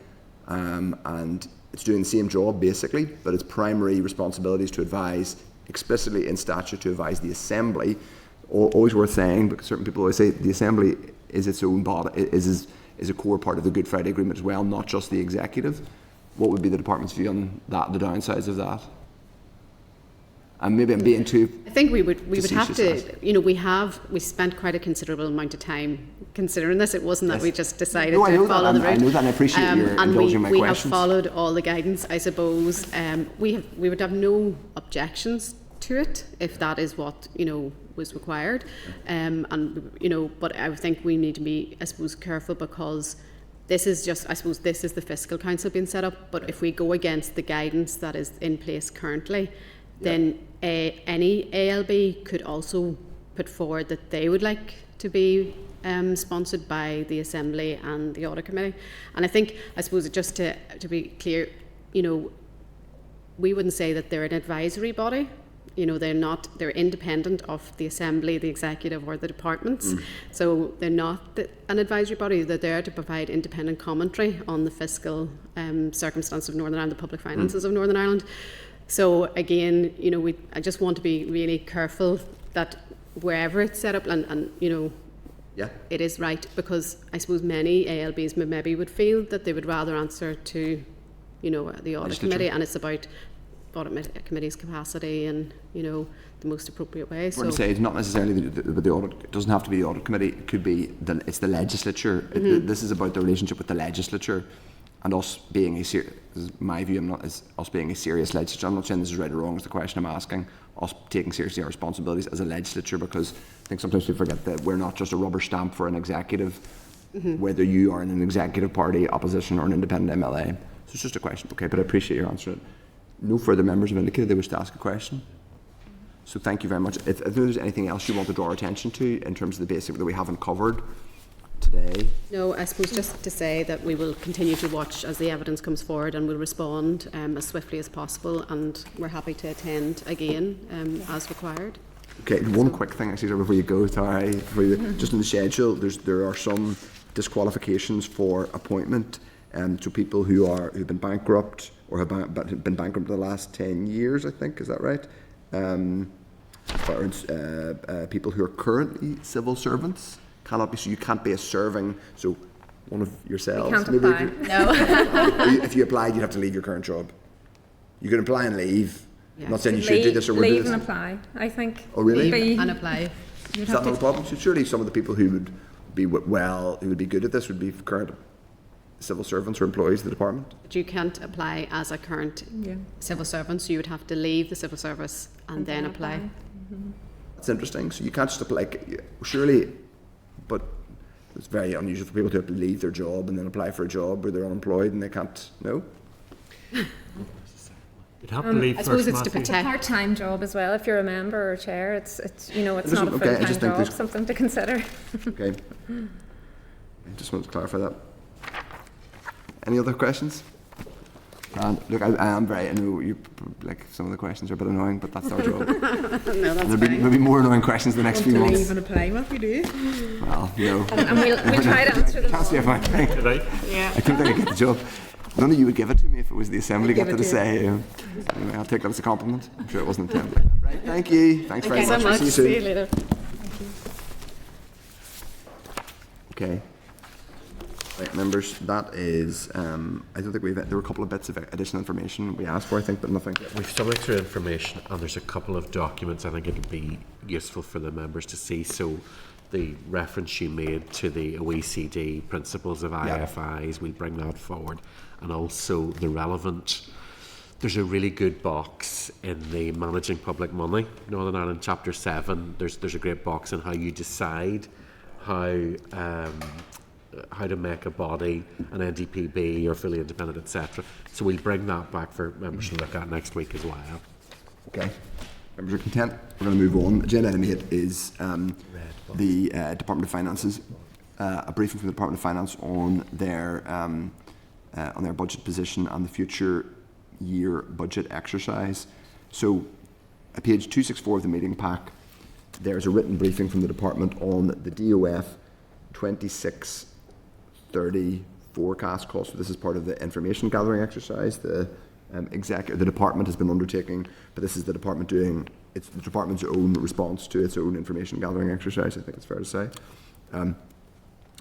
and it's doing the same job basically, but its primary responsibility is to advise, explicitly in statute, to advise the Assembly. Always worth saying, because certain people always say the Assembly is its own body, is a core part of the Good Friday Agreement as well, not just the executive. What would be the department's view on that, the downsides of that? And maybe I'm being too. I think we would have to. We spent quite a considerable amount of time considering this. It wasn't that we just decided to follow the route. I know that, and I appreciate your indulging my questions. We have followed all the guidance, I suppose. We would have no objections to it if that is what was required. But I think we need to be, I suppose, careful, because this is just, I suppose, this is the Fiscal Council being set up. But if we go against the guidance that is in place currently, then any ALB could also put forward that they would like to be sponsored by the Assembly and the Audit Committee. And I suppose just to be clear, we wouldn't say that they're an advisory body. They're independent of the Assembly, the Executive or the departments. So they're not an advisory body. They're there to provide independent commentary on the fiscal circumstance of Northern Ireland, the public finances of Northern Ireland. So again, I just want to be really careful that wherever it's set up and it is right, because I suppose many ALBs maybe would feel that they would rather answer to, the Audit Committee, and it's about Audit Committee's capacity and, the most appropriate way. So to say it's not necessarily the audit. It doesn't have to be the Audit Committee. It could be it's the legislature. This is about the relationship with the legislature. And us being this is my view, us being a serious legislature. I'm not saying this is right or wrong, it's the question I'm asking. Us taking seriously our responsibilities as a legislature, because I think sometimes we forget that we're not just a rubber stamp for an executive, whether you are in an executive party, opposition or an independent MLA. So it's just a question, okay, but I appreciate your answer. No further members have indicated they wish to ask a question. So thank you very much. If there's anything else you want to draw our attention to in terms of the basic that we haven't covered today? No, I suppose just to say that we will continue to watch as the evidence comes forward, and we'll respond as swiftly as possible, and we're happy to attend again as required. Okay, one quick thing actually before you go, Tara, just in the schedule, there are some disqualifications for appointment to people who've been bankrupt or have been bankrupt in the last 10 years, I think, is that right? People who are currently civil servants cannot be, so you can't be a serving, so one of yourselves. You can't apply, no. If you applied, you'd have to leave your current job. You could apply and leave. Yeah. I'm not saying you should do this or would do Leave this. and apply, I think. Oh, really? Leave and apply. Is that not a problem? So surely some of the people who would be who would be good at this would be current civil servants or employees of the department? But you can't apply as a current civil servant, so you would have to leave the civil service and then apply. That's interesting. So you can't just apply, surely, but it's very unusual for people to have to leave their job and then apply for a job where they're unemployed and they can't, no? You'd have to leave I suppose first, it's to It's a protect. part-time job as well. If you're a member or chair, it's not a full-time job. Something to consider. Okay. I just wanted to clarify that. Any other questions? And look, I know you, like, some of the questions are a bit annoying, but that's our job. No, that's There'll be more annoying questions the next few months. Leave and apply, what we do? Well, no. And we'll try to answer them Can't see if I think. Yeah. I don't think I get the job. None of you would give it to me if it was the Assembly got to say. Anyway, I'll take that as a compliment. I'm sure it wasn't intended like that. Right, thank you. Thanks very much. So See you soon. See you later. Okay. Right, members, that is, I don't think there were a couple of bits of additional information we asked for, I think, but nothing. We've some extra information, and there's a couple of documents I think it would be useful for the members to see. So the reference you made to the OECD principles of IFIs, we'll bring that forward, and also the relevant. There's a really good box in the Managing Public Money, Northern Ireland Chapter 7. There's a great box on how you decide how to make a body an NDPB or fully independent, etc. So we'll bring that back for members to look at next week as well. Okay. Members are content. We're going to move on. Agenda item 8 is the Department of Finance's a briefing from the Department of Finance on their budget position and the future year budget exercise. So, at page 264 of the meeting pack, there's a written briefing from the department on the DOF 2630 forecast cost. So this is part of the information gathering exercise the department has been undertaking, but this is the department doing, it's the department's own response to its own information gathering exercise, I think it's fair to say. So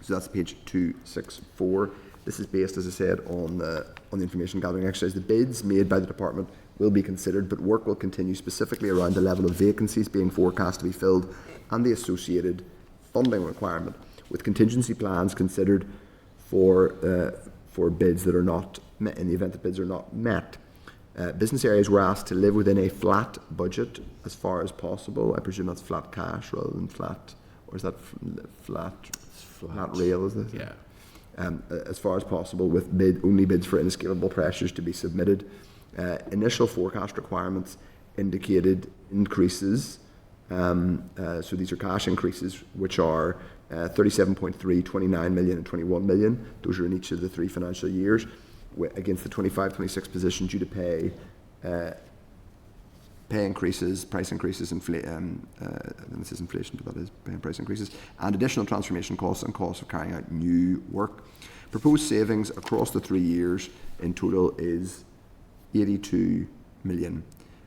that's page 264. This is based, as I said, on the information gathering exercise. The bids made by the department will be considered, but work will continue specifically around the level of vacancies being forecast to be filled and the associated funding requirement, with contingency plans considered for bids that are not met, in the event that bids are not met. Business areas were asked to live within a flat budget as far as possible. I presume that's flat cash rather than flat, or is that flat rail, is it? Yeah. As far as possible, with only bids for inescapable pressures to be submitted. Initial forecast requirements indicated increases, so these are cash increases, which are 37.3, 29 million and 21 million. Those are in each of the 3 financial years, against the 25-26 position due to pay increases, price increases, this is inflation, but that is price increases, and additional transformation costs and costs of carrying out new work. Proposed savings across the 3 years in total is 82 million.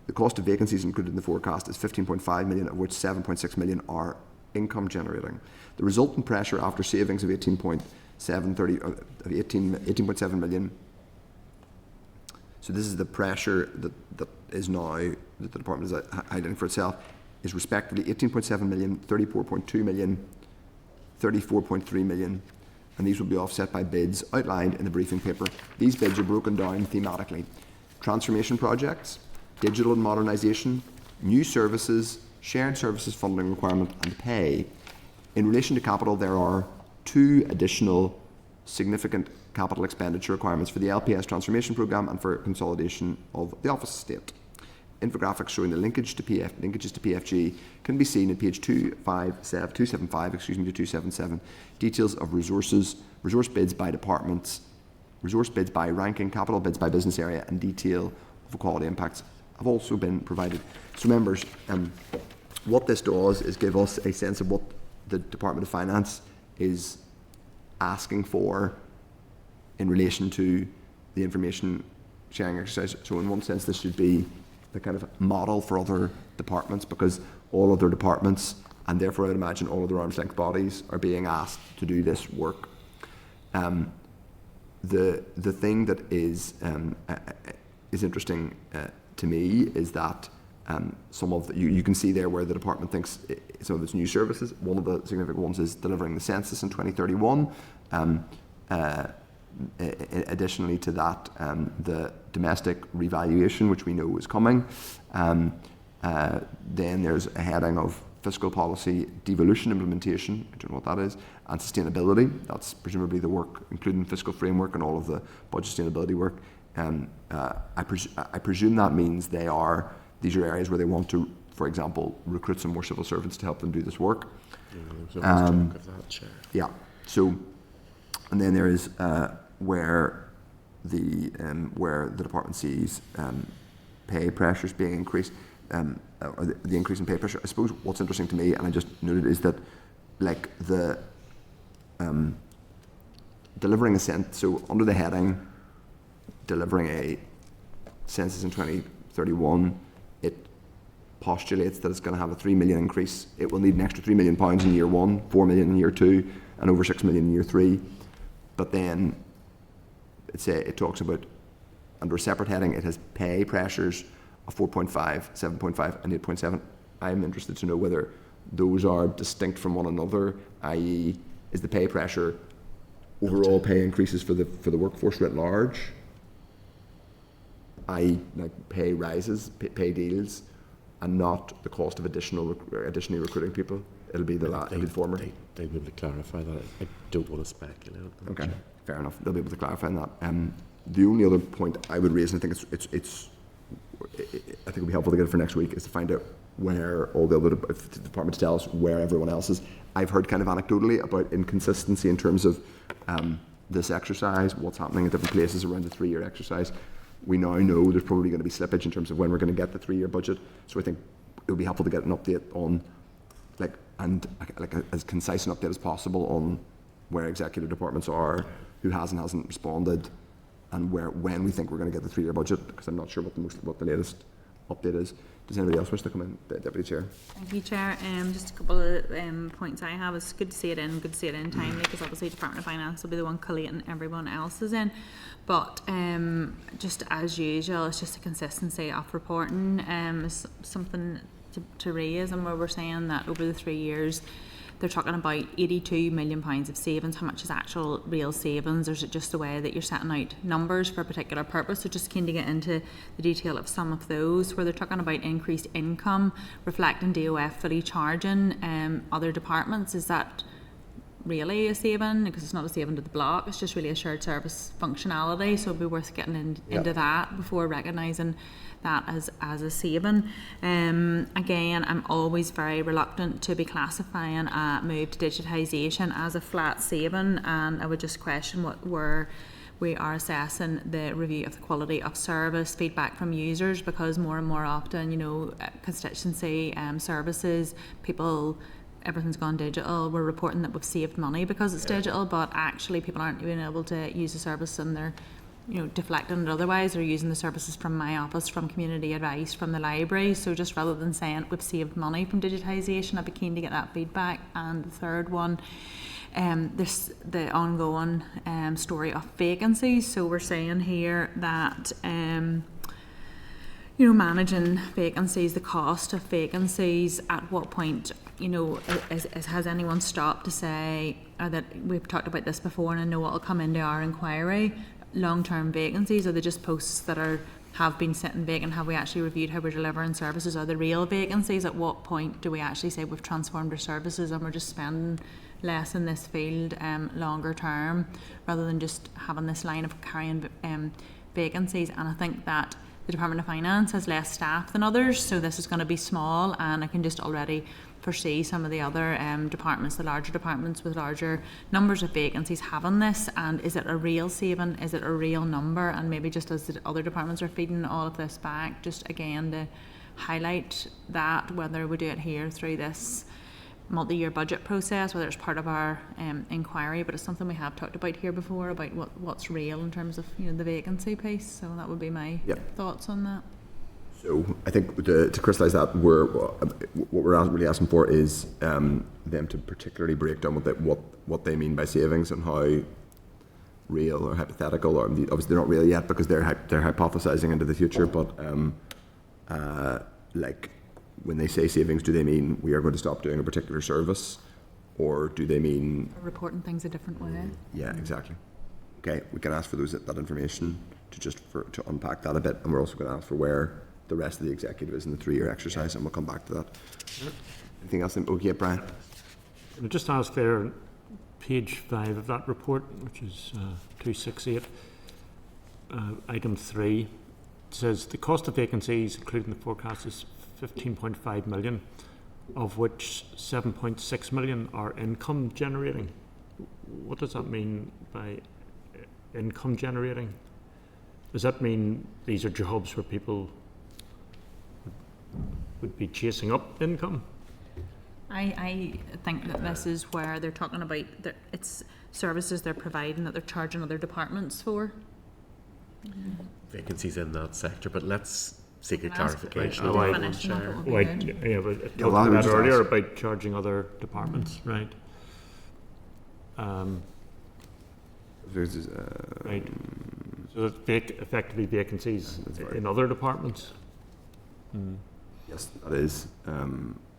The cost of vacancies included in the forecast is 15.5 million, of which 7.6 million are income generating. The resultant pressure after savings of 18.7 million. So this is the pressure that is now, that the department is highlighting for itself, is respectively 18.7 million, 34.2 million, 34.3 million, and these will be offset by bids outlined in the briefing paper. These bids are broken down thematically: transformation projects, digital and modernisation, new services, shared services funding requirement, and pay. In relation to capital, there are 2 additional significant capital expenditure requirements for the LPS transformation programme and for consolidation of the office estate. Infographics showing the linkages to PFG can be seen in page 275 to 277. Details of resource bids by departments, resource bids by ranking, capital bids by business area, and detail of equality impacts have also been provided. So members, what this does is give us a sense of what the Department of Finance is asking for in relation to the information sharing exercise. So in one sense, this should be the kind of model for other departments, because all other departments, and therefore I would imagine all other arm's length bodies, are being asked to do this work. The thing that is interesting to me is that some of you can see there where the department thinks some of its new services. One of the significant ones is delivering the census in 2031. Additionally to that, the domestic revaluation, which we know is coming. Then there's a heading of fiscal policy devolution implementation, I don't know what that is, and sustainability. That's presumably the work, including fiscal framework and all of the budget sustainability work. I presume that means these are areas where they want to, for example, recruit some more civil servants to help them do this work. Yeah. So, and then there is where the department sees pay pressures being increased, or the increase in pay pressure. I suppose what's interesting to me, and I just noted, is that like the delivering a census. So under the heading delivering a census in 2031, it postulates that it's going to have a 3 million increase. It will need an extra £3 million in year 1, 4 million in year 2, and over 6 million in year 3. But then it talks about, under a separate heading, it has pay pressures of 4.5, 7.5 and 8.7. I'm interested to know whether those are distinct from one another, i.e. is the pay pressure overall pay increases for the workforce writ large, i.e. like pay rises, pay deals, and not the cost of additionally recruiting people. It'll be the former. They'll be able to clarify that. I don't want to speculate. Okay, fair enough. They'll be able to clarify that. The only other point I would raise, and I think I think it would be helpful to get it for next week, is to find out where all the other if the departments tell us where everyone else is. I've heard kind of anecdotally about inconsistency in terms of this exercise, what's happening at different places around the 3-year exercise. We now know there's probably going to be slippage in terms of when we're going to get the 3-year budget. So I think it would be helpful to get an update on, as concise an update as possible on where executive departments are, who has and hasn't responded, and when we think we're going to get the 3-year budget, because I'm not sure what the latest update is. Does anybody else wish to come in? The Deputy Chair. Thank you, Chair. Just a couple of points I have. It's good to see it in timely, because obviously Department of Finance will be the one collating everyone else's in. But just as usual, it's just a consistency of reporting. Is something to raise, and where we're saying that over the 3 years, they're talking about £82 million of savings. How much is actual real savings, or is it just a way that you're setting out numbers for a particular purpose? So just keen to get into the detail of some of those, where they're talking about increased income, reflecting DOF fully charging other departments. Is that really a saving? Because it's not a saving to the block, it's just really a shared service functionality, so it'd be worth getting into that before recognising that as a saving. Again, I'm always very reluctant to be classifying a move to digitisation as a flat saving, and I would just question where we are assessing the review of the quality of service, feedback from users, because more and more often, constituency services, people, everything's gone digital. We're reporting that we've saved money because it's digital, but actually people aren't being able to use the service, and they're deflecting it otherwise. They're using the services from my office, from community advice, from the library. So just rather than saying we've saved money from digitisation, I'd be keen to get that feedback. And the third one, the ongoing story of vacancies. So we're saying here that managing vacancies, the cost of vacancies, at what point, has anyone stopped to say that we've talked about this before, and I know it'll come into our inquiry, long-term vacancies? Are they just posts that have been sitting vacant? Have we actually reviewed how we're delivering services? Are the real vacancies? At what point do we actually say we've transformed our services and we're just spending less in this field longer term, rather than just having this line of carrying vacancies? And I think that the Department of Finance has less staff than others, so this is going to be small, and I can just already foresee some of the other departments, the larger departments with larger numbers of vacancies, having this. And is it a real saving? Is it a real number? And maybe just as the other departments are feeding all of this back, just again to highlight that, whether we do it here through this multi-year budget process, whether it's part of our inquiry, but it's something we have talked about here before, about what's real in terms of the vacancy piece. So that would be my thoughts on that. So I think to crystallise that, what we're really asking for is them to particularly break down what they mean by savings, and how real or hypothetical, or obviously they're not real yet because they're hypothesising into the future, but when they say savings, do they mean we are going to stop doing a particular service, or do they mean reporting things a different way? Yeah, exactly. Okay, we can ask for that information to unpack that a bit, and we're also going to ask for where the rest of the executive is in the 3-year exercise, and we'll come back to that. Anything else? Okay, Brian. I'll just ask there, page 5 of that report, which is 268, item 3, it says the cost of vacancies, including the forecast, is 15.5 million, of which 7.6 million are income generating. What does that mean by income generating? Does that mean these are jobs where people would be chasing up income? I think that this is where they're talking about it's services they're providing that they're charging other departments for. Vacancies in that sector, but let's seek a clarification. But talking about earlier about charging other departments, right? Right. So that's effectively vacancies in other departments. Yes, that is.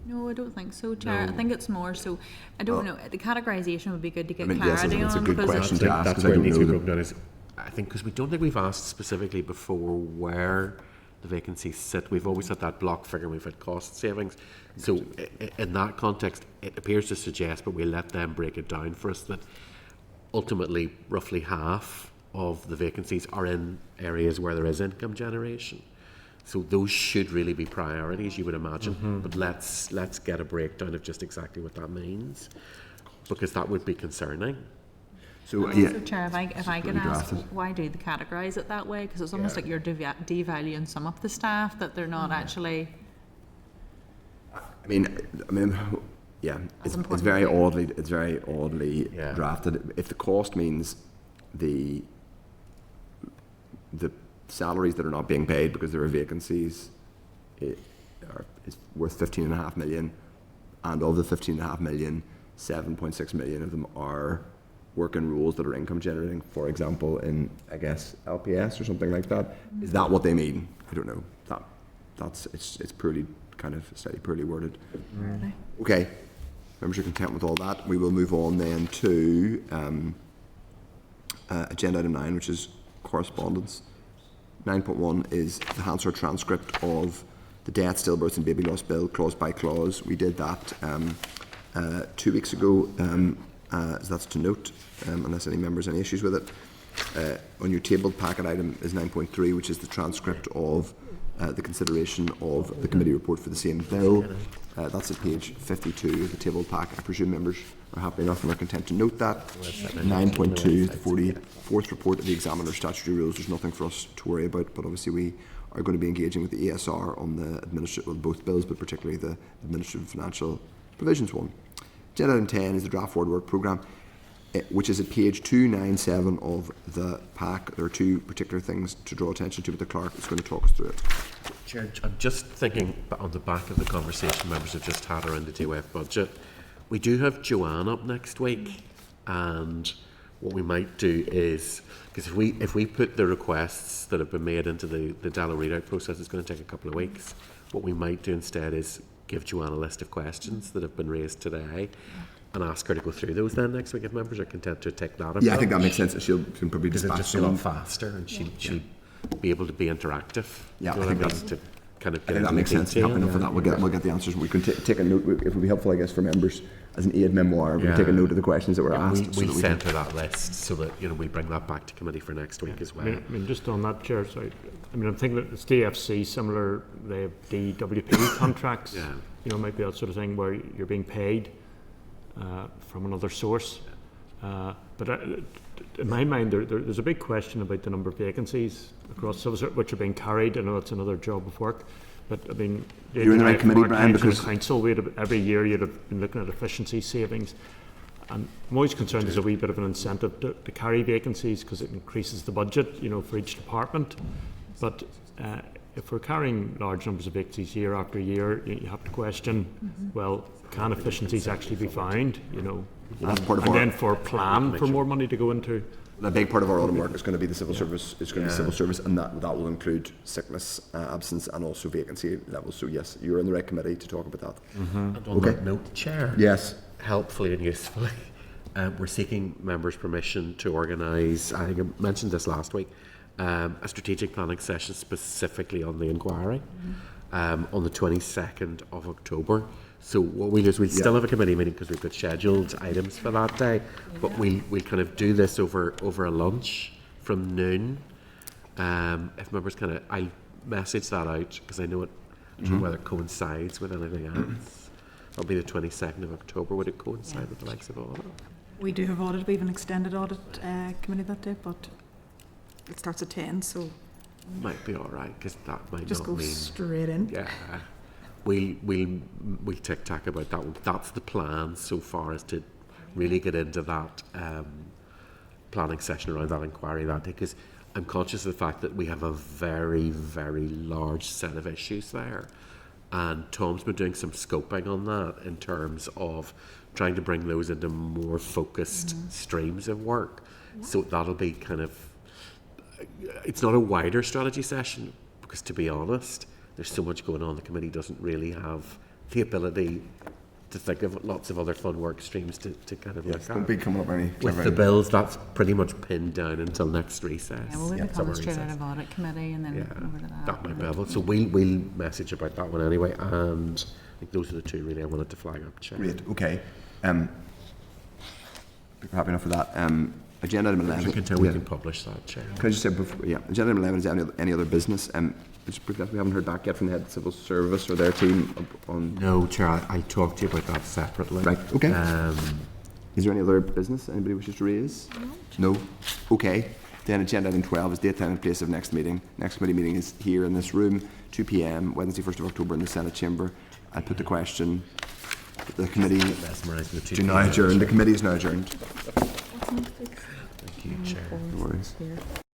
No, I don't think so, Chair. No. I think it's more so. I don't know. The categorisation would be good to get clarity yes, on. It's a good question to ask. That's where it needs to be broken down. I think because we don't think we've asked specifically before where the vacancies sit. We've always had that block figure. We've had cost savings. So in that context, it appears to suggest, but we'll let them break it down for us, that ultimately roughly half of the vacancies are in areas where there is income generation. So those should really be priorities, you would imagine. But let's get a breakdown of just exactly what that means, because that would be concerning. So, So, Chair, if I could ask, why do they categorise it that way? Because it's almost like you're devaluing some of the staff, that they're not actually. I mean, yeah, it's very oddly drafted. If the cost means the salaries that are not being paid because there are vacancies is worth 15.5 million, and of the 15.5 million, 7.6 million of them are working roles that are income generating, for example, in, I guess, LPS or something like that. Is that what they mean? I don't know. It's poorly, kind of slightly poorly worded. Really? Okay, members are content with all that. We will move on then to agenda item 9, which is correspondence. 9.1 is the Hansard transcript of the Death, Stillbirths and Baby Loss Bill, clause by clause. We did that 2 weeks ago. So that's to note, unless any members have any issues with it. On your tabled packet item is 9.3, which is the transcript of the consideration of the committee report for the same bill. That's at page 52 of the tabled pack. I presume members are happy enough and are content to note that. 9.2, the 44th report of the examiner's statutory rules. There's nothing for us to worry about, but obviously we are going to be engaging with the ESR on the administrative, both bills, but particularly the administrative financial provisions one. Agenda item 10 is the draft forward work programme, which is at page 297 of the pack. There are two particular things to draw attention to, but the clerk is going to talk us through it. Chair, I'm just thinking on the back of the conversation members have just had around the DWF budget. We do have Joanne up next week, and what we might do is, because if we put the requests that have been made into the DALO readout process, it's going to take a couple of weeks. What we might do instead is give Joanne a list of questions that have been raised today and ask her to go through those then next week if members are content to take that approach. Yeah, I think that makes sense. She'll probably dispatch just a lot faster, and she'll be able to be interactive. Yeah, I think that's to kind of I think that makes sense. Happy enough for that. We'll get the answers. We can take a note. It would be helpful, I guess, for members as an aid memoir. We can take a note of the questions that were asked. We'll send her that list so that we bring that back to committee for next week as well. I mean, just on that, Chair. Sorry. I mean, I'm thinking that it's DFC similar. They have DWP contracts. Yeah. Might be that sort of thing where you're being paid from another source. But in my mind, there's a big question about the number of vacancies across civil service which are being carried. I know it's another job of work, but I mean, you're in the right committee, Brian, because council, every year you'd have been looking at efficiency savings. And I'm always concerned there's a wee bit of an incentive to carry vacancies because it increases the budget, for each department. But if we're carrying large numbers of vacancies year after year, you have to question, well, can efficiencies actually be found? That's part of and then for more money to go into. A big part of our autumn work is going to be the civil service. It's going to be civil service, and that will include sickness, absence, and also vacancy levels. So yes, you're in the right committee to talk about that. And on that note, Chair. Yes. Helpfully and usefully, we're seeking members' permission to organise. I think I mentioned this last week. A strategic planning session specifically on the inquiry on the 22nd of October. So what we'll do is we'll still have a committee meeting because we've got scheduled items for that day, but we'll kind of do this over a lunch from noon. If members I'll message that out because I know it, I don't know whether it coincides with anything else. It'll be the 22nd of October. Would it coincide with the likes of audit? We do have audit. We have an extended audit committee that day, but it starts at 10, so might be all right because that might just not go mean straight in. Yeah, we'll tic-tac about that one. That's the plan so far, is to really get into that planning session around that inquiry that day, because I'm conscious of the fact that we have a very, very large set of issues there, and Tom's been doing some scoping on that in terms of trying to bring those into more focused streams of work. So that'll be kind of, it's not a wider strategy session because, to be honest, there's so much going on. The committee doesn't really have the ability to think of lots of other fun work streams to kind of look at. Don't be coming up any with the bills. That's pretty much pinned down until next recess. Yeah, well, we'll be coming straight out of audit committee and then over to that. That might be able. So we'll message about that one anyway. And I think those are the two really I wanted to flag up. Chair. Great. Okay. We're happy enough for that. Agenda item 11. We can publish that, Chair. Can I just say, agenda item 11 is any other business. Because we haven't heard back yet from the head of civil service or their team on. No, Chair, I'll talk to you about that separately. Right. Okay. Is there any other business anybody wishes to raise? No. Okay. Then agenda item 12 is date, time and place of next meeting. Next committee meeting is here in this room, 2 p.m, Wednesday 1st of October in the Senate chamber. I'll put the question. The committee do now adjourn. The committee is now adjourned. Thank you, Chair. No worries.